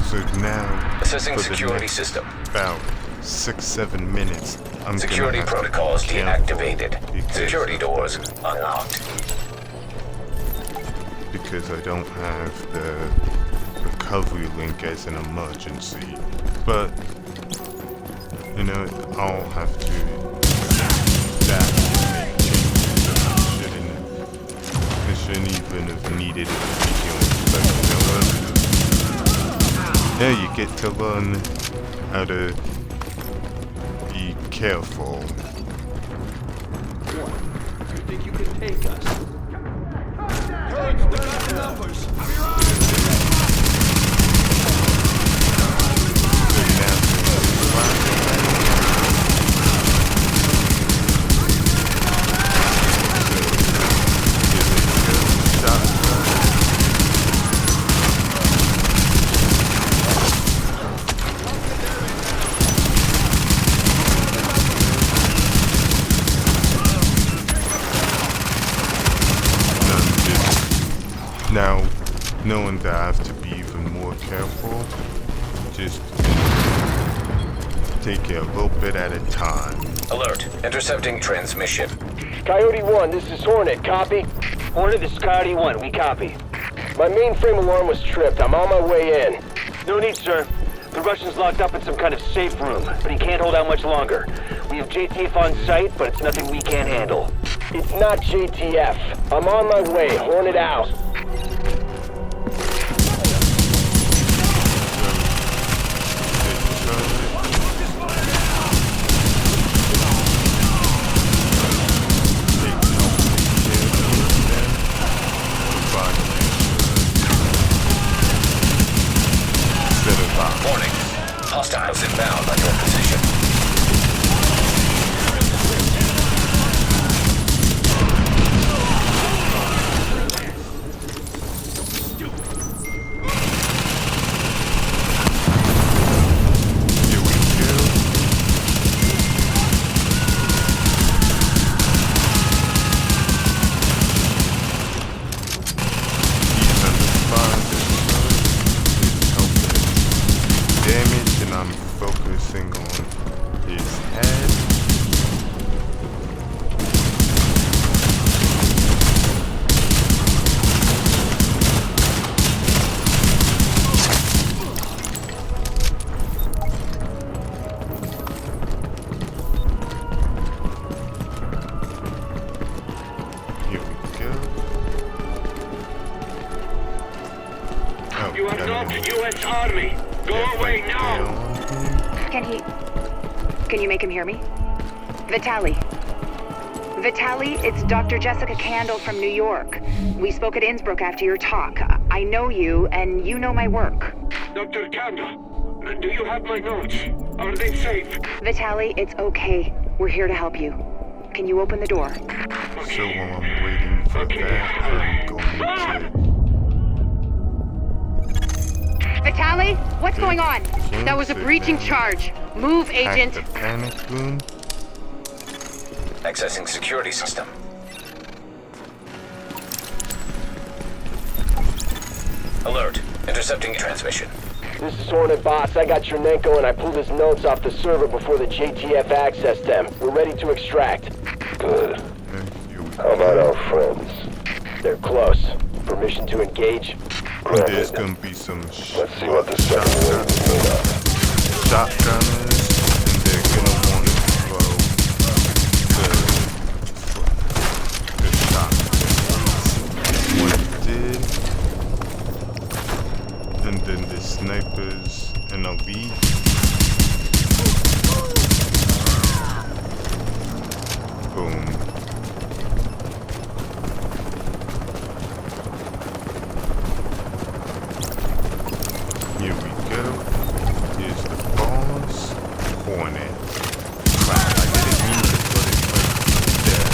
So now, assessing security system. About 6-7 minutes. I'm security protocols deactivated. Security doors unlocked. Because I don't have the recovery link as an emergency. But you know, I'll have to that make changes. I shouldn't even have needed it to begin with. But you know what? Now you get to learn how to be careful. What? You think you can take us? Codes, they're not numbers. Now, knowing that I have to be even more careful, just take it a little bit at a time. Alert, intercepting transmission. Coyote 1, this is Hornet, copy? Hornet, this is Coyote 1, we copy. My mainframe alarm was tripped, I'm on my way in. No need, sir. The Russian's locked up in some kind of safe room, but he can't hold out much longer. We have JTF on site, but it's nothing we can't handle. It's not JTF. I'm on my way, Hornet out. Warning. Hostiles inbound on your position. U.S. Army! Go away now! Can you make him hear me? Vitali, it's Dr. Jessica Candle from New York. We spoke at Innsbruck after your talk. I know you, and you know my work. Dr. Candle, do you have my notes? Are they safe? Vitali, it's okay. We're here to help you. Can you open the door? Okay. So while I'm waiting for that, I'm going to... Vitali, what's going on? That was a breaching charge. Move, Agent. The panic room. Accessing security system. Alert. Intercepting transmission. This is Hornet Boss. I got Chernenko and I pulled his notes off the server before the JTF accessed them. We're ready to extract. Good. How about our friends? They're close. Permission to engage? And there's gonna be some Let's see what the second word is made of. shotgunners, and they're gonna want to throw the shotguns. What it did, and then the snipers and elite. Boom. Here we go. Here's the boss. Hornet. Crap, I didn't mean to put it right there.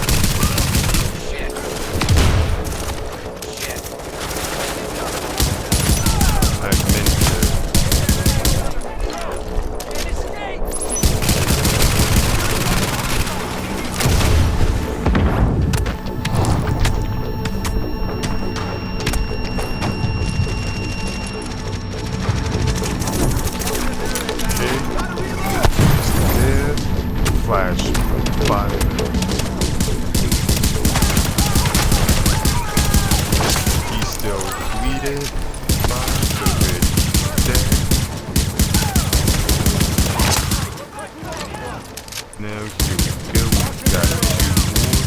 I meant to. Flash fire. He's still bleeding. Dead. Now here we go. We got 2 more.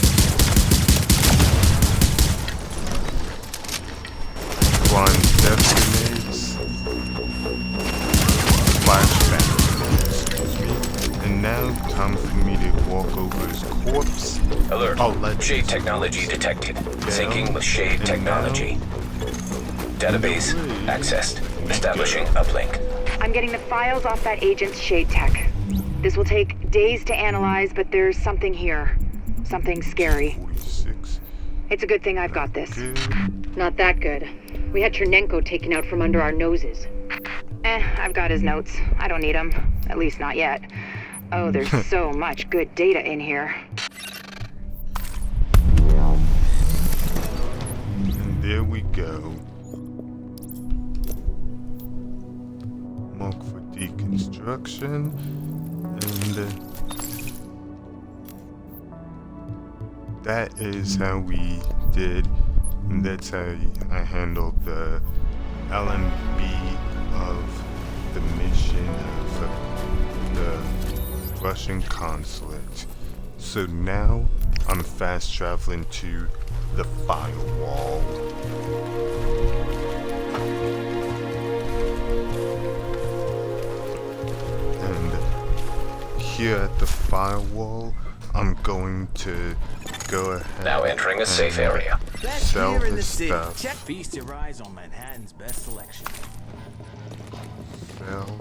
Blind death grenades. Flashbang. And now, time for me to walk over his corpse. Alert. Shade technology detected. Syncing with Shade technology. Database accessed. Establishing uplink. I'm getting the files off that agent's Shade tech. This will take days to analyze, but there's something here. Something scary. 46. It's a good thing I've got this. Not that good. We had Chernenko taken out from under our noses. I've got his notes. I don't need them. At least not yet. Oh, there's so much good data in here. And there we go. Mark for deconstruction. And that is how we did. And that's how I handled the LMB of the mission of the Russian consulate. So now I'm fast traveling to the firewall. And here at the firewall, I'm going to go ahead. Now entering a safe area. Sell the stuff. Feast your eyes on Manhattan's best selection. Sell.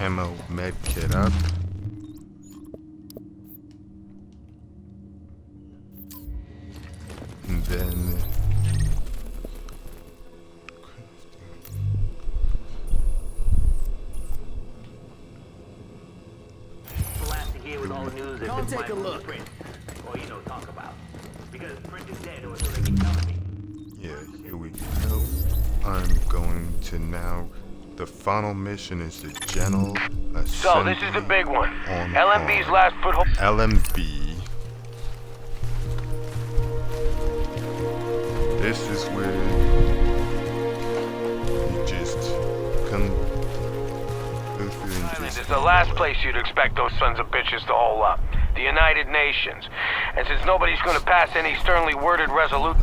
Ammo med kit up. And then Come take a look. Or, talk about. Because print is dead, or so they keep telling me. yeah, here we go. I'm going to now. The final mission is the general assembly. So, this is the big one. LMB's last foothold. LMB. This is where you just come go through and This just is the last place you'd expect those sons of bitches to hole up. The United Nations. And since nobody's gonna pass any sternly worded resolution.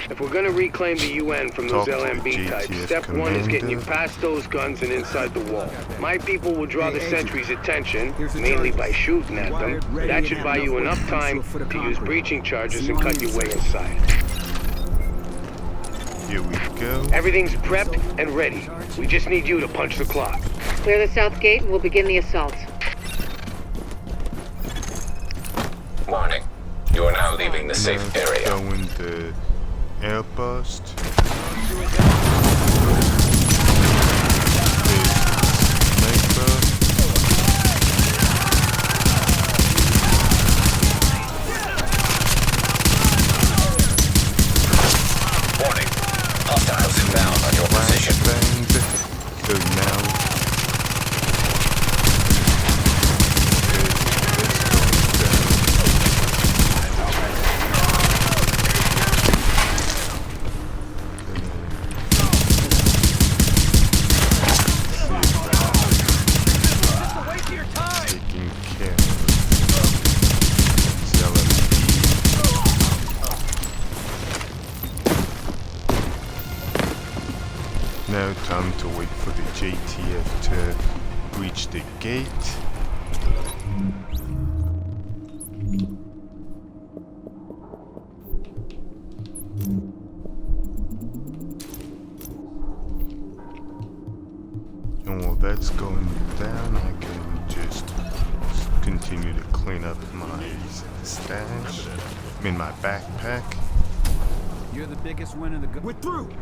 If we're gonna reclaim the UN from those LMB types, step one is getting you past those guns and inside the wall. My people will draw the sentries' attention, mainly by shooting at them. That should buy you enough time to use breaching charges and cut your way inside. here we go. Everything's prepped and ready. We just need you to punch the clock. Clear the south gate and we'll begin the assault. Warning. You are now leaving the safe area. Go into air burst. Sniper. Warning. Hostiles inbound on your position. So now JTF to breach the gate. And while that's going down, I can just continue to clean up my stash. I mean my backpack. You're the biggest winner of the We're through!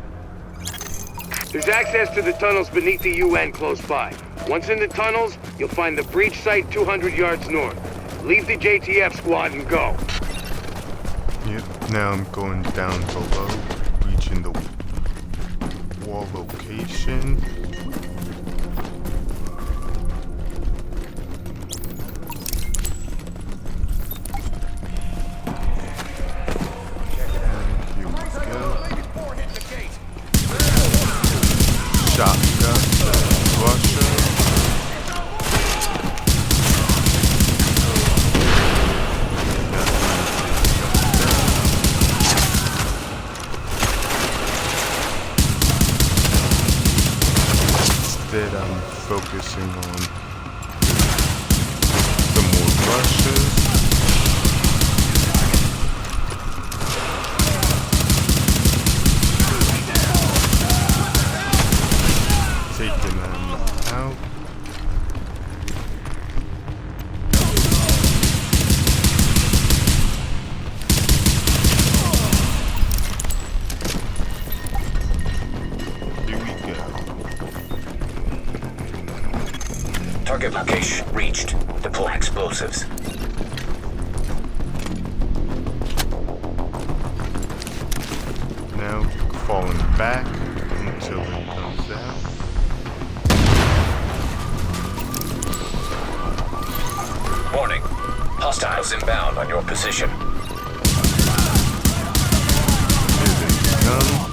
There's access to the tunnels beneath the UN close by. Once in the tunnels, you'll find the breach site 200 yards north. Leave the JTF squad and go. Yep, now I'm going down below, reaching the wall location. Instead, I'm focusing on some more rushes. Taking them out. Target location reached. Deploy explosives. Now falling back until it comes out. Warning. Hostiles inbound on your position. Here they come.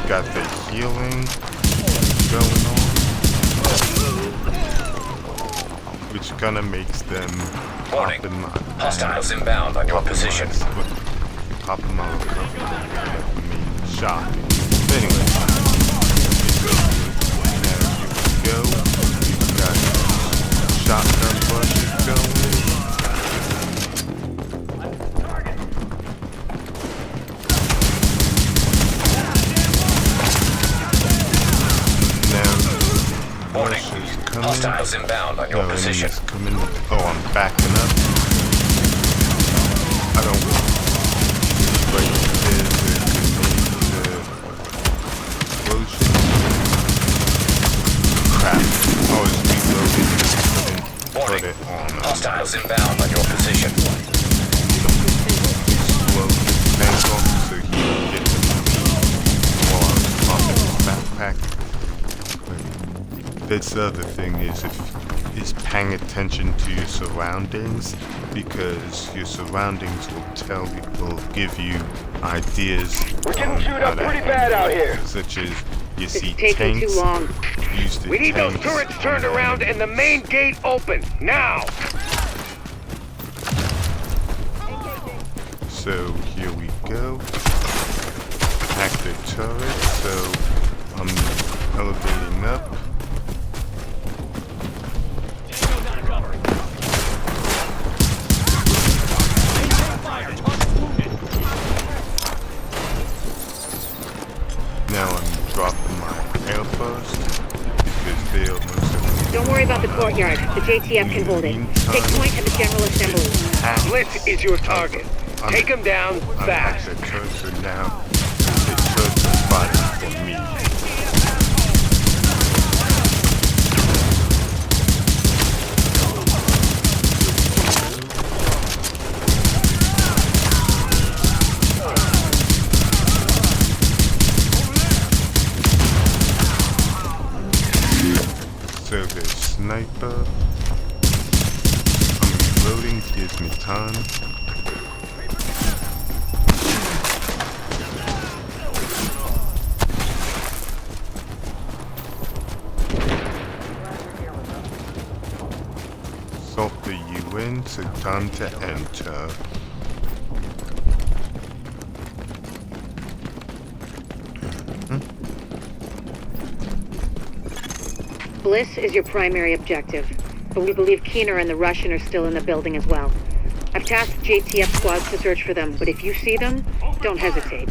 Got the healing going on, which kinda makes them Warning. pop in my Hostiles inbound on your position. Pop them out of me shot. Anyway, now you go. You've got shotgun bushes going. Warning. Hostiles inbound on your position. Coming. Oh, I'm backing up. I don't want right there the explosion. Crap. I was reloading. Warning. Put it on. Hostiles inbound on your position. Explode. Tank off so he can get to me while I was popping his backpack. That's the other thing is paying attention to your surroundings, because your surroundings will give you ideas. We're getting chewed up pretty bad out here. Such as you see taking tanks. too long. Use the We need those tanks turrets turned around and the main gate open now. So here we go. Hack the turret. So I'm elevating up. Now I'm dropping my outpost because they almost. Don't worry about the courtyard. The JTF can hold it. Take point at the General Assembly. Blitz is your target. Take him down fast. The turrets are now. The turrets are fighting for me. So the sniper. Reloading gives me time. Salt the UN, so time to enter. Bliss is your primary objective, but we believe Keener and the Russian are still in the building as well. I've tasked JTF squads to search for them, but if you see them, don't hesitate.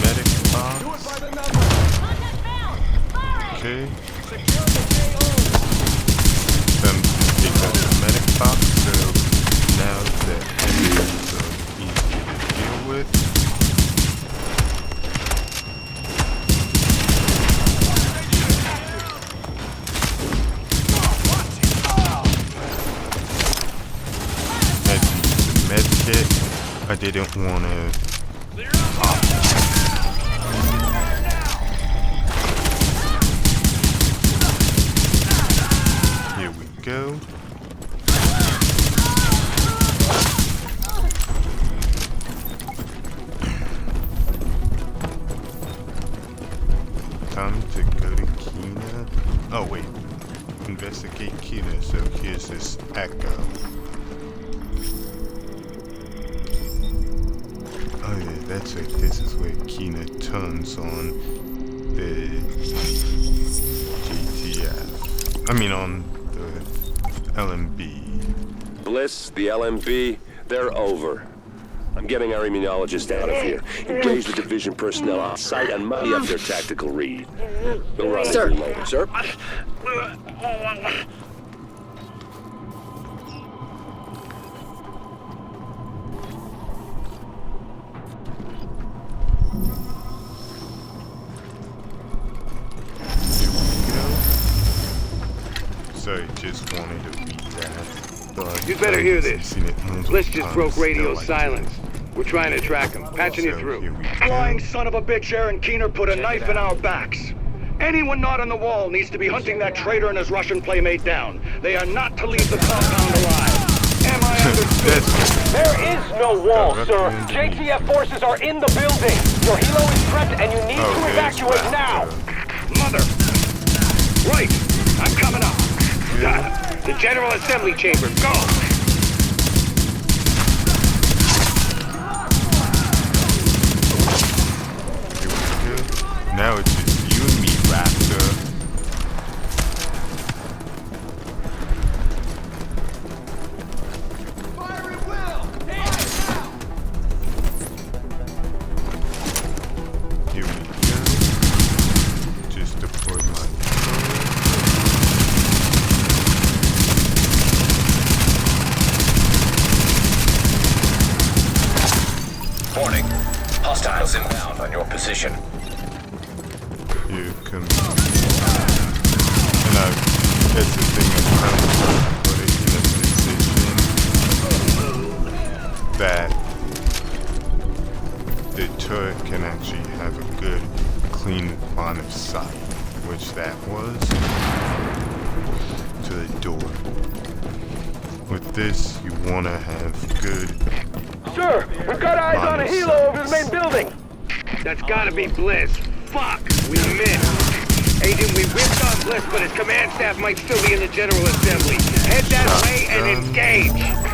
Medic box. Okay. Then take out the medic box, so now the enemies are easy to deal with. I didn't want to. Here we go. Time to go to Keener. Oh wait, investigate Keener. So here's this echo. Oh yeah, that's right, this is where Keener turns on the JTF. I mean on the LMB. Bliss, the LMB, they're over. I'm getting our immunologist out of here. Engage the division personnel on site and muddy up their tactical read. We'll run Sir. into you later. Sir? Sorry, just wanted to read that. You'd better hear this. Bliss just broke radio silence. We're trying to track him. Patching you through. Flying son of a bitch, Aaron Keener put a knife in our backs. Anyone not on the wall needs to be hunting that traitor and his Russian playmate down. They are not to leave the compound alive. Am I understood? There is no wall, sir. JTF forces are in the building. Your helo is prepped and you need to evacuate now. Mother! Right! I'm coming up. The General Assembly Chamber, go! Now it's just you and me, Raptor. Fire at will! Here we go. Just deploy my Warning. Hostiles inbound on your position. Here comes. And that's the thing, I'm trying to put it in a position that the turret can actually have a good, clean line of sight, which that was, to the door. With this, you want to have good. Sir, we've got eyes on a helo over the main building. That's gotta be Bliss. Fuck, we missed. Agent, we whipped on Bliss, but his command staff might still be in the General Assembly. Head that way and engage.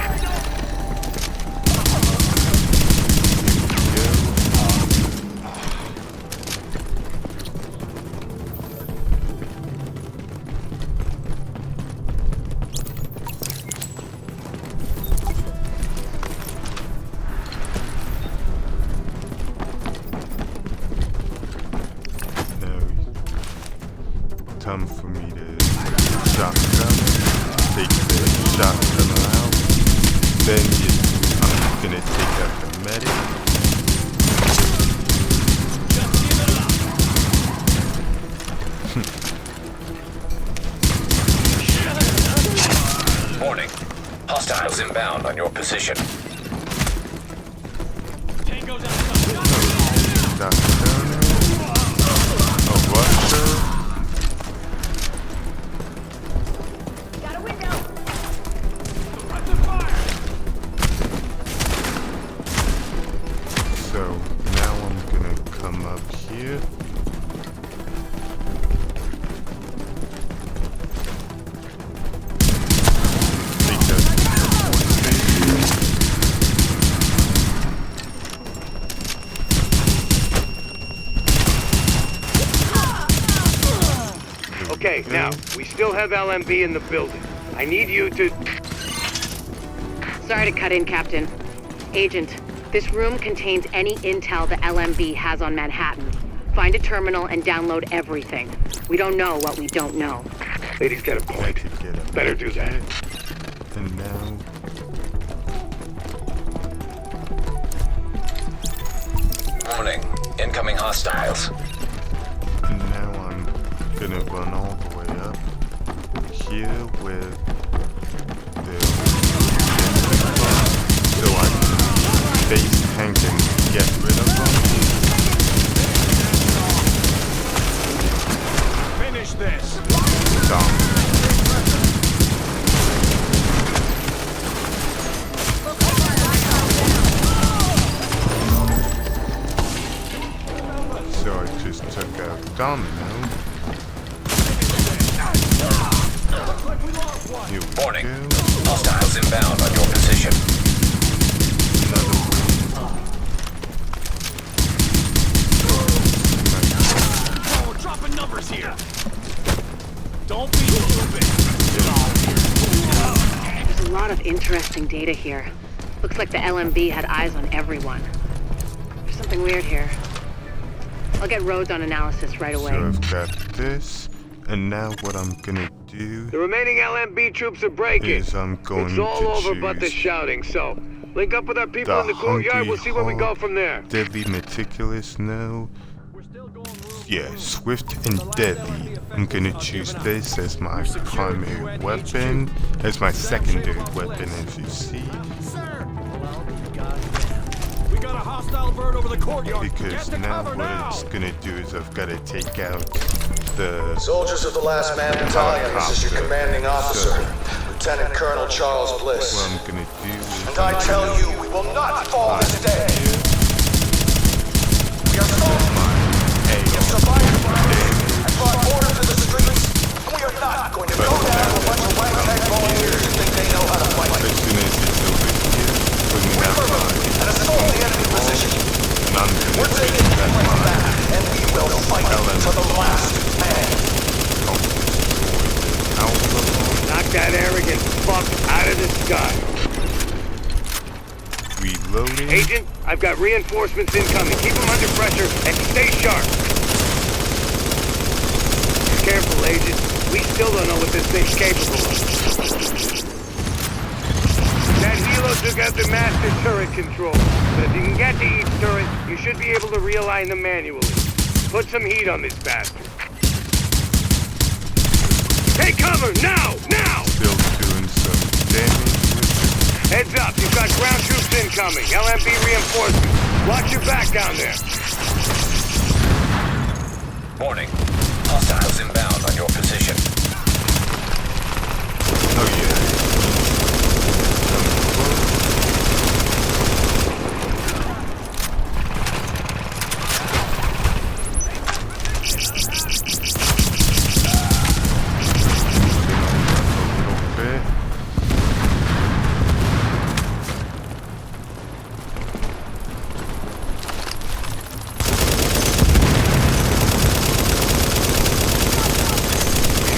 Time for me to shotgun, take the shotgun out, then I'm gonna take out the medic. Warning. Hostiles inbound on your position. Shotgun. here. Okay, now, we still have LMB in the building. I need you to... Sorry to cut in, Captain. Agent, this room contains any intel the LMB has on Manhattan. Find a terminal and download everything. We don't know what we don't know. Lady's got a point. Better do that. And now... Warning. Incoming hostiles. And now I'm gonna run all the way up here with the so I can face tank and get rid of them. Finish this! Dumb. So I just took out Domino. Here we Warning. go. Hostiles inbound on your position. Oh, we're dropping numbers here! Don't be stupid! There's a lot of interesting data here. Looks like the LMB had eyes on everyone. There's something weird here. I'll get Rhodes on analysis right away. So I've got this, and now what I'm gonna do The remaining LMB troops are breaking. is I'm going It's all to over but the choose shouting, so link up with our people in the courtyard, we'll see where we go from there. Deadly, meticulous, no. Yeah, swift and deadly. I'm gonna choose this as my primary weapon, as my secondary weapon, as you see. We got a hostile bird over the courtyard. Because now what it's gonna do is I've gotta take out the Soldiers of the Last Man Battalion, this is your commanding officer, Lieutenant Colonel Charles Bliss. What I'm gonna do is And I tell you, we will not fall this day. We are soldiers. We have survived the fire and brought order to the streets. And we are not going to go down to a bunch of ragtag volunteers who think they know how to fight. as soon as it's over here, bringing out my And assault the enemy position. and I'm gonna We're take taking that this place mine. back, and we will fight to the last man. Knock that arrogant fuck out of the sky. Reloading. Agent, I've got reinforcements incoming. Keep them under pressure and stay sharp. Careful, Agent. We still don't know what this thing's capable of. That helo took out the master turret control. But if you can get to each turret, you should be able to realign them manually. Put some heat on this bastard. Take cover! Now! Now! Still doing some damage with Heads up, you've got ground troops incoming. LMB reinforcements. Watch your back down there. Warning. Hostiles inbound on your position. Oh yeah.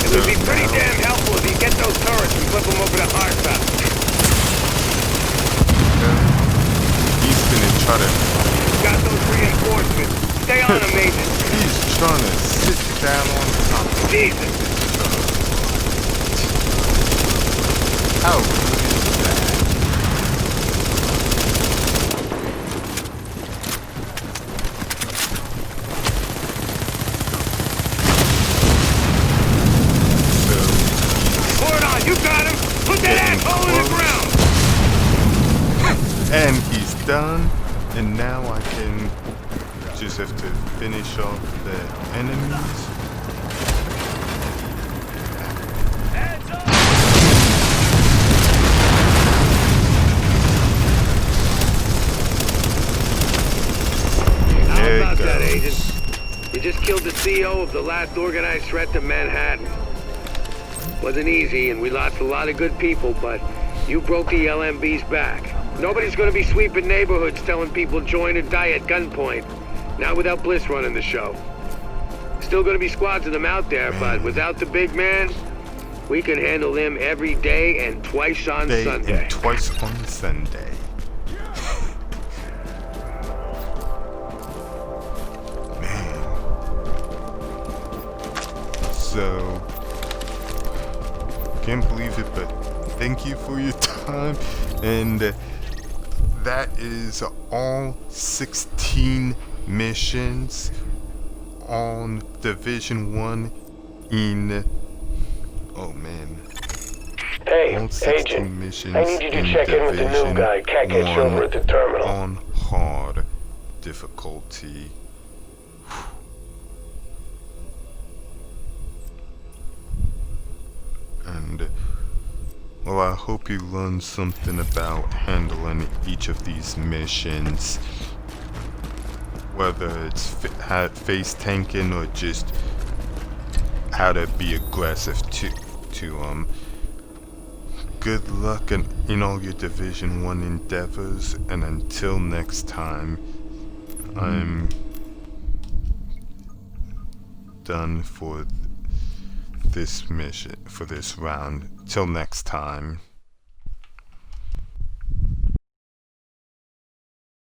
It would be pretty damn helpful if you get those turrets and flip them over to hardtop. He's gonna try to. Got those reinforcements. Stay on them, Agent. He's trying to sit down on top of Jesus. How good is that? Cordon, you got him. Put that asshole in the ground. And he's done. And now I can just have to finish off the enemies. How about that, Agent? You just killed the CEO of the last organized threat to Manhattan. Wasn't easy, and we lost a lot of good people, but you broke the LMB's back. Nobody's gonna be sweeping neighborhoods telling people join or die at gunpoint. Not without Bliss running the show. Still gonna be squads of them out there, but without the big man, we can handle them every day and twice on Sunday. And twice on Sunday. Man. So, can't believe it, but thank you for your time. And that is all 16 missions on Division 1 in... Oh man. Hey, all 16 Agent, missions I need you to check in with the new guy, Kakich, over at the terminal. On hard difficulty. And, well, I hope you learned something about handling each of these missions. Whether it's face tanking or just how to be aggressive to good luck in all your Division 1 endeavors, and until next time, I'm done for this mission, for this round. Till next time.